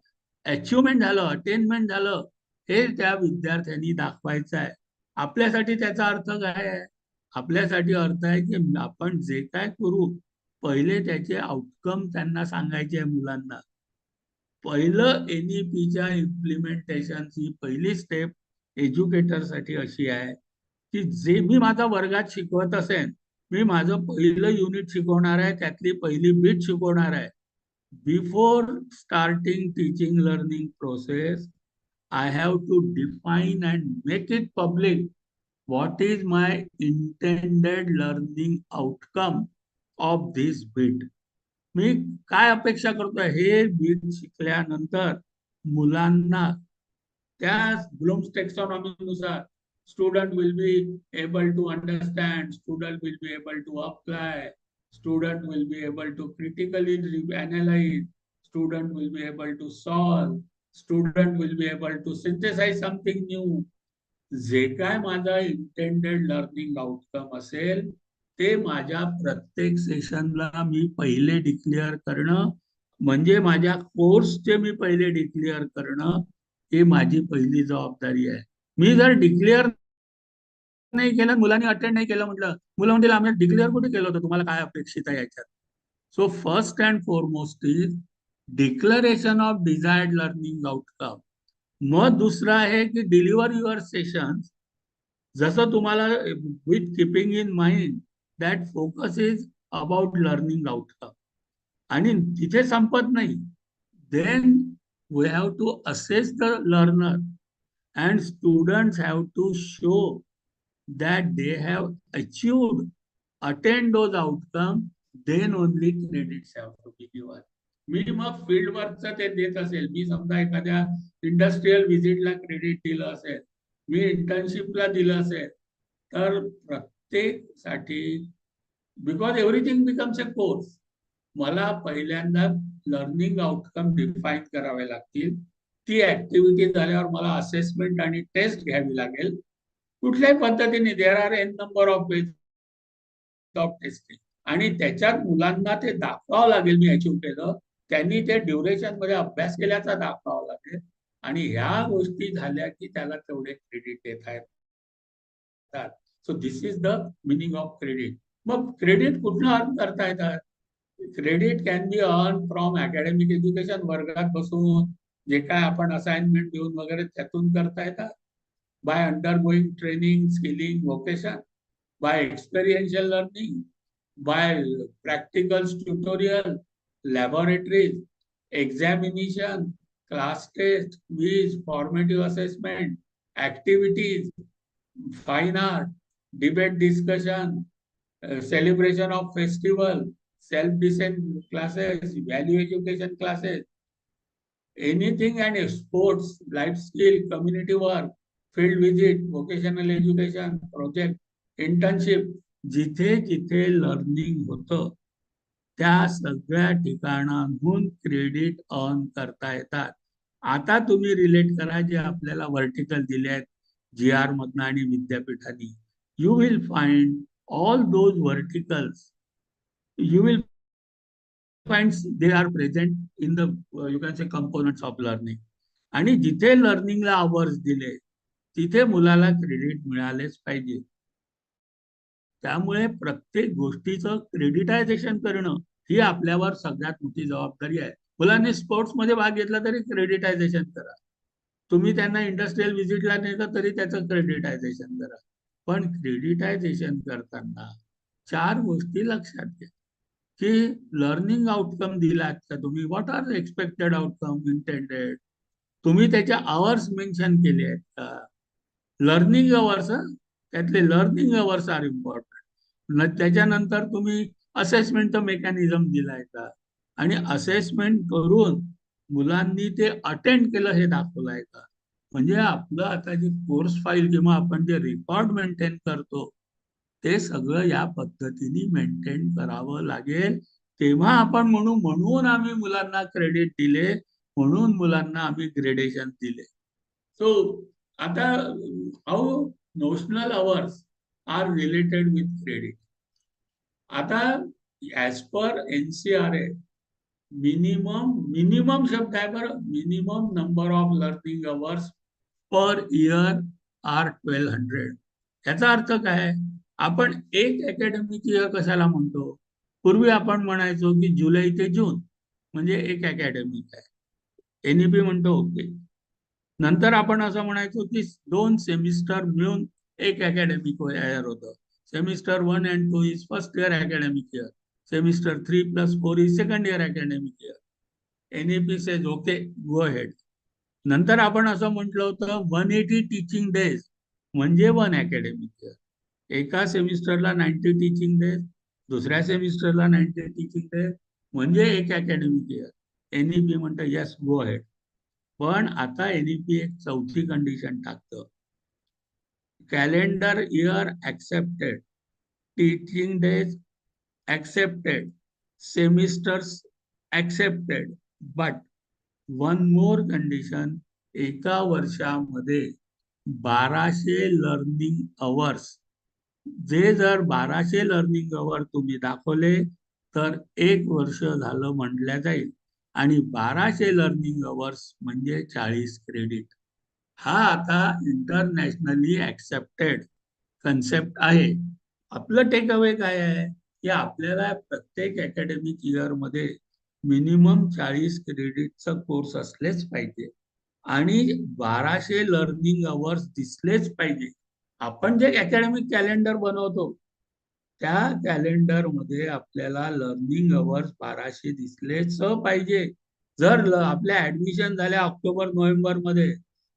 अचिव्हमेंट झालं, अटेनमेंट झालं, हे त्या विद्यार्थ्यांनी दाखवायचं आहे. आपल्यासाठी त्याचा अर्थ काय आहे? आपल्यासाठी अर्थ आहे की आपण जे काय करू पहिले त्याचे आउटकम त्यांना सांगायचे आहे मुलांना. पहिलं NEPच्या इम्प्लिमेंटेशनची पहिली स्टेप एज्युकेटरसाठी अशी आहे की जे मी माझा वर्गात शिकवत असेल, मी माझं पहिलं युनिट शिकवणार आहे, त्यातली पहिली बीट शिकवणार आहे. Before starting teaching learning process, I have to define and make it public what is my intended learning outcome of this bit. मी काय अपेक्षा करतोय हे बीट शिकल्यानंतर मुलांना त्या ब्लूम्स टेक्सॉनॉमीनुसार student will be able to understand, student will be able to apply, student will be able to critically analyze, student will be able to solve, student will be able to synthesize something new. जे काय माझा intended learning outcome असेल ते माझ्या प्रत्येक सेशनला मी पहिले declare करणं, म्हणजे माझ्या कोर्सचे मी पहिले डिक्लेअर करणं, ही माझी पहिली जबाबदारी आहे. मी जर डिक्लेअर नाही केलं, मुलांनी अटेंड नाही केलं म्हटलं, मुलं म्हणतील आम्ही डिक्लेअर कुठे केलं होतं, तुम्हाला काय अपेक्षित आहे याच्यात. So first and foremost is declaration of desired learning outcome. मग दुसरं आहे की डिलिव्हर युअर सेशन, जसं तुम्हाला with keeping in mind that focus is about learning outcome. आणि तिथे संपत नाही. Then we have to assess the learner and students have to show that they have achieved, attained those outcomes, then only credits have to be given. मी मग field वर्कचं ते देत असेल, मी समजा एखाद्या इंडस्ट्रियल व्हिजिटला क्रेडिट दिलं असेल, मी इंटर्नशिपला दिलं असेल, तर प्रत्येकसाठी because everything becomes a course, मला पहिल्यांदा लर्निंग आउटकम डिफाईन करावे लागतील. ती ऍक्टिव्हिटी झाल्यावर मला असेसमेंट आणि टेस्ट घ्यावी लागेल. कुठल्याही पद्धतीने there are n number of ways of testing, आणि त्याच्यात मुलांना ते दाखवावं लागेल मी अचीव्ह केलं, त्यांनी ते ड्युरेशन मध्ये अभ्यास केल्याचा दाखवावं लागेल. आणि ह्या गोष्टी झाल्या की त्याला तेवढे क्रेडिट देत आहेत. So this is the meaning of credit. Mug credit कुठनं अर्न करता येतात? Credit can be earn from academic education, वर्गात बसून जे काय आपण असाइनमेंट देऊन वगैरे त्यातून करता येतात. By undergoing training, skilling, vocation, by experiential learning, by practicals, tutorial, laboratories, examination, class test, quiz, formative assessment, activities, fine art, debate discussion, celebration of festival, self-defense classes, value education classes, anything, and sports, life skill, community work, field visit, vocational education, project, internship, जिथे जिथे learning होतं त्या सगळ्या ठिकाणांहून credit earn करता येतात. आता तुम्ही relate करा जे आपल्याला वर्टिकल दिले आहेत GR मधनं आणि विद्यापीठांनी. You will find all those verticals, you will find they are present in the you can say components of learning. आणि जिथे लर्निंगला आवर्स दिले तिथे मुलाला क्रेडिट मिळालेच पाहिजे. त्यामुळे प्रत्येक गोष्टीचं क्रेडिटायझेशन करणं ही आपल्यावर सगळ्यात मोठी जबाबदारी आहे. मुलांनी स्पोर्ट्समध्ये भाग घेतला तरी क्रेडिटायझेशन करा, तुम्ही त्यांना इंडस्ट्रियल व्हिजिटला नेलं तरी त्याचं क्रेडिटायझेशन करा. पण क्रेडिटायझेशन करताना 4 गोष्टी लक्षात घ्या की लर्निंग आउटकम दिलात का तुम्ही, what are the expected outcome intended, तुम्ही त्याच्या आवर्स मेन्शन केले आहेत का. लर्निंग अवर्स, त्यातले लर्निंग अवर्स आर इम्पॉर्टंट. त्याच्यानंतर तुम्ही असेसमेंटचं मेकॅनिझम दिलाय का, आणि असेसमेंट करून मुलांनी ते अटेंड केलं हे दाखवलंय का. म्हणजे आपलं आता जे कोर्स फाईल किंवा आपण जे रेकॉर्ड मेंटेन करतो ते सगळं या पद्धतीने मेंटेन करावं लागेल. तेव्हा आपण म्हणून आम्ही मुलांना क्रेडिट दिले, म्हणून मुलांना आम्ही ग्रेडेशन दिले. सो आता how notional hours are related with credit. आता ऍज पर NCRA मिनिमम शब्द आहे बरं, minimum number of learning hours per year are 1200. याचा अर्थ काय, आपण एक अकॅडमिक इयर कशाला म्हणतो. पूर्वी आपण म्हणायचो की जुलै ते जून म्हणजे एक अकॅडमिक आहे, NEP म्हणतो ओके. नंतर आपण असं म्हणायचो की 2 सेमिस्टर मिळून एक अकॅडमिक इयर होतं. Semester 1 and 2 is first year academic year, semester 3 + 4 is second year academic year. NEP says okay go ahead. नंतर आपण असं म्हटलं होतं 180 टीचिंग डेज म्हणजे 1 अकॅडमिक इयर. एका सेमिस्टरला 90 टीचिंग डेज, दुसऱ्या सेमिस्टरला 90 टीचिंग डेज, म्हणजे 1 अकॅडमिक इयर. NEP म्हणतं यस गो अहेड. पण आता NEP एक चौथी कंडिशन टाकतं, calendar year accepted, teaching days accepted, semesters accepted, but one more condition, एका वर्षामध्ये 1200 लर्निंग अवर्स, जे जर 1200 लर्निंग अवर तुम्ही दाखवले तर 1 वर्ष झालं म्हटल्या जाईल. आणि 1200 लर्निंग अवर्स म्हणजे 40 क्रेडिट. हा आता इंटरनॅशनली ऍक्सेप्टेड कन्सेप्ट आहे. आपलं टेक अवे काय आहे की आपल्याला प्रत्येक अकॅडमिक इयर मध्ये मिनिमम 40 क्रेडिटचा कोर्स असलेच पाहिजे आणि 1200 लर्निंग अवर्स दिसलेच पाहिजे. आपण जे अकॅडमिक कॅलेंडर बनवतो त्या कॅलेंडर मध्ये आपल्याला लर्निंग अवर्स 1200 दिसलेच पाहिजे. जर आपल्या ऍडमिशन झाल्या ऑक्टोबर नोव्हेंबर मध्ये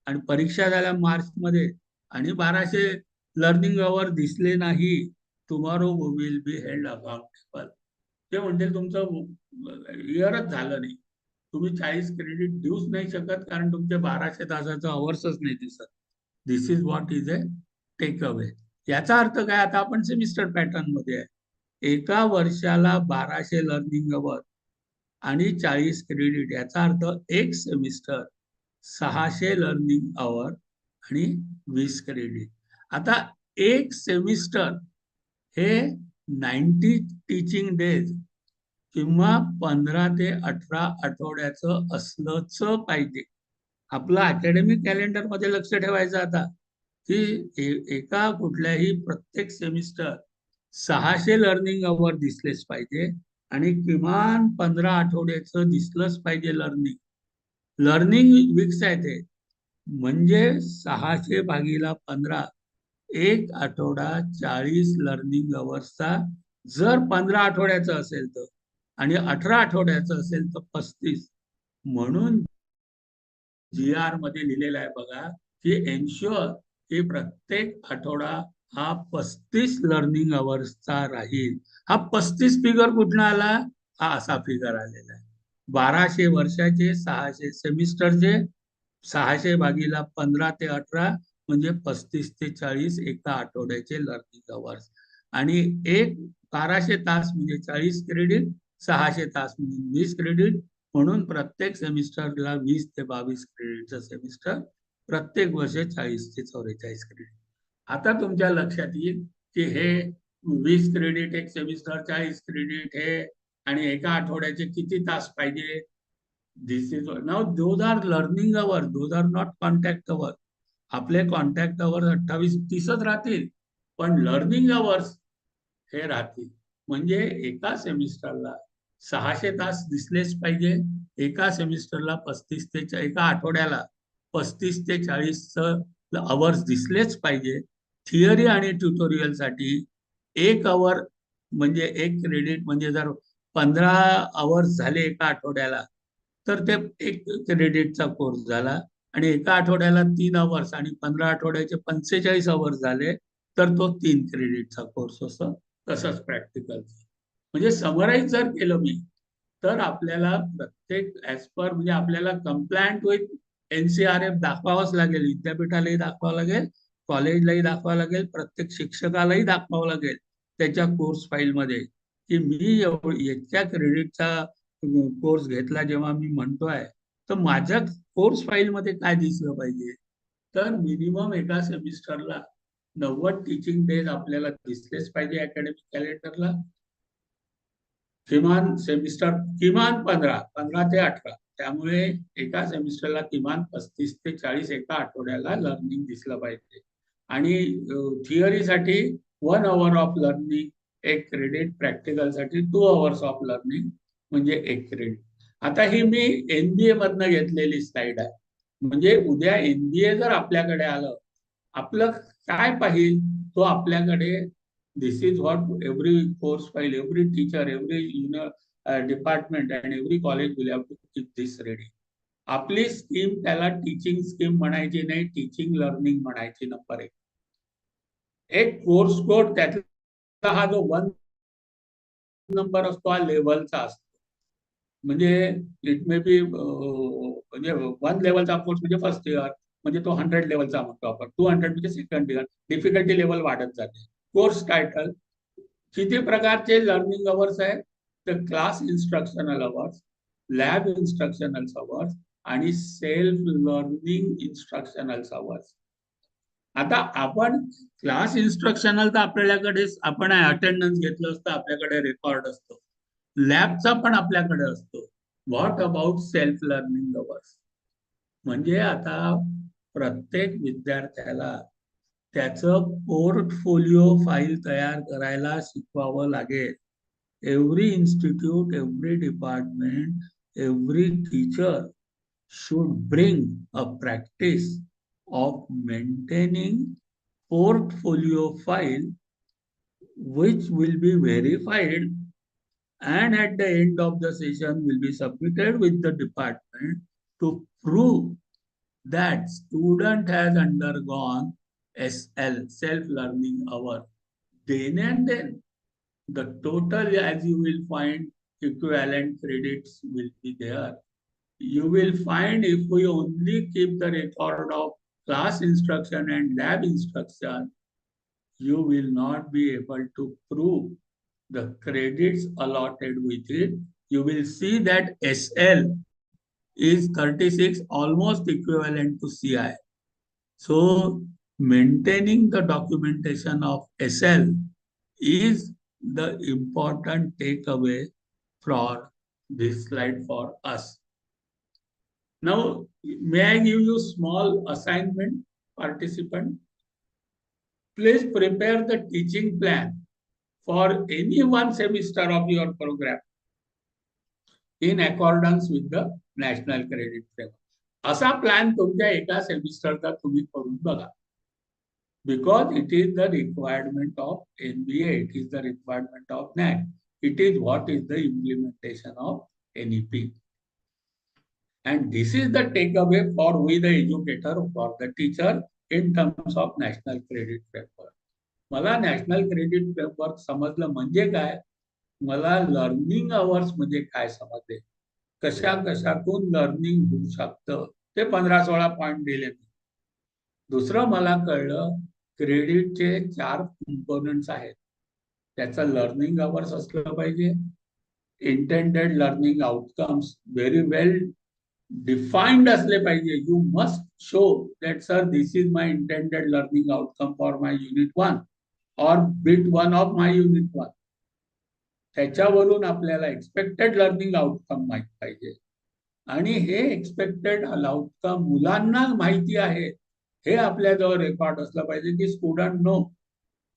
आणि परीक्षा झाल्या मार्च मध्ये आणि 1200 लर्निंग अवर दिसले नाही, tomorrow will be held accountable. ते म्हणतील तुमचं इयरच झालं नाही, तुम्ही 40 क्रेडिट देऊच नाही शकत कारण तुमचे 1200 तासाचं अवर्सच नाही दिसत. This is what is a take away. याचा अर्थ काय, आता आपण सेमिस्टर पॅटर्न मध्ये आहे. एका वर्षाला 1200 लर्निंग अवर आणि 40 क्रेडिट, याचा अर्थ एक सेमिस्टर 600 लर्निंग अवर आणि 20 क्रेडिट. आता एक सेमिस्टर हे 90 टीचिंग डेज किंवा 15 ते 18 आठवड्याचं असलंच पाहिजे. आपलं अकॅडमिक कॅलेंडर मध्ये लक्ष ठेवायचं आता की एका कुठल्याही प्रत्येक सेमिस्टर 600 लर्निंग अवर दिसलेच पाहिजे आणि किमान 15 आठवड्याचं दिसलंच पाहिजे लर्निंग. लर्निंग वीक्स आहे ते, म्हणजे 600 भागीला 15, एक आठवडा 40 लर्निंग अवर्सचा. जर 15 आठवड्याचं असेल तर आणि 18 आठवड्याचं असेल तर 35. म्हणून GR मध्ये लिहिलेलं आहे बघा की एन्श्युअर की प्रत्येक आठवडा हा 35 लर्निंग अवर्सचा राहील. हा 35 फिगर कुठून आला, हा असा फिगर आलेला आहे. 1200 वर्षाचे, 600 सेमिस्टरचे, 600 भागीला 15 ते 18 म्हणजे 35 ते 40 एका आठवड्याचे लर्निंग अवर्स. आणि एक 1200 तास म्हणजे 40 क्रेडिट, 600 तास म्हणजे 20 क्रेडिट. म्हणून प्रत्येक सेमिस्टरला 20 ते 22 क्रेडिटचं सेमिस्टर, प्रत्येक वर्ष 40 ते 44 क्रेडिट. आता तुमच्या लक्षात येईल की हे 20 क्रेडिट एक सेमिस्टर, 40 क्रेडिट हे, आणि एका आठवड्याचे किती तास पाहिजे. This is now those are learning hour, those are not contact hour. आपले कॉन्टॅक्ट अवर्स 28-30च राहतील, पण लर्निंग अवर्स हे राहतील. म्हणजे एका सेमिस्टरला 600 तास दिसलेच पाहिजे. एका सेमिस्टरला 35 ते एका आठवड्याला 35 ते 40 अवर्स दिसलेच पाहिजे. थिअरी आणि ट्युटोरियल साठी 1 अवर म्हणजे 1 क्रेडिट, म्हणजे जर 15 अवर्स झाले एका आठवड्याला तर ते 1 क्रेडिटचा कोर्स झाला. आणि एका आठवड्याला 3 अवर्स आणि 15 आठवड्याचे 45 अवर्स झाले तर तो 3 क्रेडिटचा कोर्स असतो. तसंच प्रॅक्टिकल. म्हणजे समराईज जर केलं मी तर आपल्याला प्रत्येक ऍज पर म्हणजे आपल्याला कम्प्लायंट विथ NCRF दाखवावंच लागेल, विद्यापीठालाही दाखवावं लागेल, कॉलेजलाही दाखवावं लागेल, प्रत्येक शिक्षकालाही दाखवावं लागेल त्याच्या कोर्स फाईलमध्ये की मी इतक्या क्रेडिटचा कोर्स घेतला. जेव्हा मी म्हणतोय तर माझ्या कोर्स फाईलमध्ये काय दिसलं पाहिजे, तर मिनिमम एका सेमिस्टरला 90 टीचिंग डेज आपल्याला दिसलेच पाहिजे अकॅडमिक कॅलेंडरला. किमान सेमिस्टर किमान 15 ते 18, त्यामुळे एका सेमिस्टरला किमान 35 ते 40 एका आठवड्याला लर्निंग दिसलं पाहिजे. आणि थिअरीसाठी 1 अवर ऑफ लर्निंग 1 क्रेडिट, प्रॅक्टिकलसाठी 2 अवर्स ऑफ लर्निंग म्हणजे 1 क्रेडिट. आता ही मी NBA मधनं घेतलेली स्लाइड आहे. म्हणजे उद्या NBA जर आपल्याकडे आलं, आपलं काय पाहिजे, तो आपल्याकडे this is what every course file, every teacher, every department and every college will have to keep this ready. आपली स्कीम त्याला टीचिंग स्कीम म्हणायची नाही, टीचिंग लर्निंग म्हणायची नंबर 1. एक कोर्स कोड त्यातला हा जो 1 नंबर असतो हा लेवलचा असतो. म्हणजे इट मे बी म्हणजे 1 लेवलचा कोर्स म्हणजे फर्स्ट इयर, म्हणजे तो 100 लेवलचा म्हणतो आपण. 200 म्हणजे सेकंड इयर. डिफिकल्टी लेवल वाढत जाते. कोर्स टायटल किती प्रकारचे लर्निंग अवर्स आहेत? तर class instructional hours, lab instructional hours आणि सेल्फ लर्निंग इन्स्ट्रक्शनल अवर्स. आता आपण क्लास इन्स्ट्रक्शनल तर आपल्याकडे आपण अटेंडन्स घेतलं असतं, आपल्याकडे रेकॉर्ड असतो. लॅबचा पण आपल्याकडे असतो. What about self learning hours? म्हणजे आता प्रत्येक विद्यार्थ्याला त्याचं पोर्टफोलिओ फाईल तयार करायला शिकवावं लागेल. Every institute, every department, every teacher should bring a practice of maintaining portfolio file which will be verified and at the end of the session will be submitted with the department to prove that student has undergone SL, self-learning hour. Then and then the total, as you will find, equivalent credits will be there. You will find if we only keep the record of class instruction and lab instruction, you will not be able to prove the credits allotted with it. You will see that SL is 36, almost equivalent to CI. So maintaining the documentation of SL is the important takeaway from this slide for us. Now, may I give you small assignment, participant? Please prepare the teaching plan for any one semester of your program in accordance with the National Credit Framework. असा plan तुमच्या एका सेमिस्टरचा तुम्ही करून बघा. Because it is the requirement of NBA, it is the requirement of NEP, it is what is the implementation of NEP. And this is the takeaway for we the educator, for the teacher in terms of National Credit Framework. मला national credit framework समजलं म्हणजे काय? मला learning hours म्हणजे काय समजले? कशा कशातून लर्निंग होऊ शकतं ते 15-16 पॉइंट दिले मी. दुसरं मला कळलं क्रेडिटचे 4 कंपोनंट्स आहेत. त्याचं लर्निंग अवर्स असलं पाहिजे, intended learning outcomes very well defined असले पाहिजे. You must show that sir this is my intended learning outcome for my unit 1 or bit 1 of my unit 1. त्याच्यावरून आपल्याला एक्सपेक्टेड लर्निंग आउटकम माहित पाहिजे आणि हे एक्सपेक्टेड आउटकम मुलांना माहिती आहे हे आपल्याजवळ रेकॉर्ड असलं पाहिजे की student know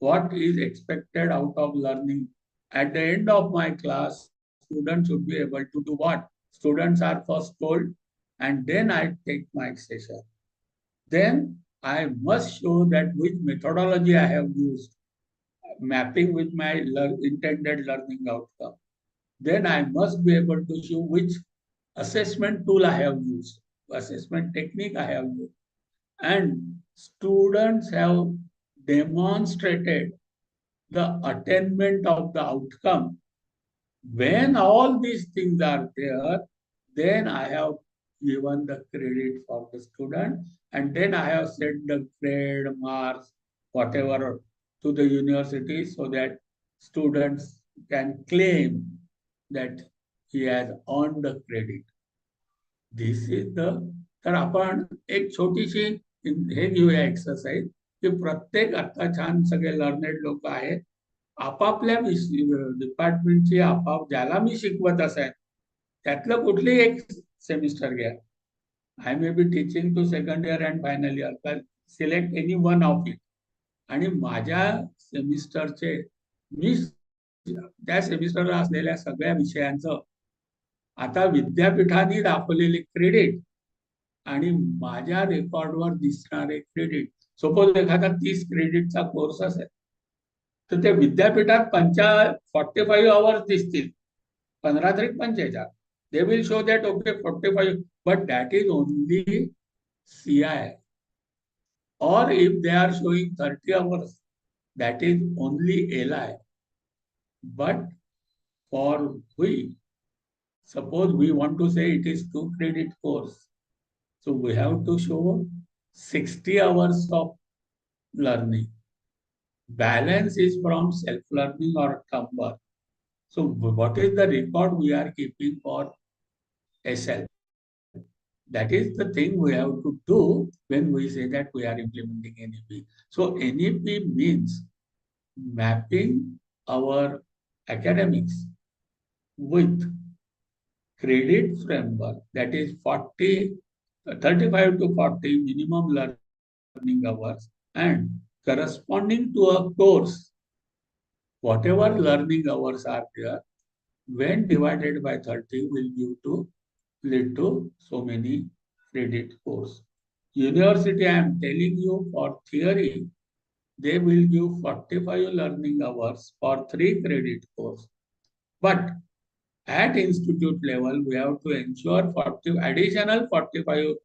what is expected out of learning. At the end of my class student should be able to do what? Students are first told and then I take my session. Then I must show that which methodology I have used, mapping with my intended learning outcome. Then I must be able to show which assessment tool I have used, assessment technique I have used. And students have demonstrated the attainment of the outcome. When all these things are there, then I have given the credit for the student and then I have set the grade, marks, whatever to the university so that students can claim that he has earned the credit. This is the, तर आपण एक छोटीशी हे घेऊया exercise की प्रत्येक आता छान सगळे लर्नेड लोक आहेत, आपापल्या डिपार्टमेंटची ज्याला मी शिकवत असेल त्यातलं कुठली एक सेमिस्टर घ्या. I may be teaching to second year and final year, तर select any one of it आणि माझ्या सेमिस्टरचे मी त्या सेमिस्टरला असलेल्या सगळ्या विषयांचं आता विद्यापीठाने दाखवलेले क्रेडिट आणि माझ्या रेकॉर्डवर दिसणारे क्रेडिट. सपोज एखादा 30 क्रेडिटचा कोर्स असेल तर ते विद्यापीठात 45 आवर्स दिसतील, 15 तरी 45. They will show that okay 45, but that is only CI. Or if they are showing 30 hours, that is only LI. But for suppose we want to say it is 2 credit course. So we have to show 60 hours of learning. Balance is from self-learning or term work. So what is the record we are keeping for SL? That is the thing we have to do when we say that we are implementing NEP. So NEP means mapping our academics with credit framework, that is 35 to 40 minimum learning hours, and corresponding to a course, whatever learning hours are there, when divided by 30 will lead to so many credit course. University, I am telling you, for theory, they will give 45 learning hours for 3 credit course. But at institute level, we have to ensure additional 45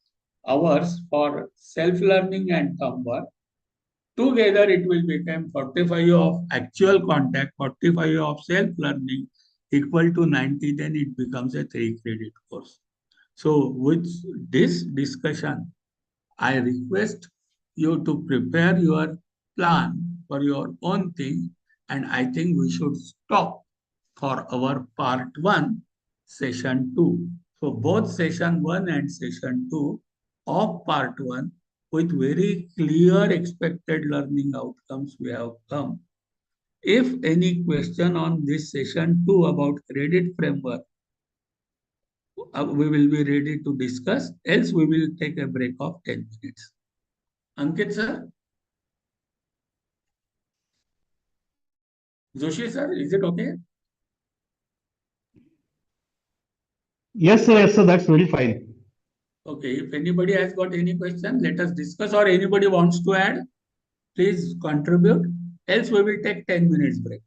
hours for self-learning and term work. Together, it will become 45 of actual contact, 45 of self-learning equal to 90, then it becomes a 3 credit course. So with this discussion, I request you to prepare your plan for your own thing, and I think we should stop for our part 1, session 2. So both session 1 and session 2 of part 1 with very clear expected learning outcomes we have come. If any question on this session 2 about credit framework, we will be ready to discuss, else we will take a break of 10 minutes. Ankit sir? Joshi sir, is it okay? Yes, sir, that's very fine. Okay, if anybody has got any question, let us discuss, or anybody wants to add, please contribute, else we will take 10 minutes break.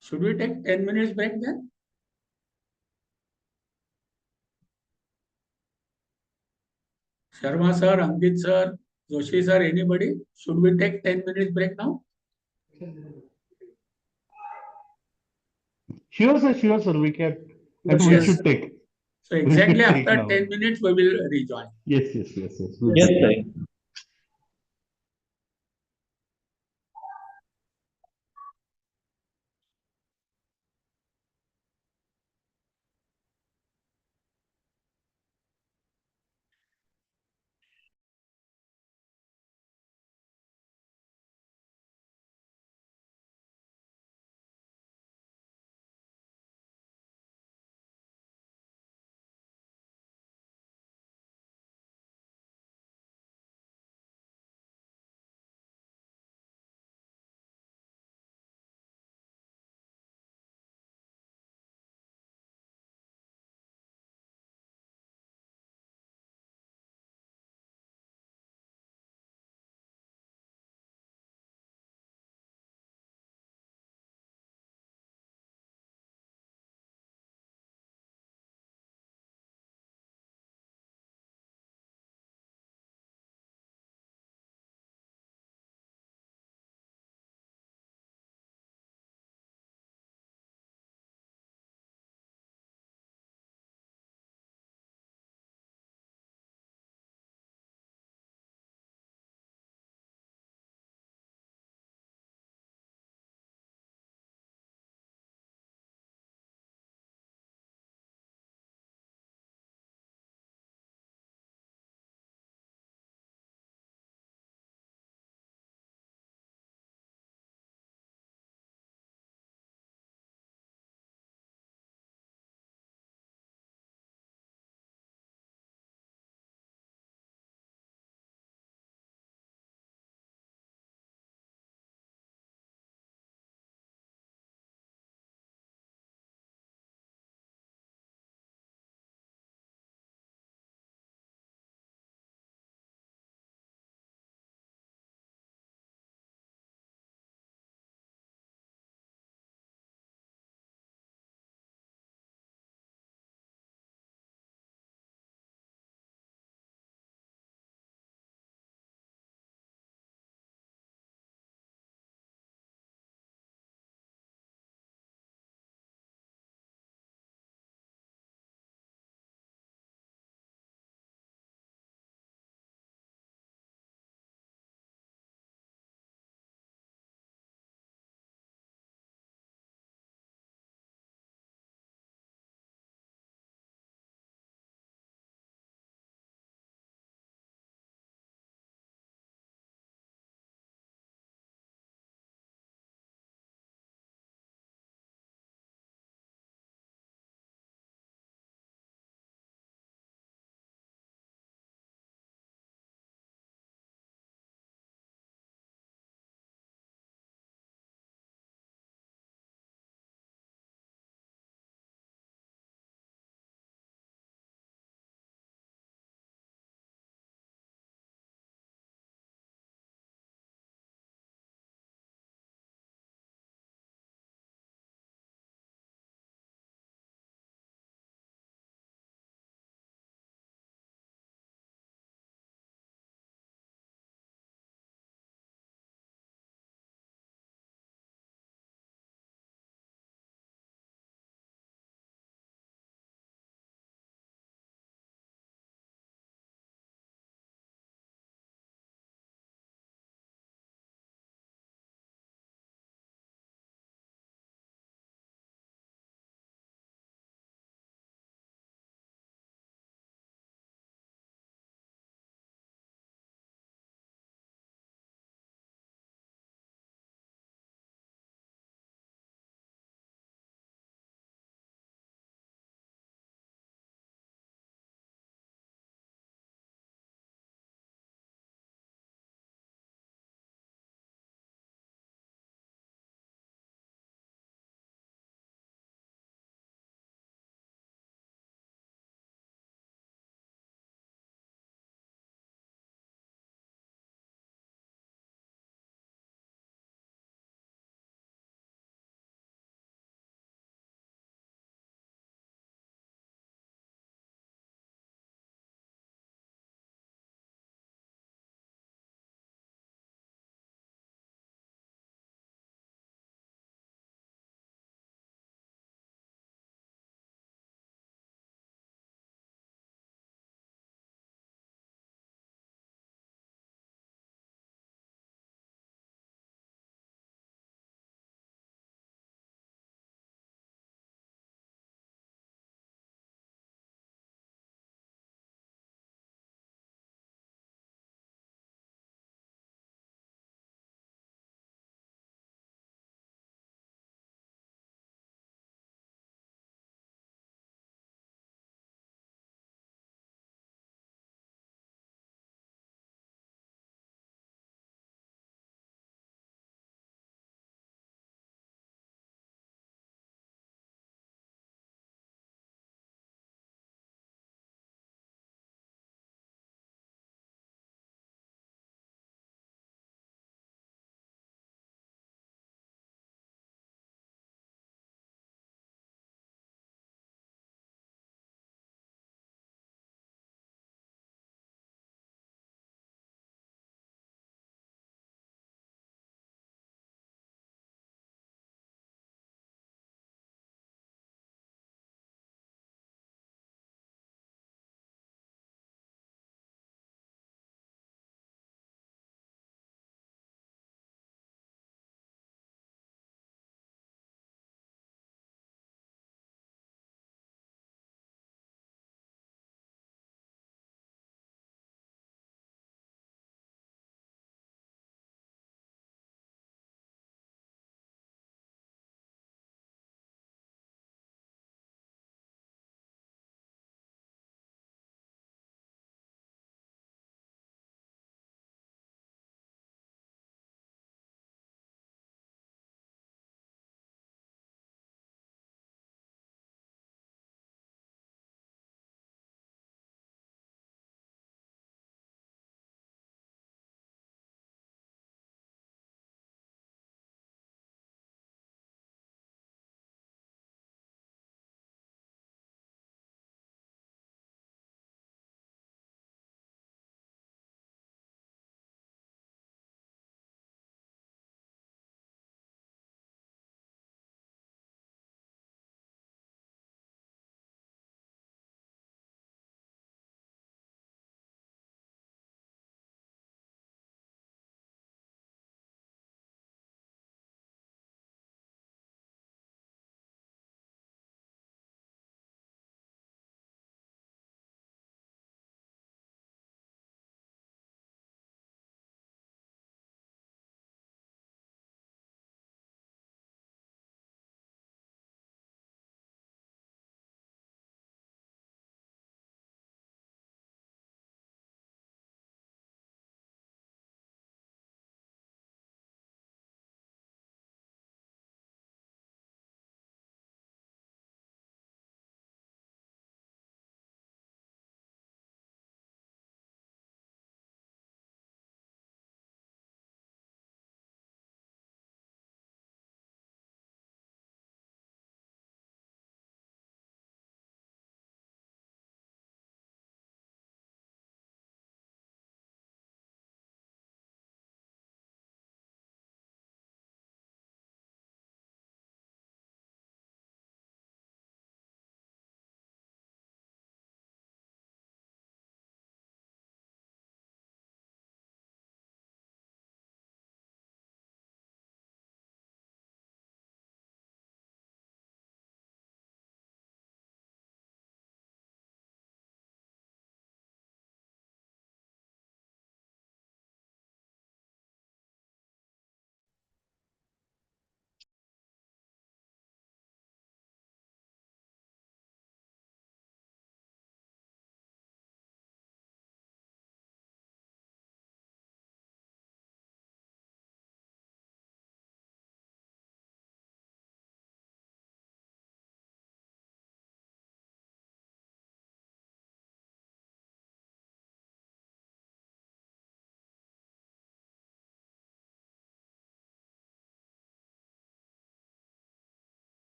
Should we take 10 minutes break then? Sharma sir, Ankit sir, Joshi sir, anybody? Should we take 10 minutes break now? Sure, sir, we can. That we Yes. should take. So We should exactly take after now. 10 minutes, we will rejoin. Yes. We'll Yes, take that. sir.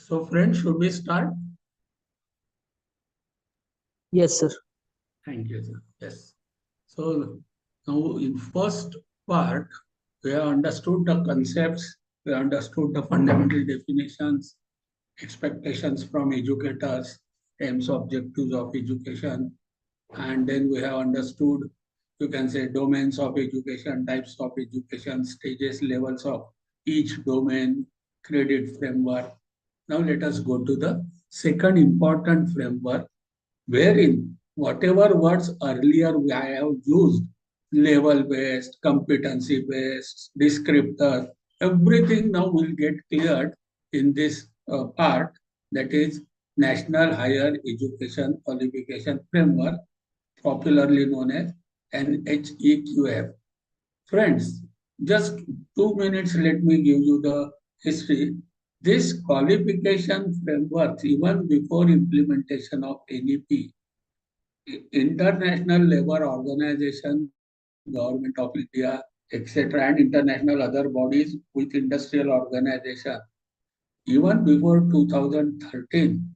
So friends, should we start? Yes, sir. Thank you, sir. Yes. So now in first part, we have understood the concepts, we understood the fundamental definitions, expectations from educators, aims, objectives of education, and then we have understood, you can say, domains of education, types of education, stages, levels of each domain, credit framework. Now let us go to the second important framework, wherein whatever words earlier we have used, level-based, competency-based, descriptor, everything now will get cleared in this part, that is National Higher Education Qualification Framework, popularly known as NHEQF. Friends, just 2 minutes, let me give you the history. This qualification framework, even before implementation of NEP, International Labour Organization, Government of India, etc., and international other bodies with industrial organization, even before 2013,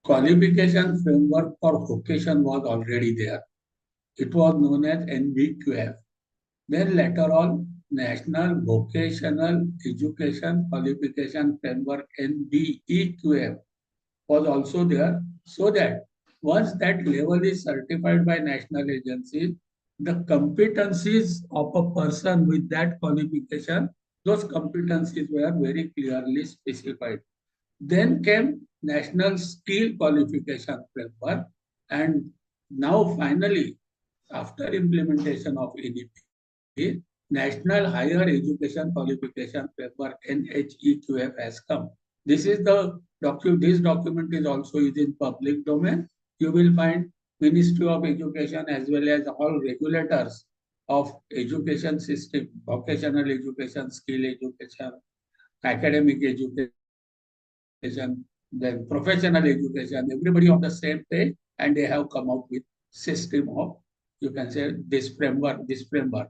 qualification framework for vocation was already there. It was known as NVQF. Then later on, National Vocational Education Qualification Framework NVEQF was also there, so that once that level is certified by national agencies, the competencies of a person with that qualification, those competencies were very clearly specified. Then came National Skill Qualification Framework, and now finally, after implementation of NEP, National Higher Education Qualification Framework NHEQF has come. This is the document. This document is also in public domain. You will find Ministry of Education as well as all regulators of education system, vocational education, skill education, academic education, then professional education, everybody on the same page, and they have come out with system of, you can say, this framework.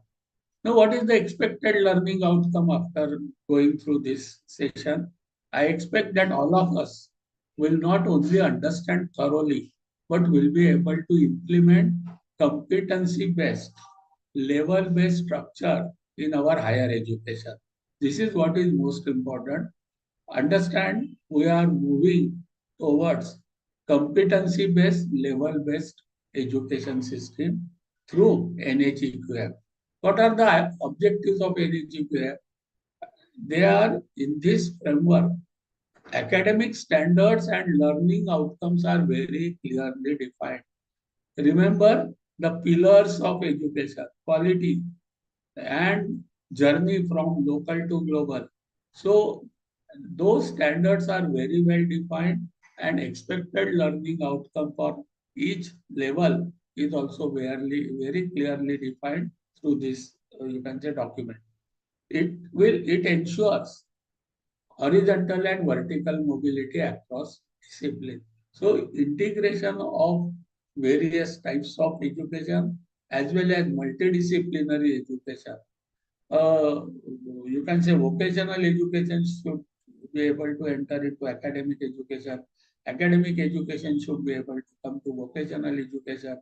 Now, what is the expected learning outcome after going through this session? I expect that all of us will not only understand thoroughly, but will be able to implement competency-based, level-based structure in our higher education. This is what is most important. Understand, we are moving towards competency-based, level-based education system through NHEQF. What are the objectives of NHEQF? They are in this framework. Academic standards and learning outcomes are very clearly defined. Remember the pillars of education, quality and journey from local to global. So those standards are very well defined, and expected learning outcome for each level is also very clearly defined through this, you can say, document. It ensures horizontal and vertical mobility across discipline. So integration of various types of education as well as multidisciplinary education. You can say vocational education should be able to enter into academic education. Academic education should be able to come to vocational education.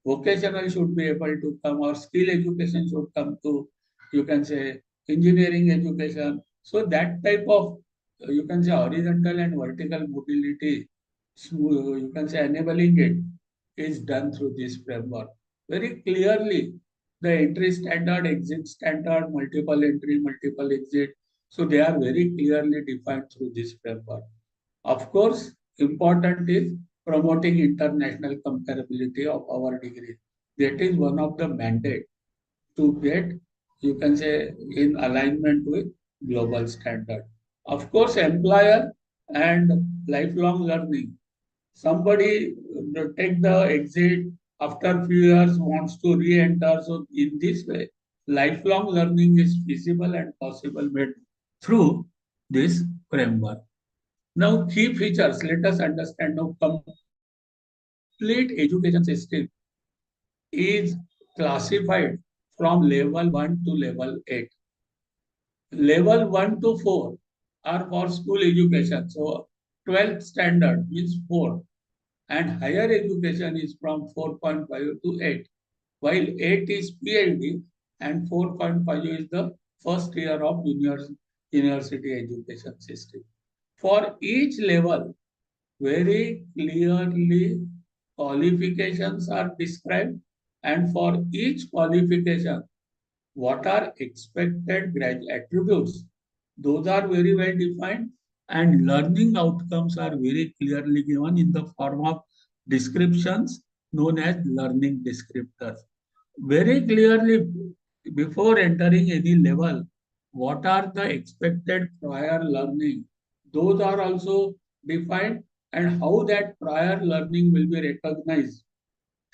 Vocational should be able to come, or skill education should come to, you can say, engineering education. So that type of, you can say, horizontal and vertical mobility, you can say, enabling it is done through this framework. Very clearly, the entry standard, exit standard, multiple entry, multiple exit. So they are very clearly defined through this framework. Of course, important is promoting international comparability of our degree. That is one of the mandate to get, you can say, in alignment with global standard. Of course, employer and lifelong learning. Somebody take the exit after few years, wants to re-enter. So in this way, lifelong learning is feasible and possible made through this framework. Now, key features. Let us understand now. Complete education system is classified from level 1 to level 8. Level 1 to 4 are for school education. So 12th standard means 4. And higher education is from 4.5 to 8. While 8 is PhD and 4.5 is the first year of university education system. For each level, very clearly qualifications are described, and for each qualification, what are expected graduate attributes, those are very well defined, and learning outcomes are very clearly given in the form of descriptions known as learning descriptors. Very clearly, before entering any level, what are the expected prior learning, those are also defined, and how that prior learning will be recognized,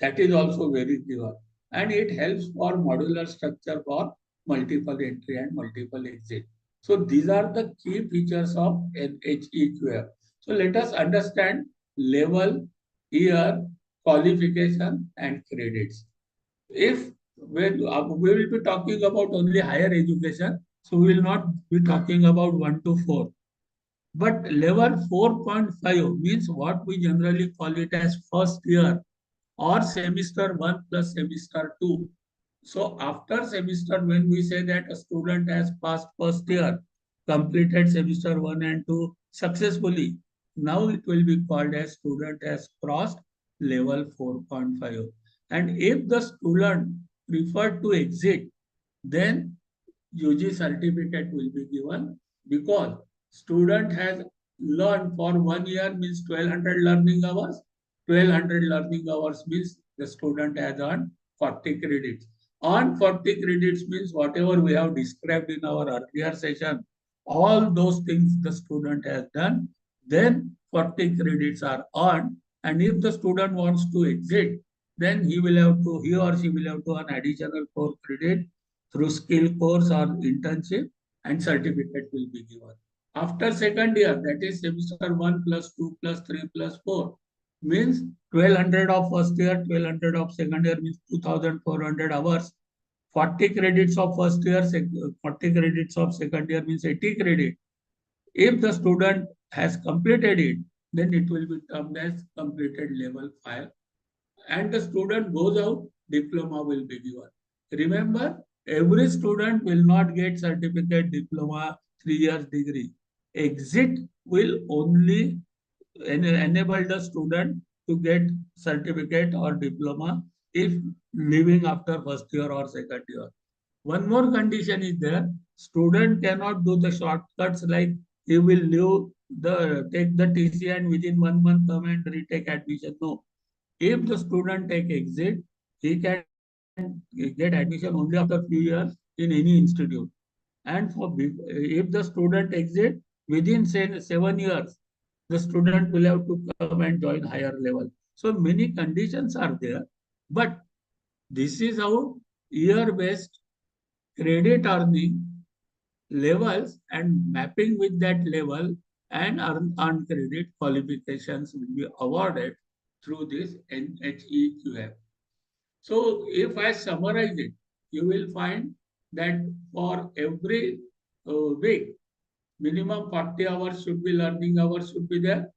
that is also very clear. And it helps for modular structure for multiple entry and multiple exit. So these are the key features of NHEQF. So let us understand level, year, qualification, and credits. If we will be talking about only higher education, so we will not be talking about 1 to 4. But level 4.5 means what we generally call it as first year or semester 1 plus semester 2. So after semester, when we say that a student has passed first year, completed semester 1 and 2 successfully, now it will be called as student has crossed level 4.5. And if the student preferred to exit, then UG certificate will be given, because student has learned for 1 year means 1200 learning hours. 1200 learning hours means the student has earned 40 credits. On 40 credits means whatever we have described in our earlier session, all those things the student has done, then 40 credits are earned. And if the student wants to exit, then he or she will have to earn additional 4 credits through skill course or internship, and certificate will be given. After second year, that is semester 1 plus 2 plus 3 plus 4, means 1200 of first year, 1200 of second year means 2400 hours. 40 credits of first year, 40 credits of second year means 80 credit. If the student has completed it, then it will be termed as completed level 5. And the student goes out, diploma will be given. Remember, every student will not get certificate, diploma, 3 years degree. Exit will only enable the student to get certificate or diploma if leaving after first year or second year. One more condition is there. Student cannot do the shortcuts like he will take the TC and within 1 month come and retake admission. No. If the student take exit, he can get admission only after few years in any institute. And if the student exit within say 7 years, the student will have to come and join higher level. So many conditions are there, but this is how year-based credit earning levels and mapping with that level and earned credit qualifications will be awarded through this NHEQF. So if I summarize it, you will find that for every week, minimum 40 hours should be learning hours should be there.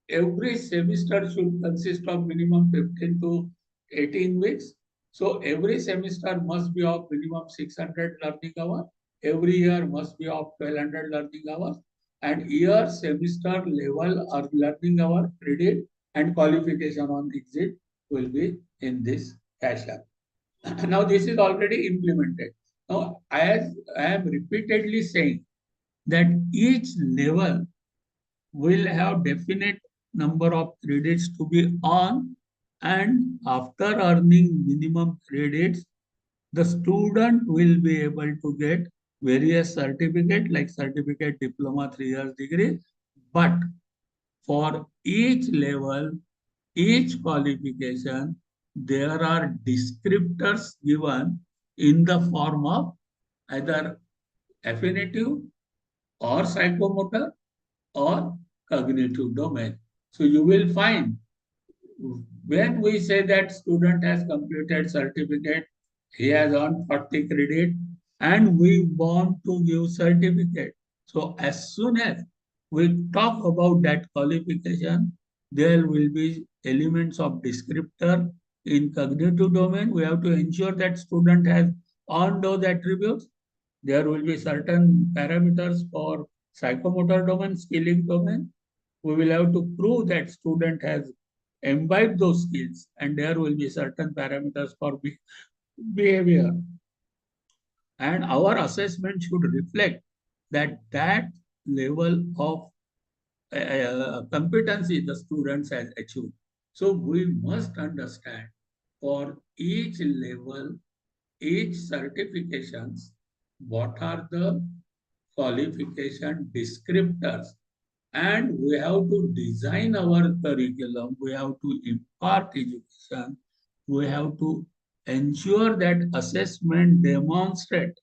Every semester should consist of minimum 15 to 18 weeks. So every semester must be of minimum 600 learning hours. Every year must be of 1200 learning hours. And year, semester, level or learning hour, credit and qualification on exit will be in this fashion. Now this is already implemented. Now as I am repeatedly saying that each level will have definite number of credits to be earned, and after earning minimum credits, the student will be able to get various certificate like certificate, diploma, 3 years degree. But for each level, each qualification, there are descriptors given in the form of either affinitive or psychomotor or cognitive domain. So you will find when we say that student has completed certificate, he has earned 40 credit, and we want to give certificate. So as soon as we talk about that qualification, there will be elements of descriptor in cognitive domain. We have to ensure that student has earned those attributes. There will be certain parameters for psychomotor domain, skilling domain. We will have to prove that student has imbibed those skills, and there will be certain parameters for behavior. And our assessment should reflect that level of competency the students has achieved. So we must understand for each level, each certifications, what are the qualification descriptors, and we have to design our curriculum, we have to impart education, we have to ensure that assessment demonstrate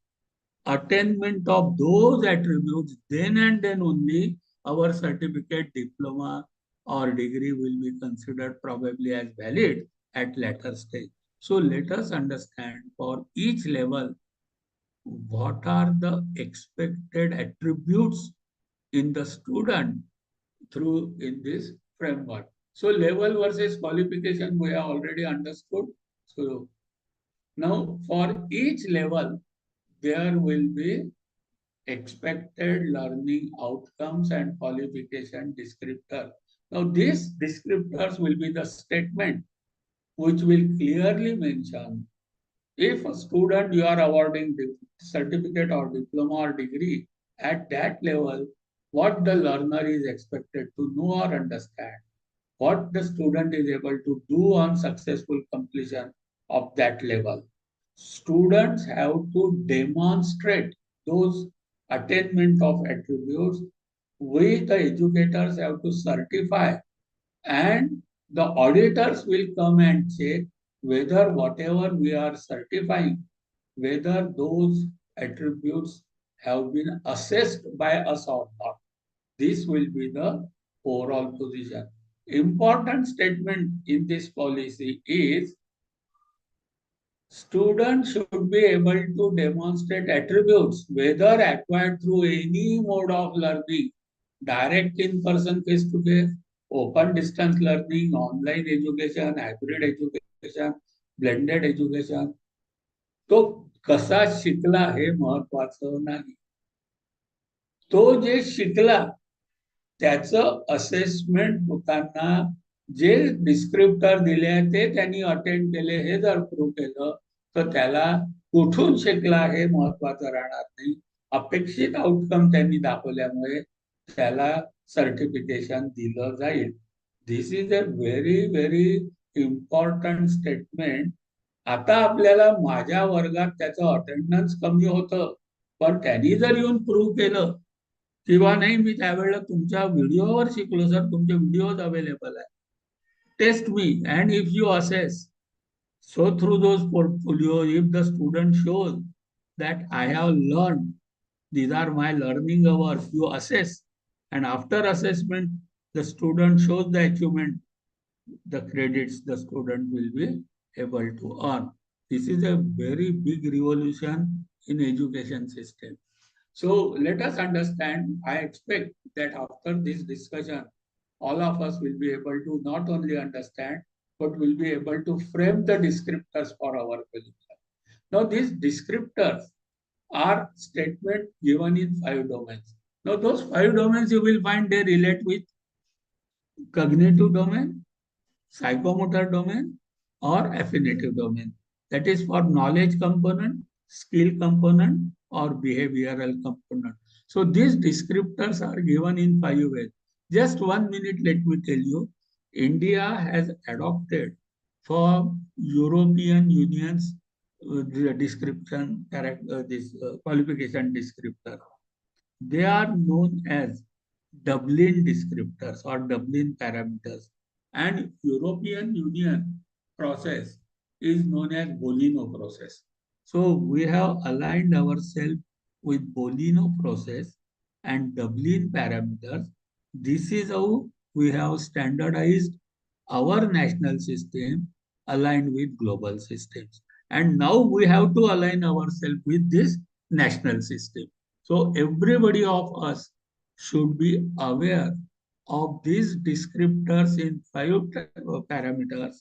attainment of those attributes, then and then only our certificate, diploma, or degree will be considered probably as valid at later stage. So let us understand for each level what are the expected attributes in the student through in this framework. So level versus qualification we have already understood. So now for each level there will be expected learning outcomes and qualification descriptor. Now these descriptors will be the statement which will clearly mention if a student you are awarding the certificate or diploma or degree at that level, what the learner is expected to know or understand, what the student is able to do on successful completion of that level. Students have to demonstrate those attainment of attributes. We, the educators, have to certify, and the auditors will come and check whether whatever we are certifying, whether those attributes have been assessed by us or not. This will be the overall position. Important statement in this policy is students should be able to demonstrate attributes, whether acquired through any mode of learning, direct in-person face-to-face, open distance learning, online education, hybrid education, blended education. तो कसा शिकला हे महत्वाचं नाही. तो जे शिकला त्याचं assessment होताना जे descriptor दिले ते त्यांनी अटेंड केले हे जर प्रूव्ह केलं तर त्याला कुठून शिकला हे महत्वाचं राहणार नाही. अपेक्षित आउटकम त्यांनी दाखवल्यामुळे त्याला सर्टिफिकेशन दिलं जाईल. This is a very very important statement. आता आपल्याला माझ्या वर्गात त्याचं अटेंडन्स कमी होतं, पण त्यांनी जर येऊन प्रूव्ह केलं किंवा नाही मी त्यावेळेला तुमच्या व्हिडिओवर शिकलो सर, तुमचे व्हिडिओज अवेलेबल आहे, टेस्ट मी and if you assess. So through those portfolio, if the student shows that I have learned, these are my learning hours, you assess, and after assessment, the student shows the achievement, the credits the student will be able to earn. This is a very big revolution in education system. So let us understand, I expect that after this discussion, all of us will be able to not only understand, but will be able to frame the descriptors for our curriculum. Now these descriptors are statements given in 5 domains. Now those 5 domains you will find they relate with cognitive domain, psychomotor domain, or affinitive domain. That is for knowledge component, skill component, or behavioral component. So these descriptors are given in 5 ways. Just 1 minute, let me tell you. India has adopted for European Union's description, qualification descriptor. They are known as Dublin descriptors or Dublin parameters, and European Union process is known as Bolino process. So we have aligned ourselves with Bolino process and Dublin parameters. This is how we have standardized our national system aligned with global systems. And now we have to align ourselves with this national system. So everybody of us should be aware of these descriptors in 5 parameters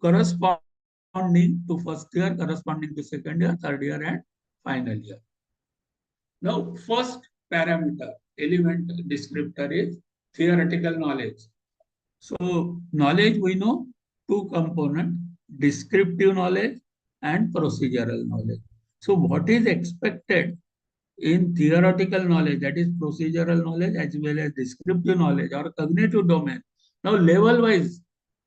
corresponding to first year, corresponding to second year, third year, and final year. Now, first parameter, element descriptor is theoretical knowledge. So, knowledge we know two components, descriptive knowledge and procedural knowledge. So, what is expected in theoretical knowledge, that is procedural knowledge as well as descriptive knowledge or cognitive domain. Now, level wise,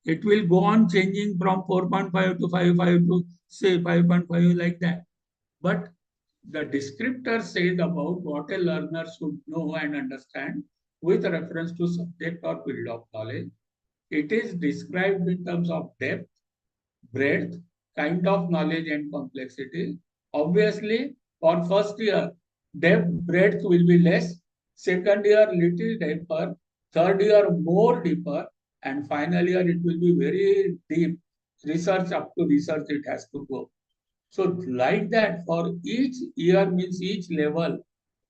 it will go on changing from 4.5 to 5.5 to say 5.5 like that. But the descriptor says about what a learner should know and understand with reference to subject or field of knowledge. It is described in terms of depth, breadth, kind of knowledge and complexity. Obviously, for first year, depth, breadth will be less. Second year, little deeper. Third year, more deeper. And final year, it will be very deep. Research up to research, it has to go. So like that, for each year means each level,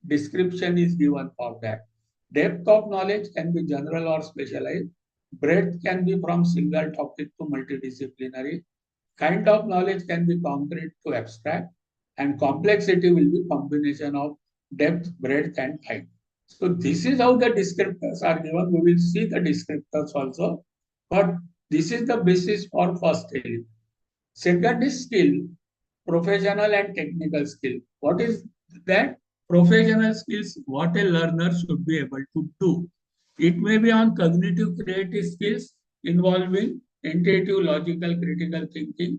description is given for that. Depth of knowledge can be general or specialized. Breadth can be from single topic to multidisciplinary. Kind of knowledge can be concrete to abstract. And complexity will be combination of depth, breadth, and height. So this is how the descriptors are given. We will see the descriptors also. But this is the basis for first element. Second is skill, professional and technical skill. What is that? Professional skills, what a learner should be able to do. It may be on cognitive creative skills involving intuitive, logical, critical thinking,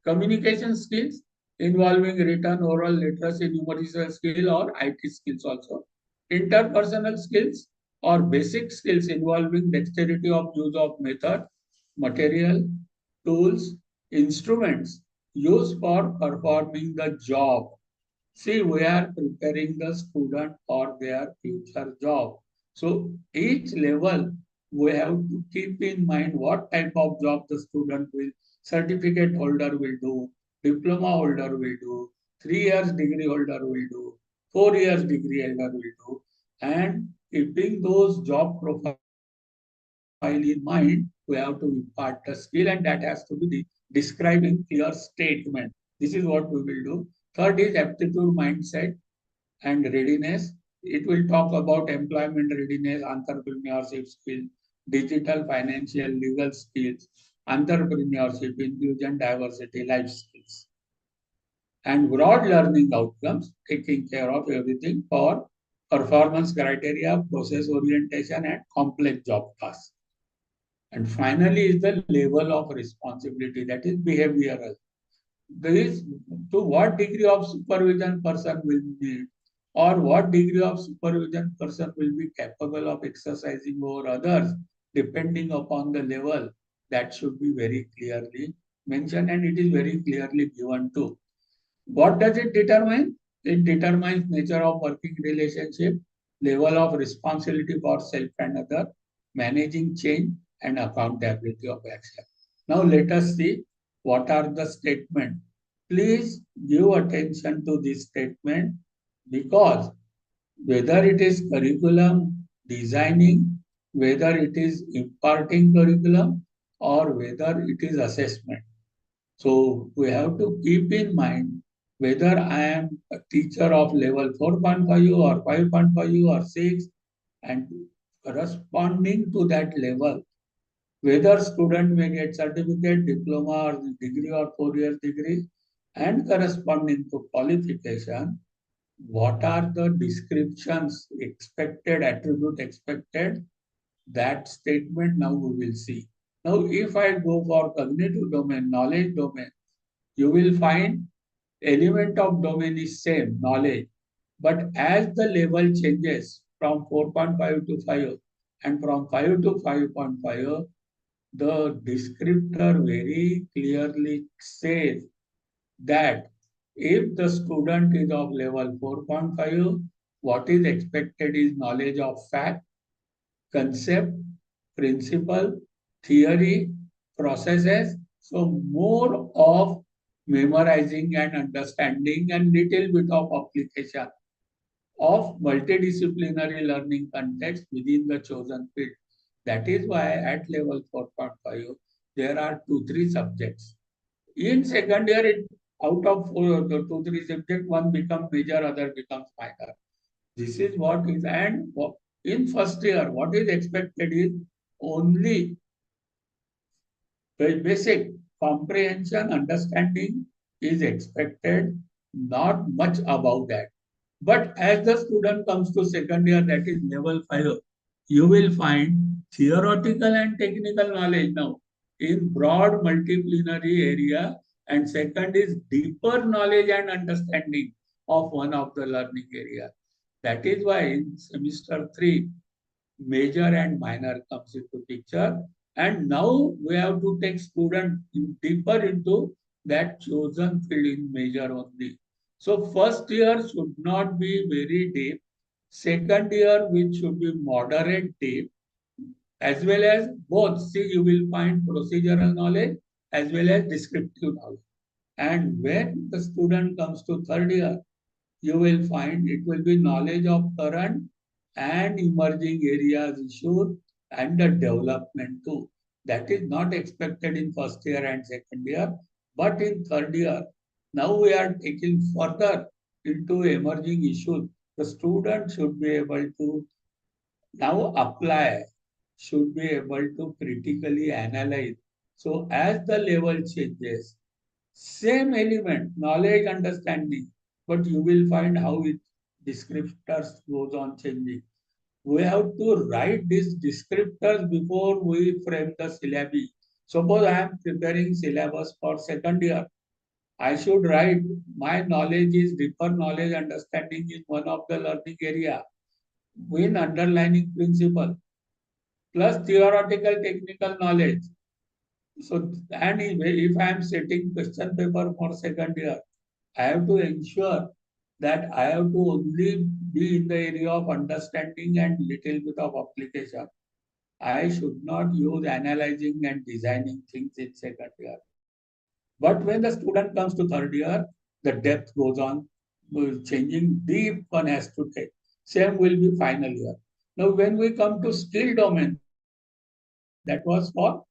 communication skills involving written, oral, literacy, numerical skill or IT skills also, interpersonal skills or basic skills involving dexterity of use of method, material, tools, instruments used for performing the job. See, we are preparing the student for their future job. So each level, we have to keep in mind what type of job the student will, certificate holder will do, diploma holder will do, 3 years degree holder will do, 4 years degree holder will do, and keeping those job profile in mind, we have to impart the skill and that has to be described in clear statement. This is what we will do. Third is aptitude, mindset, and readiness. It will talk about employment readiness, entrepreneurship skills, digital, financial, legal skills, entrepreneurship, inclusion, diversity, life skills. And broad learning outcomes, taking care of everything for performance criteria, process orientation, and complex job tasks. And finally is the level of responsibility, that is behavioral. This to what degree of supervision person will need or what degree of supervision person will be capable of exercising over others depending upon the level, that should be very clearly mentioned and it is very clearly given too. What does it determine? It determines nature of working relationship, level of responsibility for self and other, managing change and accountability of action. Now let us see what are the statements. Please give attention to this statement because whether it is curriculum designing, whether it is imparting curriculum, or whether it is assessment. So we have to keep in mind whether I am a teacher of level 4.5 or 5.5 or 6 and corresponding to that level, whether student may get certificate, diploma or degree or 4 year degree and corresponding to qualification, what are the descriptions expected, attribute expected, that statement now we will see. Now, if I go for cognitive domain, knowledge domain, you will find element of domain is same, knowledge. But as the level changes from 4.5 to 5 and from 5 to 5.5, the descriptor very clearly says that if the student is of level 4.5, what is expected is knowledge of fact, concept, principle, theory, processes. So more of memorizing and understanding and little bit of application. of multidisciplinary learning context within the chosen field. That is why at level 4.5, there are 2-3 subjects. In second year, out of 2-3 subjects, one becomes major, other becomes minor. This is what is, and in first year, what is expected is only basic comprehension, understanding is expected, not much above that. But as the student comes to second year, that is level 5, you will find theoretical and technical knowledge now in broad multidisciplinary area, and second is deeper knowledge and understanding of one of the learning area. That is why in semester 3, major and minor comes into picture, and now we have to take student deeper into that chosen field in major only. So first year should not be very deep, second year which should be moderate deep, as well as both. See, you will find procedural knowledge as well as descriptive knowledge. And when the student comes to third year, you will find it will be knowledge of current and emerging areas issues and the development too. That is not expected in first year and second year, but in third year. Now we are taking further into emerging issues. The student should be able to now apply, should be able to critically analyze. So as the level changes, same element, knowledge, understanding, but you will find how it descriptors goes on changing. We have to write these descriptors before we frame the syllabi. Suppose I am preparing syllabus for second year. I should write my knowledge is deeper knowledge, understanding is one of the learning area with underlining principle plus theoretical technical knowledge. So, and if I am setting question paper for second year, I have to ensure that I have to only be in the area of understanding and little bit of application. I should not use analyzing and designing things in second year. But when the student comes to third year, the depth goes on, changing, deep one has to take. Same will be final year. Now, when we come to skill domain, that was for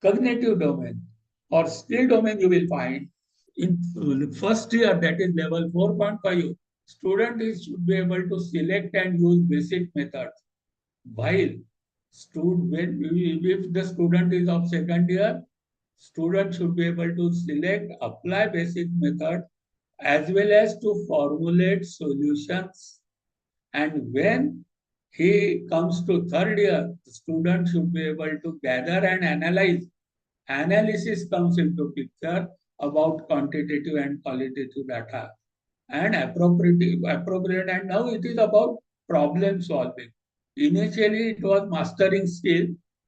cognitive domain. For skill domain, you will find in first year, that is level 4.5, student should be able to select and use basic methods. While if the student is of second year, student should be able to select, apply basic method as well as to formulate solutions. And when he comes to third year, the student should be able to gather and analyze. Analysis comes into picture about quantitative and qualitative data and appropriate, and now it is about problem solving. Initially it was mastering skill,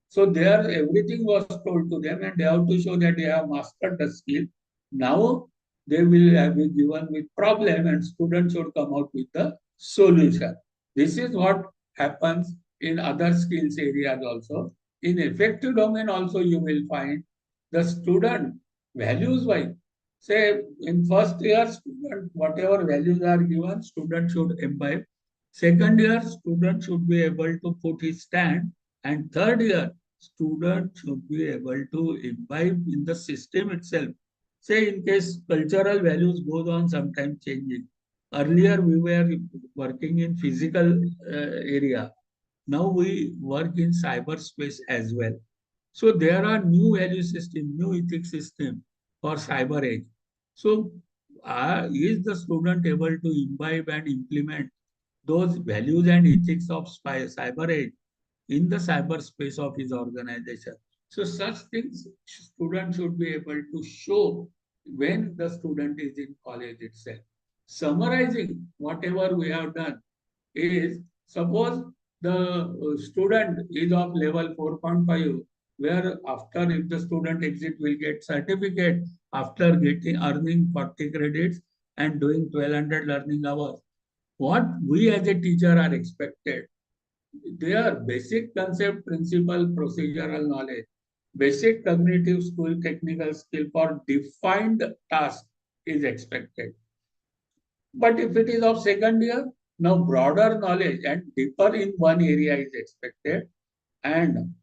so there everything was told to them and they have to show that they have mastered the skill. Now they will be given with problem and students should come out with the solution. This is what happens in other skills areas also. In effective domain also you will find the student values wise. Say in first year, student, whatever values are given, student should imbibe. Second year, student should be able to put his stand. And third year, student should be able to imbibe in the system itself. Say in case cultural values goes on sometimes changing. Earlier we were working in physical area. Now we work in cyberspace as well. So there are new value system, new ethics system for cyber age. So is the student able to imbibe and implement those values and ethics of cyber age in the cyberspace of his organization? So such things student should be able to show when the student is in college itself. Summarizing whatever we have done is, suppose the student is of level 4.5, where after if the student exit will get certificate after getting earning 40 credits and doing 1200 learning hours. What we as a teacher are expected, their basic concept, principle, procedural knowledge, basic cognitive skill, technical skill for defined task is expected. But if it is of second year, Now, broader knowledge and deeper in one area is expected, and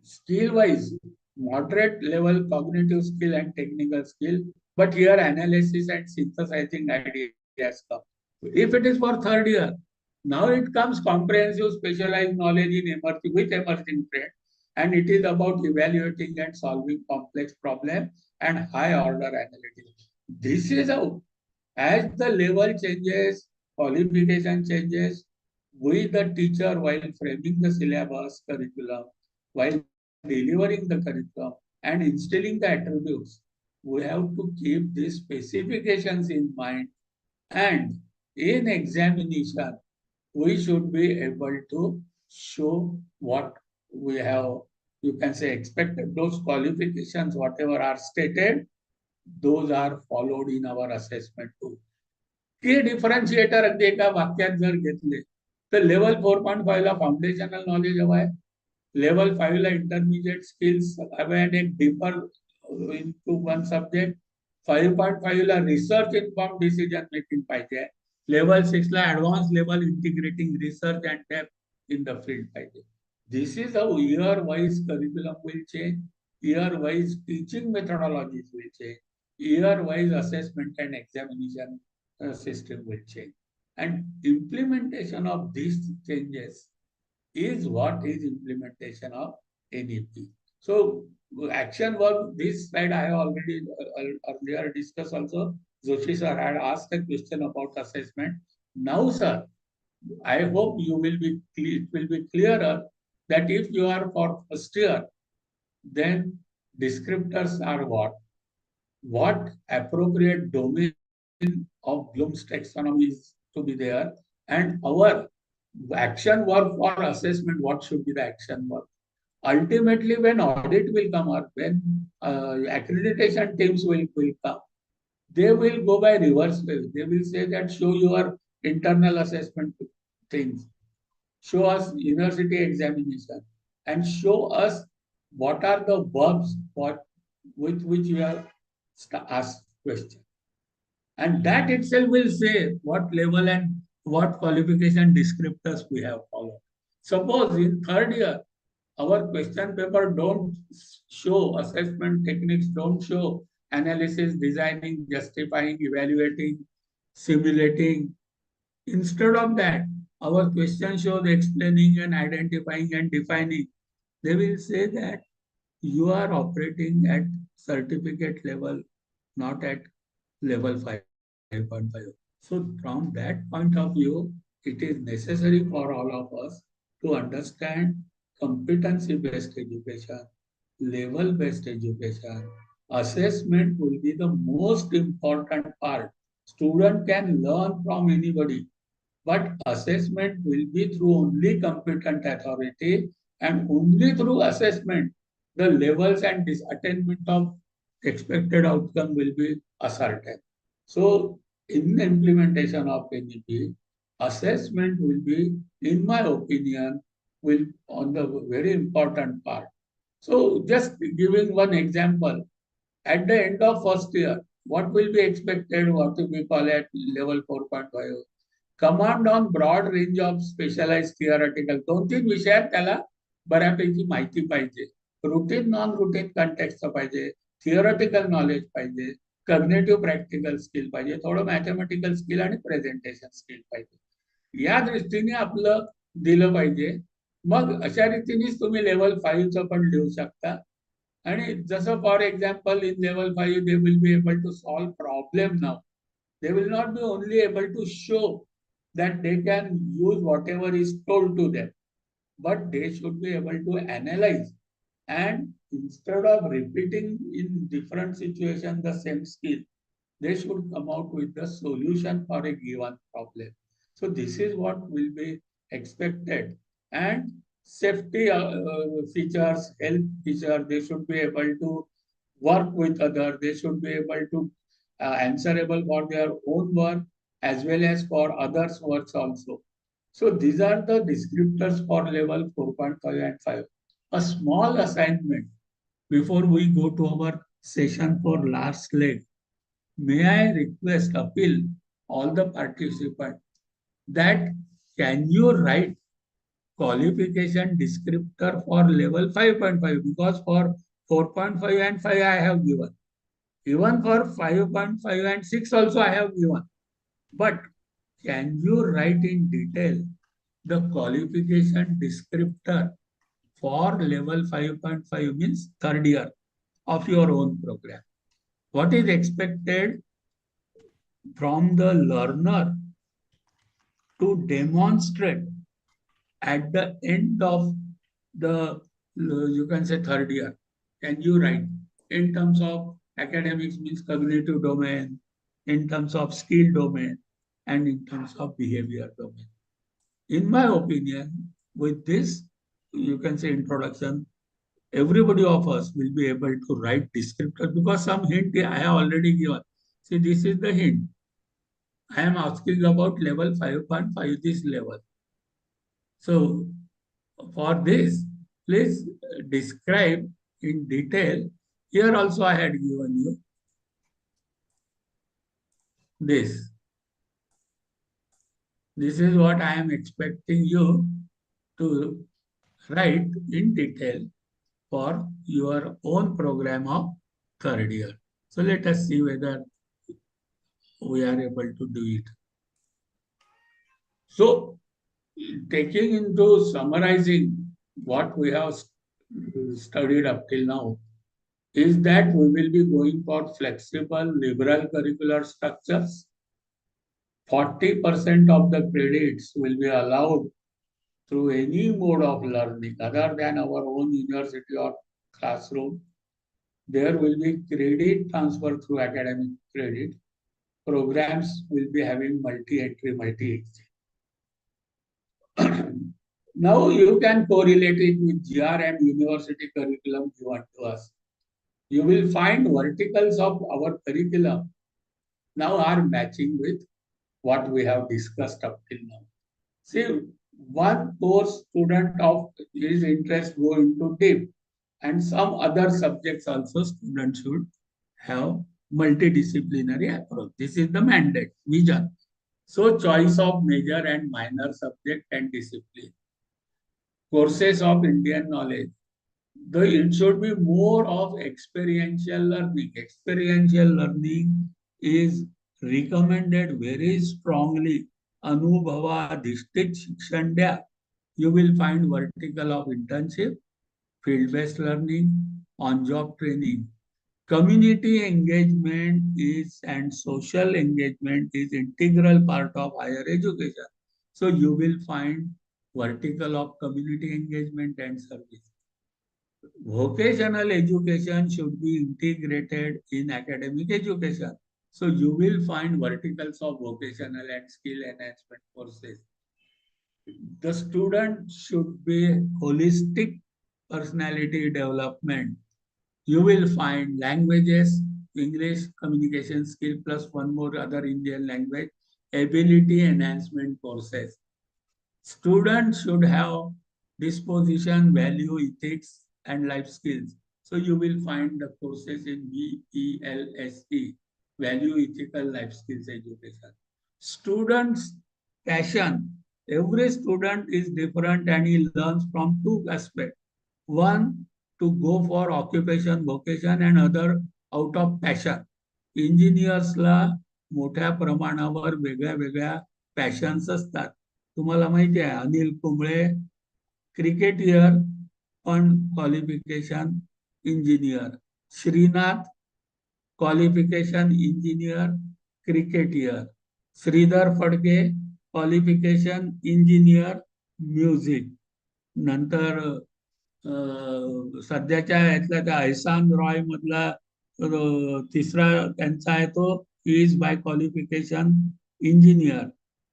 skill-wise, moderate level cognitive skill and technical skill, but here analysis and synthesizing ideas come. If it is for third year, now it comes comprehensive specialized knowledge in emerging with emerging trend, and it is about evaluating and solving complex problems and high order analytics. This is how, as the level changes, qualification changes, we the teacher while framing the syllabus curriculum, while delivering the curriculum and instilling the attributes, we have to keep these specifications in mind, and in examination, we should be able to show what we have, you can say, expected. Those qualifications, whatever are stated, those are followed in our assessment too. की डिफरन्शिएटर अगदी एका वाक्यात जर घेतले तर level 4.5 ला foundational knowledge हवं आहे, level 5 ला intermediate skills हवे आणि एक डीपर इनटू वन सब्जेक्ट, 5.5 ला रिसर्च इन्फॉर्म डिसिजन मेकिंग पाहिजे, लेवल 6 ला advance level integrating research and depth in the field पाहिजे. This is how year wise curriculum will change, year wise teaching methodologies will change, year wise assessment and examination system will change, and implementation of these changes is what is implementation of NEP. So action work, this slide I have already earlier discussed also. Joshi sir had asked a question about assessment. Now sir, I hope you will be it will be clearer that if you are for first year, then descriptors are what appropriate domain of Bloom's taxonomy is to be there, and our action work for assessment, what should be the action work. Ultimately, when audit will come up, when accreditation teams will come, they will go by reverse way. They will say that show your internal assessment things, show us university examination, and show us what are the verbs with which you have asked question. And that itself will say what level and what qualification descriptors we have followed. Suppose in third year, our question paper don't show assessment techniques, don't show analysis, designing, justifying, evaluating, simulating. Instead of that, our question shows explaining and identifying and defining. They will say that you are operating at certificate level, not at level 5.5. So from that point of view, it is necessary for all of us to understand competency-based education, level-based education. Assessment will be the most important part. Student can learn from anybody, but assessment will be through only competent authority, and only through assessment the levels and attainment of expected outcome will be ascertained. So in the implementation of NEP, assessment will be, in my opinion, will on the very important part. So just giving one example, at the end of first year, what will be expected, what we call at level 4.5? Command on broad range of specialized theoretical. 2-3 विषयात त्याला बऱ्यापैकी माहिती पाहिजे. Routine non routine context पाहिजे, theoretical knowledge पाहिजे, cognitive practical skill पाहिजे, थोडं mathematical skill आणि प्रेझेंटेशन स्किल पाहिजे. या दृष्टीने आपलं दिलं पाहिजे. मग अशा रीतीनेच तुम्ही लेवल 5चं पण लिहू शकता. आणि जसं for example in level 5 they will be able to solve problem now. They will not be only able to show that they can use whatever is told to them, but they should be able to analyze, and instead of repeating in different situations the same skill, they should come out with the solution for a given problem. So this is what will be expected. And safety features, health features, they should be able to work with others, they should be able to answerable for their own work as well as for others' works also. So these are the descriptors for level 4.5 and 5. A small assignment before we go to our session for last leg. May I request, appeal all the participants that can you write qualification descriptor for level 5.5, because for 4.5 and 5 I have given. Even for 5.5 and 6 also I have given. But can you write in detail the qualification descriptor for level 5.5, means third year of your own program? What is expected from the learner to demonstrate at the end of the, you can say, third year? Can you write in terms of academics, means cognitive domain, in terms of skill domain, and in terms of behavior domain? In my opinion, with this, you can say, introduction, everybody of us will be able to write descriptor, because some hint I have already given. See, this is the hint. I am asking about level 5.5, this level. So for this, please describe in detail. Here also I had given you this. This is what I am expecting you to write in detail for your own program of third year. So let us see whether we are able to do it. So, taking into summarizing what we have studied up till now, is that we will be going for flexible liberal curricular structures. 40% of the credits will be allowed through any mode of learning other than our own university or classroom. There will be credit transfer through academic credit. Programs will be having multi-entry, multi-exit. Now you can correlate it with GRM university curriculum given to us. You will find verticals of our curriculum now are matching with what we have discussed up till now. See, one course student of his interest go into deep, and some other subjects also students should have multidisciplinary approach. This is the mandate, vision. So choice of major and minor subject and discipline. Courses of Indian knowledge. Though it should be more of experiential learning. Experiential learning is recommended very strongly. Anubhava Adhishthit Shikshan Dya. You will find vertical of internship, field-based learning, on-job training. Community engagement is and social engagement is integral part of higher education. So you will find vertical of community engagement and service. Vocational education should be integrated in academic education. So you will find verticals of vocational and skill enhancement courses. The student should be holistic personality development. You will find languages, English communication skill plus one more other Indian language, ability enhancement courses. Students should have disposition, value, ethics, and life skills. So you will find the courses in VELSE, value, ethical, life skills education. Students' passion. Every student is different and he learns from two aspects. One, to go for occupation, vocation, and other out of passion. इंजिनियर्सला मोठ्या प्रमाणावर वेगळ्या वेगळ्या passions असतात. तुम्हाला माहिती आहे, Anil Kumble cricketer पण qualification engineer, Srinath qualification engineer cricketer, Shridhar Phadke qualification engineer music. नंतर सध्याच्या यातला त्या ऐसान रॉय मधला तिसरा त्यांचा आहे, तो is by qualification engineer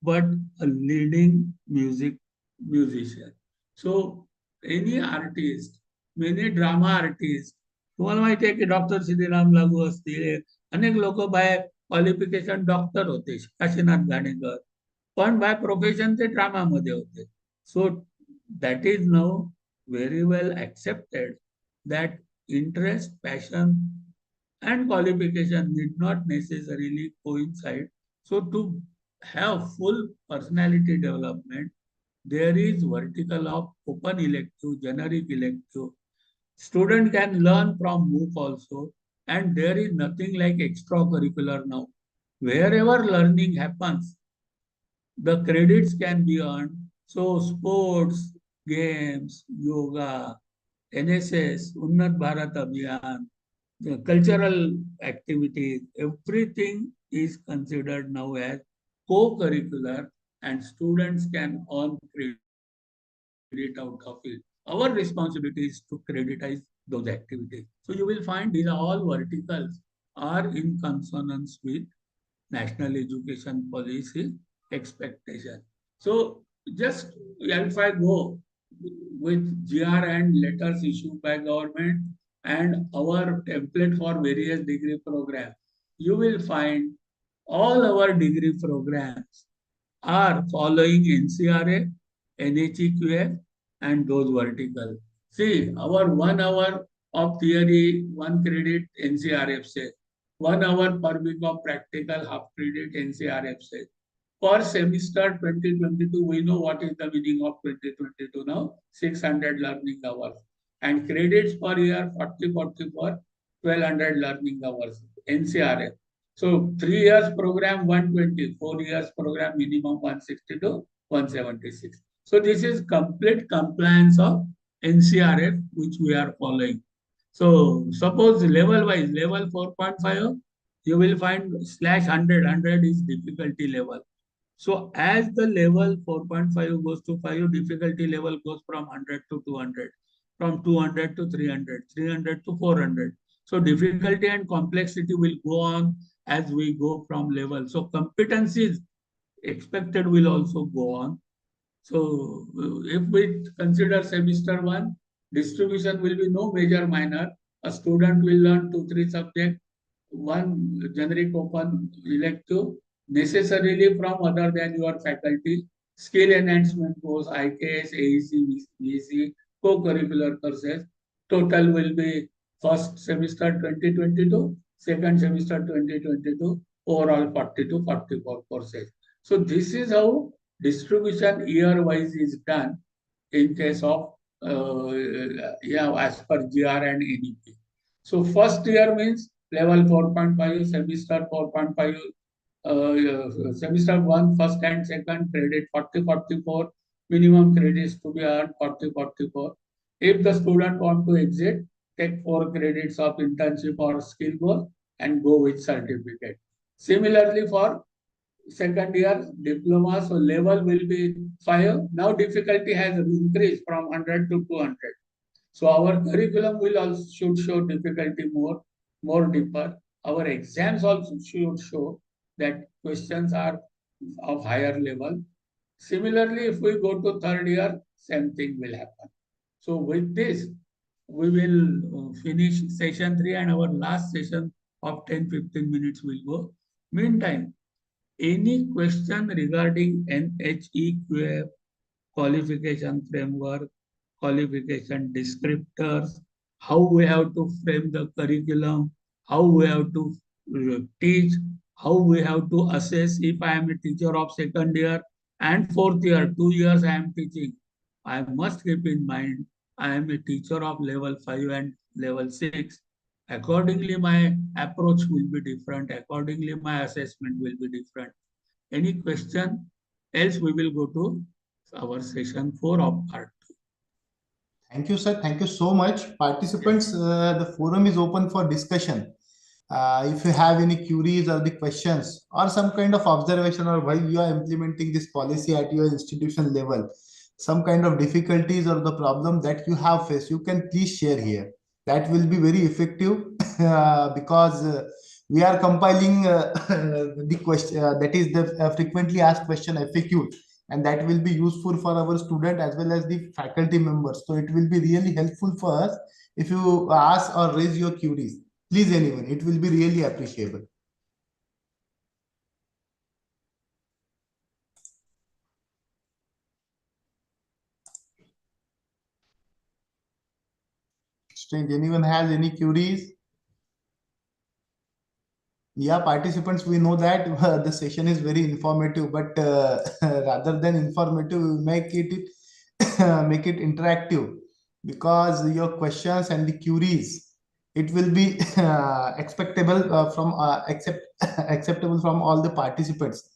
but a leading musician. So any artist, many drama artists, तुम्हाला माहिती आहे की डॉक्टर श्रीराम लागू असतील, अनेक लोक बाय क्वालिफिकेशन डॉक्टर होते, काशीनाथ घाणेकर, पण बाय प्रोफेशन ते ड्रामा मध्ये होते. So that is now very well accepted that interest, passion and qualification need not necessarily coincide. So to have full personality development, there is vertical of open elective, generic elective. Student can learn from MOOC also, and there is nothing like extracurricular now. Wherever learning happens, the credits can be earned. So sports, games, yoga, NSS, Unnat Bharat Abhiyan, the cultural activities, everything is considered now as co-curricular, and students can earn credit out of it. Our responsibility is to creditize those activities. So you will find these are all verticals are in consonance with national education policy expectation. So just if I go with GR and letters issued by government and our template for various degree programs, you will find all our degree programs are following NCRA, NHEQF, and those vertical. See, our 1 hour of theory, 1 credit NCRF says. 1 hour per week of practical, half credit NCRF says. Per semester 2022, we know what is the meaning of 2022 now, 600 learning hours. And credits per year, 40 for 1200 learning hours, NCRF. So 3 years program 120, 4 years program minimum 160 to 176. So this is complete compliance of NCRF which we are following. So suppose level wise, level 4.5, you will find /100, 100 is difficulty level. So as the level 4.5 goes to 5, difficulty level goes from 100 to 200, from 200 to 300, 300 to 400. So difficulty and complexity will go on as we go from level. So competencies expected will also go on. So if we consider semester 1, distribution will be no major minor. A student will learn 2-3 subjects, one generic open elective, necessarily from other than your faculty, skill enhancement course, IKS, AEC, VC, co-curricular courses. Total will be first semester 2022, second semester 2022, overall 40 to 44 courses. So this is how distribution year-wise is done in case of as per GR and NEP. So first year means level 4.5, semester 4.5, semester 1, first and second credit 40-44, minimum credits to be earned 40-44. If the student want to exit, take 4 credits of internship or skill course and go with certificate. Similarly for second year diploma, so level will be 5. Now difficulty has increased from 100 to 200. So our curriculum will also should show difficulty more deeper. Our exams also should show that questions are of higher level. Similarly, if we go to third year, same thing will happen. So with this, we will finish session 3 and our last session of 10-15 minutes will go. Meantime, any question regarding NHEQF, qualification framework, qualification descriptors, how we have to frame the curriculum, how we have to teach, how we have to assess if I am a teacher of second year and fourth year, 2 years I am teaching. I must keep in mind I am a teacher of level 5 and level 6. Accordingly, my approach will be different. Accordingly, my assessment will be different. Any question? Else we will go to our session 4 of part 2. Thank you, sir. Thank you so much. Participants, the forum is open for discussion. If you have any queries or the questions or some kind of observation or while you are implementing this policy at your institution level, some kind of difficulties or the problem that you have faced, you can please share here. That will be very effective because we are compiling the question that is the frequently asked question FAQ, and that will be useful for our student as well as the faculty members. So it will be really helpful for us if you ask or raise your queries. Please, anyone, it will be really appreciable. Strange, anyone has any queries? Yeah, participants, we know that the session is very informative, but rather than informative, we make it make it interactive, because your questions and the queries, it will be expectable from acceptable from all the participants,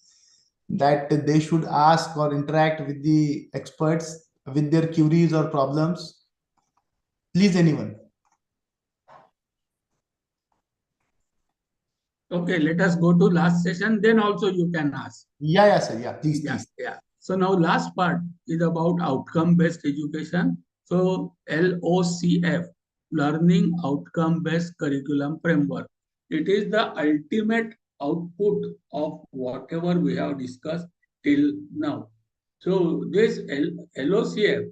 that they should ask or interact with the experts with their queries or problems. Please, anyone. Okay, let us go to last session. Then also you can ask. Yeah, sir. Yeah, please, Yeah, please. yeah. So now last part is about outcome-based education. So LOCF, Learning Outcome-Based Curriculum Framework. It is the ultimate output of whatever we have discussed till now. So this LOCF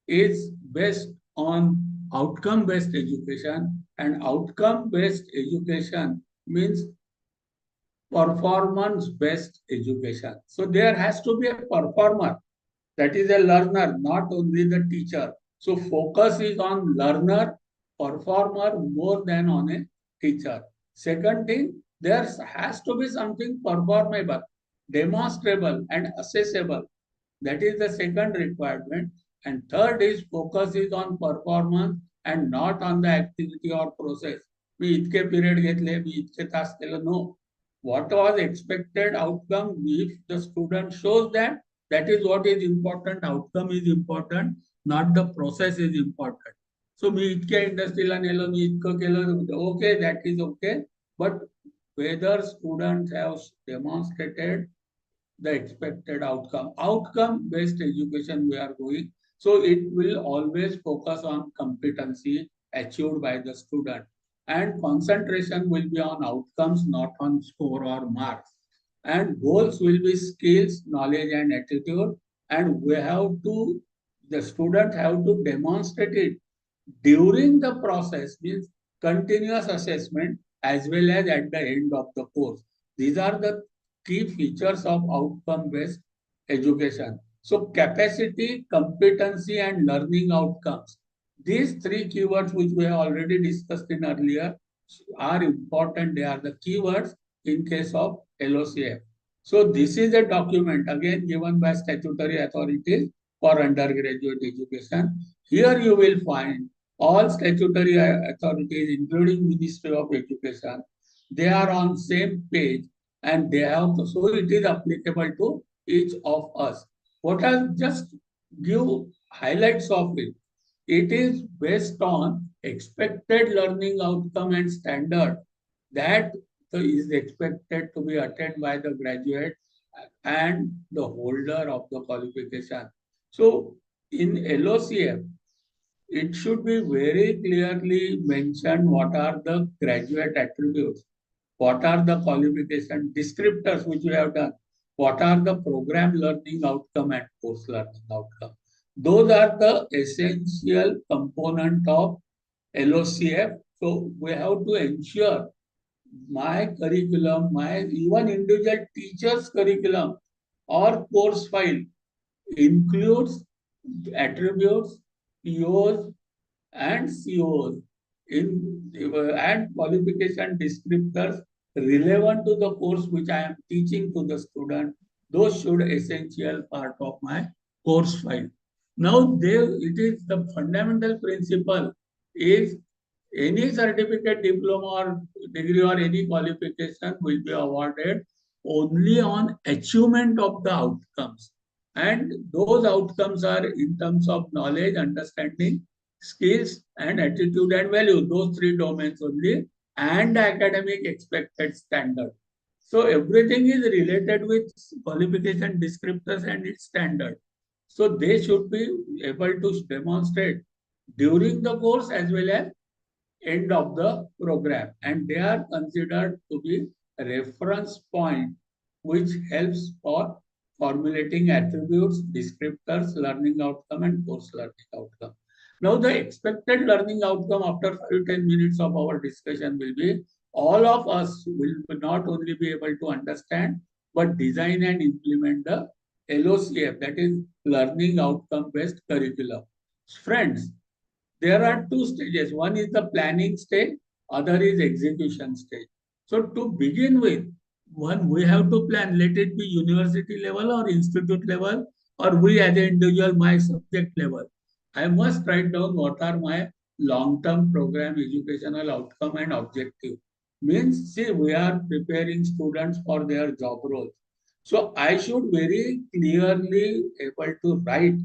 is based on outcome-based education, and outcome-based education means performance-based education. So there has to be a performer, that is a learner, not only the teacher. So focus is on learner, performer more than on a teacher. Second thing, there has to be something performable, demonstrable and accessible. That is the second requirement. And third is focus is on performance and not on the activity or process. मी इतके period घेतले, मी इतके तास केलं. No. What was expected outcome, if the student shows that, that is what is important. Outcome is important, not the process is important. So मी इतक्या इंडस्ट्रीला नेलं, मी इतकं केलं, okay, that is okay. But whether students have demonstrated the expected outcome. Outcome-based education we are going. So it will always focus on competency achieved by the student. And concentration will be on outcomes, not on score or marks. And goals will be skills, knowledge, and attitude. And we have to, the student have to demonstrate it during the process, means continuous assessment as well as at the end of the course. These are the key features of outcome-based education. So capacity, competency, and learning outcomes. These three keywords which we have already discussed in earlier are important. They are the keywords in case of LOCF. So this is a document again given by statutory authorities for undergraduate education. Here you will find all statutory authorities, including Ministry of Education. They are on same page, and they have, so it is applicable to each of us. What I'll just give highlights of it. It is based on expected learning outcome and standard that is expected to be attained by the graduate and the holder of the qualification. So in LOCF, it should be very clearly mentioned what are the graduate attributes, what are the qualification descriptors which we have done, what are the program learning outcome and course learning outcome. Those are the essential component of LOCF. So we have to ensure my curriculum, my even individual teacher's curriculum or course file includes attributes, POs, and COs and qualification descriptors relevant to the course which I am teaching to the student. Those should essential part of my course file. Now it is the fundamental principle is any certificate, diploma or degree or any qualification will be awarded only on achievement of the outcomes. And those outcomes are in terms of knowledge, understanding, skills, and attitude and value. Those three domains only, and academic expected standard. So everything is related with qualification descriptors and its standard. So they should be able to demonstrate during the course as well as end of the program, and they are considered to be a reference point which helps for formulating attributes, descriptors, learning outcome, and course learning outcome. Now the expected learning outcome after 5-10 minutes of our discussion will be all of us will not only be able to understand but design and implement the LOCF, that is learning outcome based curriculum. Friends, there are two stages. One is the planning stage, other is execution stage. So to begin with, one, we have to plan, let it be university level or institute level, or we as an individual, my subject level. I must write down what are my long-term program educational outcome and objective. Means, see, we are preparing students for their job roles. So I should very clearly able to write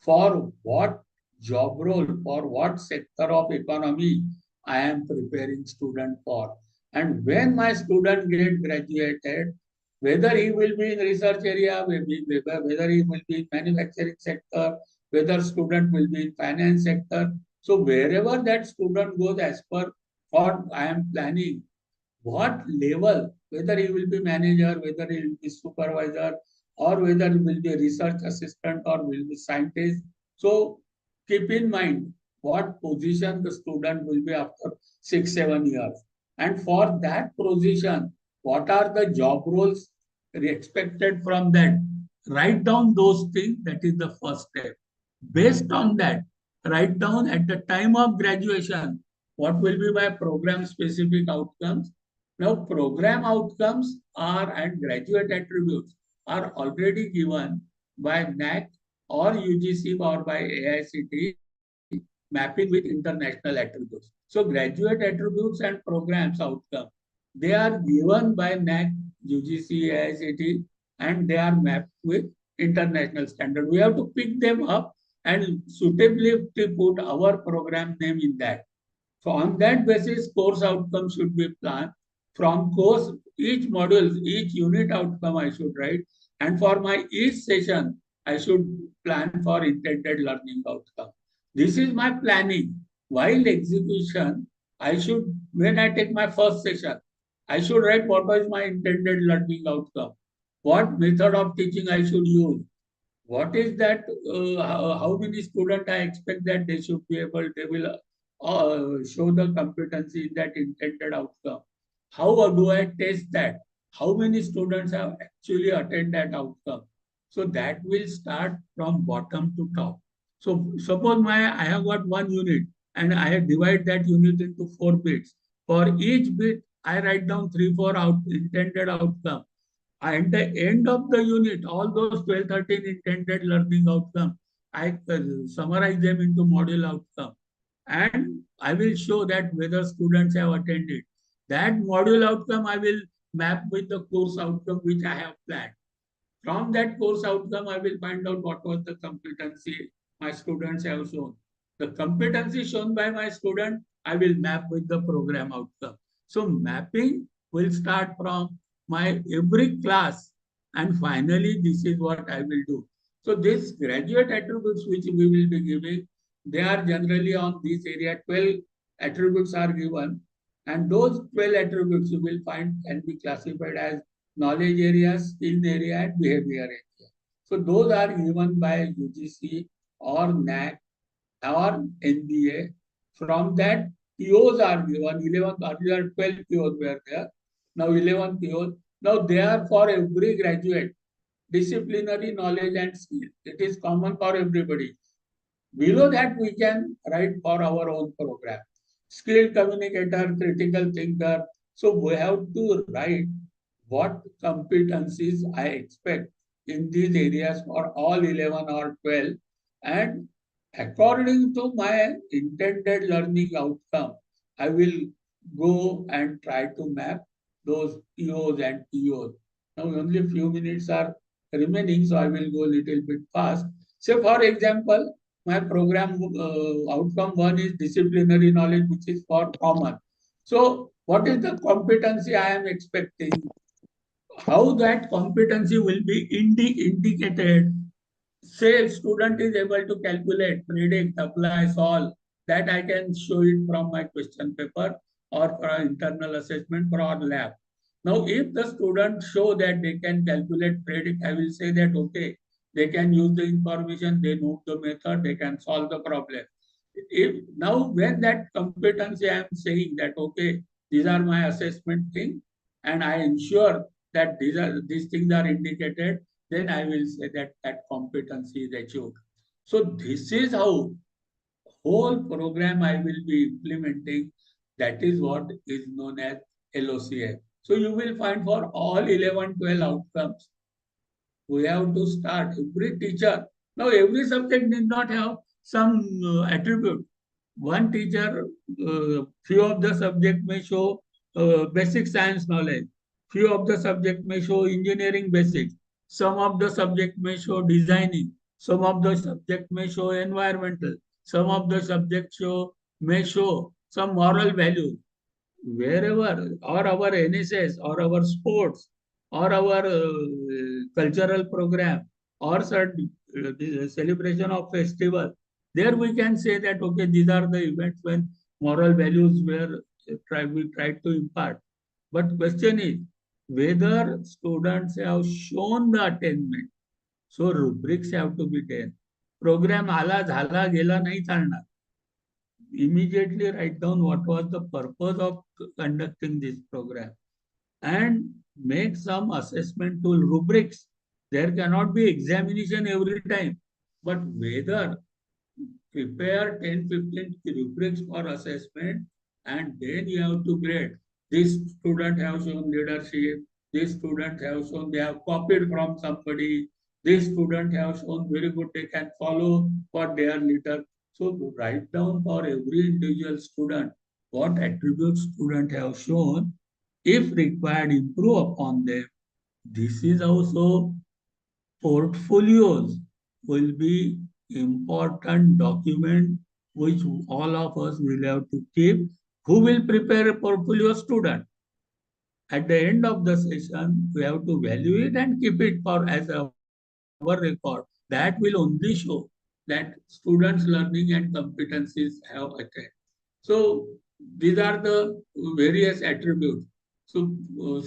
for what job role, for what sector of economy I am preparing student for. And when my student get graduated, whether he will be in research area, whether he will be in manufacturing sector, whether student will be in finance sector. So wherever that student goes, as per what I am planning, what level, whether he will be manager, whether he will be supervisor, or whether he will be a research assistant or will be scientist. So keep in mind what position the student will be after 6-7 years. And for that position, what are the job roles expected from that? Write down those things. That is the first step. Based on that, write down at the time of graduation, what will be my program specific outcomes. Now, program outcomes are and graduate attributes are already given by NAC or UGC or by AICT, mapping with international attributes. So graduate attributes and programs outcome, they are given by NAC, UGC, AICT, and they are mapped with international standard. We have to pick them up and suitably put our program name in that. So on that basis, course outcome should be planned. From course, each module, each unit outcome I should write. And for my each session, I should plan for intended learning outcome. This is my planning. While execution, I should, when I take my first session, I should write what was my intended learning outcome. What method of teaching I should use. What is that, how many students I expect that they should be able, they will show the competency in that intended outcome. How do I test that? How many students have actually attained that outcome? So that will start from bottom to top. So suppose I have got one unit and I have divided that unit into 4 bits. For each bit, I write down 3-4 intended outcome. At the end of the unit, all those 12, 13 intended learning outcome, I summarize them into module outcome. And I will show that whether students have attended. That module outcome I will map with the course outcome which I have planned. From that course outcome, I will find out what was the competency my students have shown. The competency shown by my student, I will map with the program outcome. So mapping will start from my every class, and finally this is what I will do. So these graduate attributes which we will be giving, they are generally on this area. 12 attributes are given, and those 12 attributes you will find can be classified as knowledge area, skill area, and behavior area. So those are given by UGC or NAC or NBA. From that, POs are given. 11, earlier 12 POs were there. Now 11 POs. Now they are for every graduate. Disciplinary knowledge and skill. It is common for everybody. Below that, we can write for our own program. Skilled communicator, critical thinker. So we have to write what competencies I expect in these areas for all 11 or 12. And according to my intended learning outcome, I will go and try to map those POs and POs. Now only few minutes are remaining, so I will go a little bit fast. So for example, my program outcome 1 is disciplinary knowledge, which is for common. So what is the competency I am expecting? How that competency will be indicated? Say student is able to calculate, predict, apply, solve, that I can show it from my question paper or for internal assessment for our lab. Now, if the student show that they can calculate, predict, I will say that, okay, they can use the information, they know the method, they can solve the problem. If now when that competency I am saying that, okay, these are my assessment thing, and I ensure that these things are indicated, then I will say that that competency is achieved. So this is how whole program I will be implementing. That is what is known as LOCF. So you will find for all 11, 12 outcomes, we have to start every teacher. Now every subject need not have some attribute. One teacher, few of the subject may show basic science knowledge. Few of the subject may show engineering basics. Some of the subject may show designing. Some of the subject may show environmental. Some of the subject may show some moral values. Wherever, or our NSS, or our sports, or our cultural program, or the celebration of festival, there we can say that, okay, these are the events when moral values were we tried to impart. But question is whether students have shown the attainment. So rubrics have to be there. Program आला झाला गेला नाही चालणार. Immediately write down what was the purpose of conducting this program and make some assessment tool rubrics. There cannot be examination every time, but whether prepare 10, 15 rubrics for assessment and then you have to grade. This student have shown leadership, this student have shown they have copied from somebody, this student have shown very good, they can follow what they are leader. So to write down for every individual student what attributes student have shown, if required, improve upon them. This is also portfolios will be important document which all of us will have to keep. Who will prepare a portfolio? Student. At the end of the session, we have to value it and keep it for as our record. That will only show that students' learning and competencies have attained. So these are the various attributes. So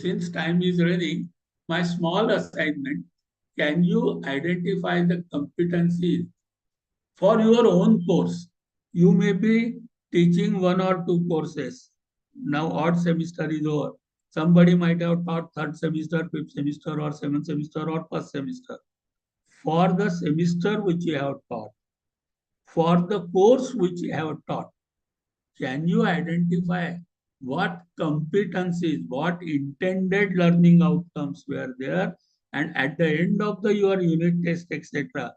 since time is running, my small assignment, can you identify the competencies for your own course? You may be teaching one or two courses. Now odd semester is over. Somebody might have taught third semester, fifth semester, or seventh semester, or first semester. For the semester which you have taught, for the course which you have taught, can you identify what competencies, what intended learning outcomes were there, and at the end of your unit test, etc.,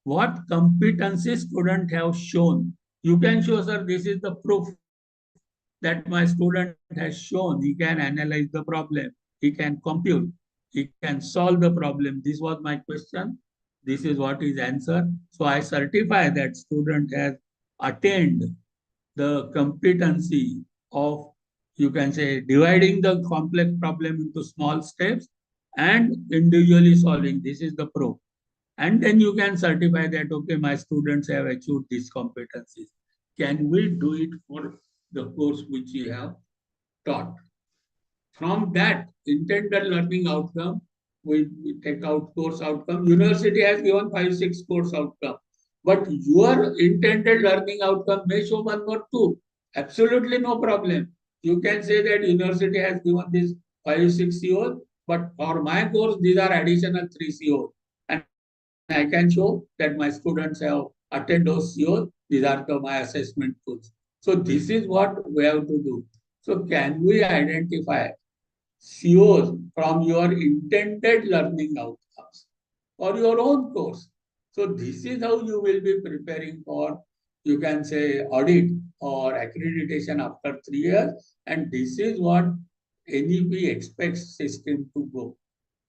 what competencies student have shown? You can show, sir, this is the proof that my student has shown he can analyze the problem, he can compute, he can solve the problem. This was my question. This is what is answer. So I certify that student has attained the competency of, you can say, dividing the complex problem into small steps and individually solving. This is the proof. And then you can certify that, okay, my students have achieved these competencies. Can we do it for the course which you have taught? From that intended learning outcome, we take out course outcome. University has given 5, 6 course outcome. But your intended learning outcome may show 1 or 2. Absolutely no problem. You can say that university has given this 5, 6 COs, but for my course, these are additional 3 COs. And I can show that my students have attained those COs. These are my assessment tools. So this is what we have to do. So can we identify COs from your intended learning outcomes or your own course? So this is how you will be preparing for, you can say, audit or accreditation after 3 years. And this is what NEP expects system to go.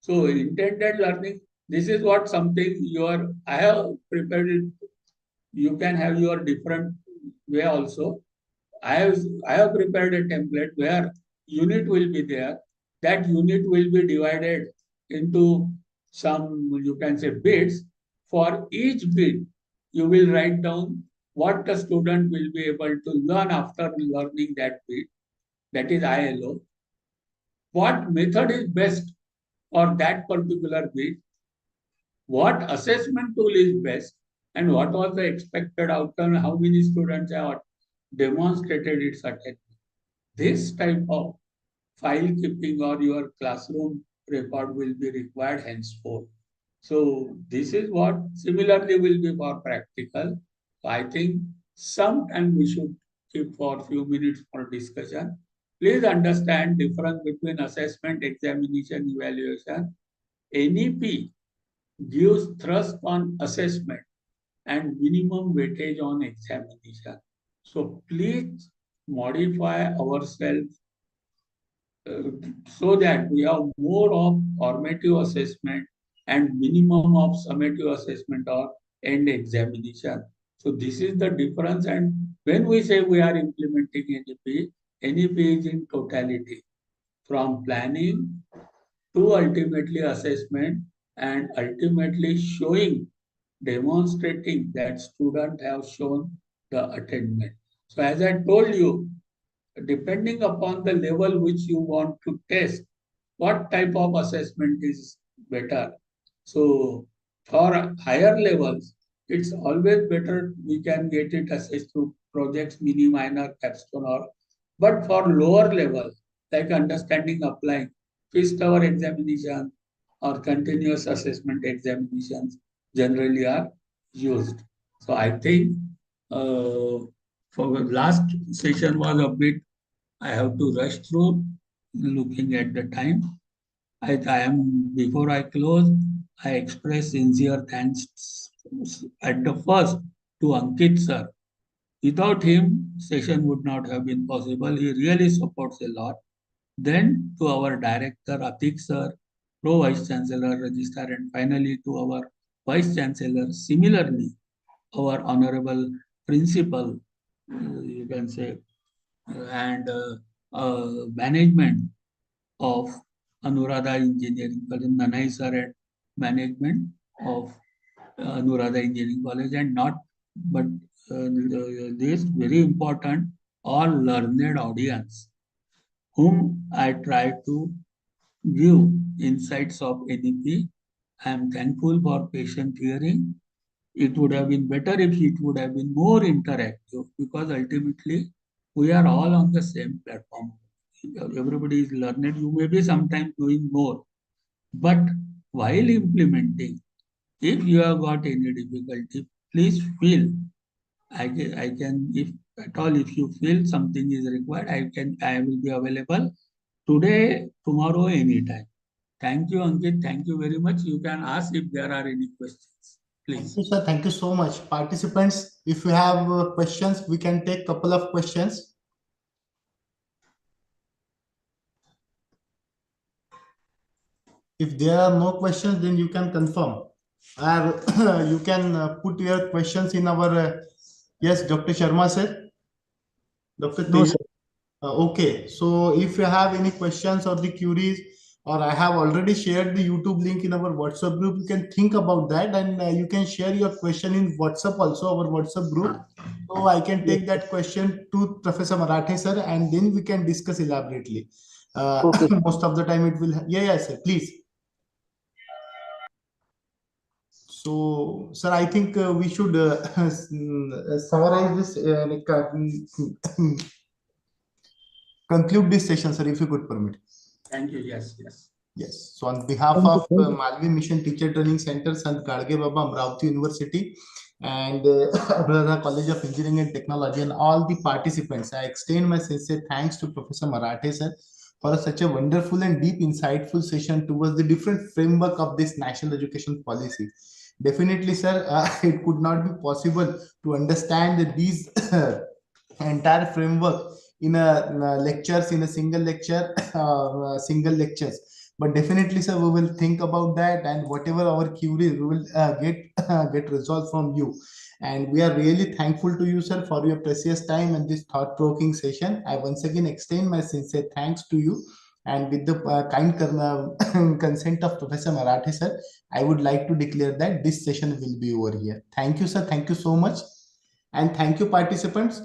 So intended learning, this is what something I have prepared it. You can have your different way also. I have prepared a template where unit will be there. That unit will be divided into some, you can say, bits. For each bit, you will write down what the student will be able to learn after learning that bit. That is ILO. What method is best for that particular bit? What assessment tool is best? And what was the expected outcome? How many students have demonstrated its attainment? This type of file keeping or your classroom record will be required henceforth. So this is what similarly will be for practical. I think sometime we should keep for a few minutes for discussion. Please understand difference between assessment, examination, evaluation. NEP gives thrust on assessment and minimum weightage on examination. So please modify ourselves so that we have more of formative assessment and minimum of summative assessment or end examination. So this is the difference. And when we say we are implementing NEP, NEP is in totality from planning to ultimately assessment and ultimately showing, demonstrating that students have shown the attainment. So as I told you, depending upon the level which you want to test, what type of assessment is better. So for higher levels, it's always better we can get it assessed through projects, mini, minor, capstone, or but for lower level, like understanding, applying, fixed hour examination or continuous assessment examinations generally are used. So I think for the last session was a bit, I have to rush through looking at the time. I am, before I close, I express sincere thanks at the first to Ankit sir. Without him, session would not have been possible. He really supports a lot. Then to our director Atik sir, Pro Vice Chancellor, Registrar, and finally to our Vice Chancellor. Similarly, our honorable principal, you can say, and management of Anuradha Engineering College, Nanai sir, and management of Anuradha Engineering College, and not but this very important, all learned audience whom I try to give insights of NEP. I am thankful for patient hearing. It would have been better if it would have been more interactive, because ultimately we are all on the same platform. Everybody is learned. You may be sometimes doing more, but while implementing, if you have got any difficulty, please feel I can, if at all, if you feel something is required, I will be available today, tomorrow, anytime. Thank you, Ankit. Thank you very much. You can ask if there are any questions, Thank please. you, sir. Thank you so much. Participants, if you have questions, we can take couple of questions. If there are no questions, then you can confirm. Or you can put your questions in our, yes, Dr. Sharma sir. Dr. No, Tej. sir. Okay, so if you have any questions or the queries, or I have already shared the YouTube link in our WhatsApp group, you can think about that, and you can share your question in WhatsApp also, our WhatsApp group. So I can take that question to Professor Marathe sir, and then we can discuss elaborately. Okay. Most of the time it will, yeah, sir, please. So, sir, I think we should summarize this, conclude this session, sir, if you could permit. Thank you. Yes, yes. Yes. So on behalf Thank you, of thank you. Malvi Mission Teacher Training Center, Sant Gadge Baba, Amravati University, and Anuradha College of Engineering and Technology, and all the participants, I extend my sincere thanks to Professor Marathe sir for such a wonderful and deep, insightful session towards the different framework of this national education policy. Definitely, sir, it could not be possible to understand these entire framework in a lectures, in a single lecture, single lectures. But definitely, sir, we will think about that, and whatever our queries, we will get resolved from you. And we are really thankful to you, sir, for your precious time and this thought-provoking session. I once again extend my sincere thanks to you. And with the kind consent of Professor Marathe, sir, I would like to declare that this session will be over here. Thank you, sir. Thank you so much. And thank you, participants.